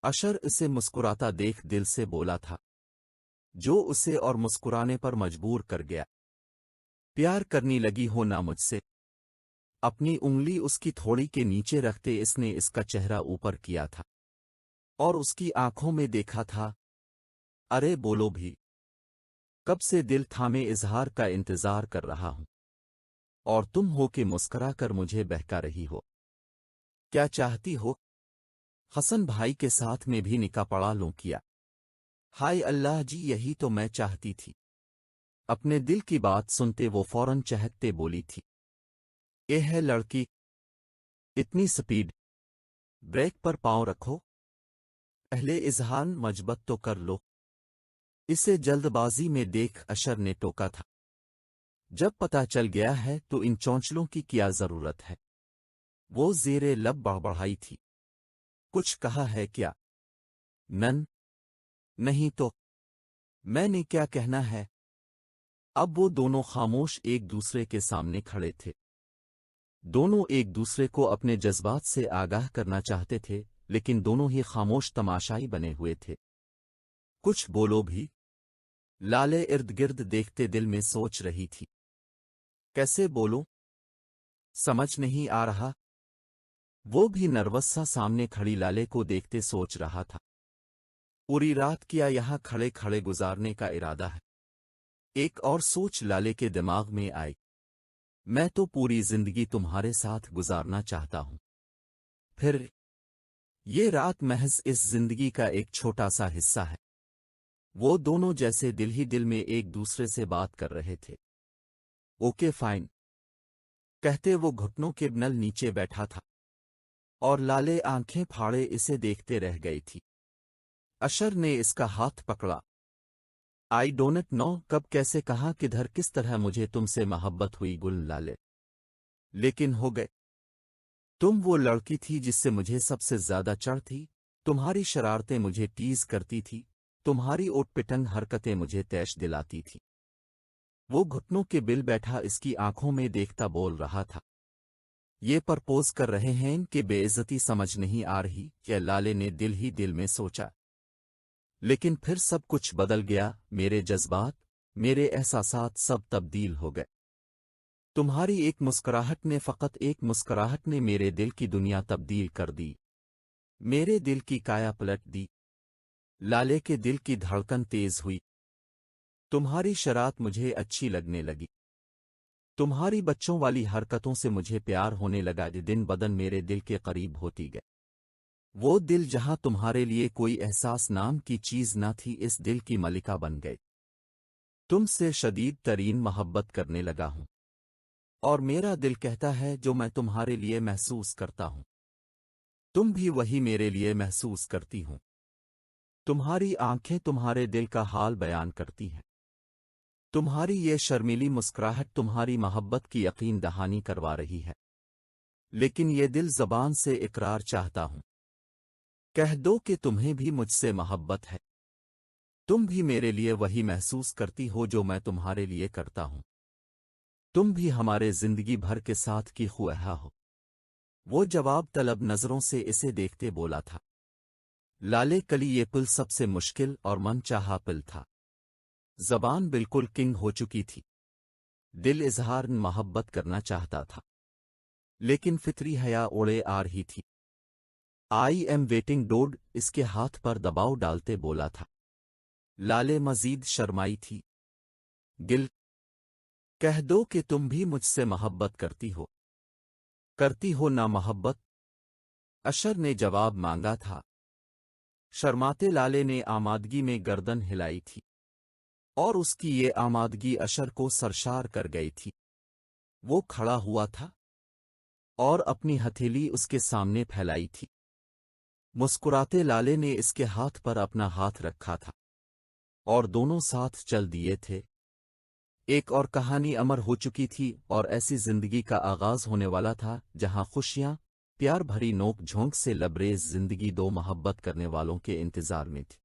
अशर इसे मुस्कुराता देख दिल से बोला था, जो उसे और मुस्कुराने पर मजबूर कर गया। प्यार करनी लगी हो ना मुझसे? अपनी उंगली उसकी थोड़ी के नीचे रखते इसने इसका चेहरा ऊपर किया था और उसकी आंखों में देखा था। अरे बोलो भी, कब से दिल थामे इजहार का इंतजार कर रहा हूं, और तुम हो के मुस्करा कर मुझे बहका रही हो। क्या चाहती हो? हसन भाई के साथ में भी निकाह पढ़ा लूं क्या? हाय अल्लाह जी, यही तो मैं चाहती थी। अपने दिल की बात सुनते वो फौरन चहकते बोली थी। ये है लड़की, इतनी स्पीड? ब्रेक पर पांव रखो, पहले इजहार मजबत तो कर लो। इसे जल्दबाजी में देख अशर ने टोका था। जब पता चल गया है तो इन चौंचलों की क्या जरूरत है? वो ज़ेरे लब बड़बड़ाई थी। कुछ कहा है क्या? नन, नहीं तो मैंने क्या कहना है? अब वो दोनों खामोश एक दूसरे के सामने खड़े थे। दोनों एक दूसरे को अपने जज्बात से आगाह करना चाहते थे, लेकिन दोनों ही खामोश तमाशाई बने हुए थे। कुछ बोलो भी। लाले इर्द गिर्द देखते दिल में सोच रही थी। कैसे बोलूं? समझ नहीं आ रहा। वो भी नर्वस सा सामने खड़ी लाले को देखते सोच रहा था। पूरी रात क्या यहाँ खड़े खड़े गुजारने का इरादा है? एक और सोच लाले के दिमाग में आई। मैं तो पूरी जिंदगी तुम्हारे साथ गुजारना चाहता हूं। फिर ये रात महज इस जिंदगी का एक छोटा सा हिस्सा है। वो दोनों जैसे दिल ही दिल में एक दूसरे से बात कर रहे थे। ओके फाइन, कहते वो घुटनों के नल नीचे बैठा था और लाले आंखें फाड़े इसे देखते रह गई थी। अशर ने इसका हाथ पकड़ा। आई डोंट नो कब कैसे कहाँ किधर किस तरह मुझे तुमसे मोहब्बत हुई गुल लाले, लेकिन हो गए। तुम वो लड़की थी जिससे मुझे सबसे ज्यादा चढ़ थी। तुम्हारी शरारतें मुझे टीज करती थी, तुम्हारी ओटपिटंग हरकतें मुझे तैश दिलाती थी। वो घुटनों के बिल बैठा इसकी आंखों में देखता बोल रहा था। ये परपोज कर रहे हैं कि बेइज्जती समझ नहीं आ रही, क्या लाले ने दिल ही दिल में सोचा। लेकिन फिर सब कुछ बदल गया, मेरे जज्बात, मेरे एहसासात सब तब्दील हो गए। तुम्हारी एक मुस्कुराहट ने, फकत एक मुस्कुराहट ने मेरे दिल की दुनिया तब्दील कर दी, मेरे दिल की काया पलट दी। लाले के दिल की धड़कन तेज हुई। तुम्हारी शरारत मुझे अच्छी लगने लगी। तुम्हारी बच्चों वाली हरकतों से मुझे प्यार होने लगा। दिन बदन मेरे दिल के करीब होती गई। वो दिल जहां तुम्हारे लिए कोई एहसास नाम की चीज न थी, इस दिल की मलिका बन गई। तुमसे शदीद तरीन मोहब्बत करने लगा हूं, और मेरा दिल कहता है जो मैं तुम्हारे लिए महसूस करता हूं, तुम भी वही मेरे लिए महसूस करती हो। तुम्हारी आंखें तुम्हारे दिल का हाल बयान करती हैं। तुम्हारी ये शर्मीली मुस्कुराहट तुम्हारी मोहब्बत की यकीन दहानी करवा रही है। लेकिन ये दिल ज़बान से इकरार चाहता हूं। कह दो कि तुम्हें भी मुझसे मोहब्बत है। तुम भी मेरे लिए वही महसूस करती हो जो मैं तुम्हारे लिए करता हूं। तुम भी हमारे जिंदगी भर के साथ की ख्वाहा हो। वो जवाब तलब नजरों से इसे देखते बोला था। लाले कली ये पुल सबसे मुश्किल और मनचाहा पुल था। ज़बान बिल्कुल किंग हो चुकी थी। दिल इजहार मोहब्बत करना चाहता था, लेकिन फितरी हया ओढ़े आ रही थी। आई एम वेटिंग डोड, इसके हाथ पर दबाव डालते बोला था। लाले मजीद शर्माई थी। गिल, कह दो कि तुम भी मुझसे मोहब्बत करती हो ना मोहब्बत। अशर ने जवाब मांगा था। शर्माते लाले ने आमादगी में गर्दन हिलाई थी, और उसकी ये आमादगी अशर को सरशार कर गई थी। वो खड़ा हुआ था और अपनी हथेली उसके सामने फैलाई थी। मुस्कुराते लाले ने इसके हाथ पर अपना हाथ रखा था, और दोनों साथ चल दिए थे। एक और कहानी अमर हो चुकी थी, और ऐसी जिंदगी का आगाज होने वाला था जहां खुशियां, प्यार भरी नोक झोंक से लबरेज जिंदगी दो मोहब्बत करने वालों के इंतजार में थी।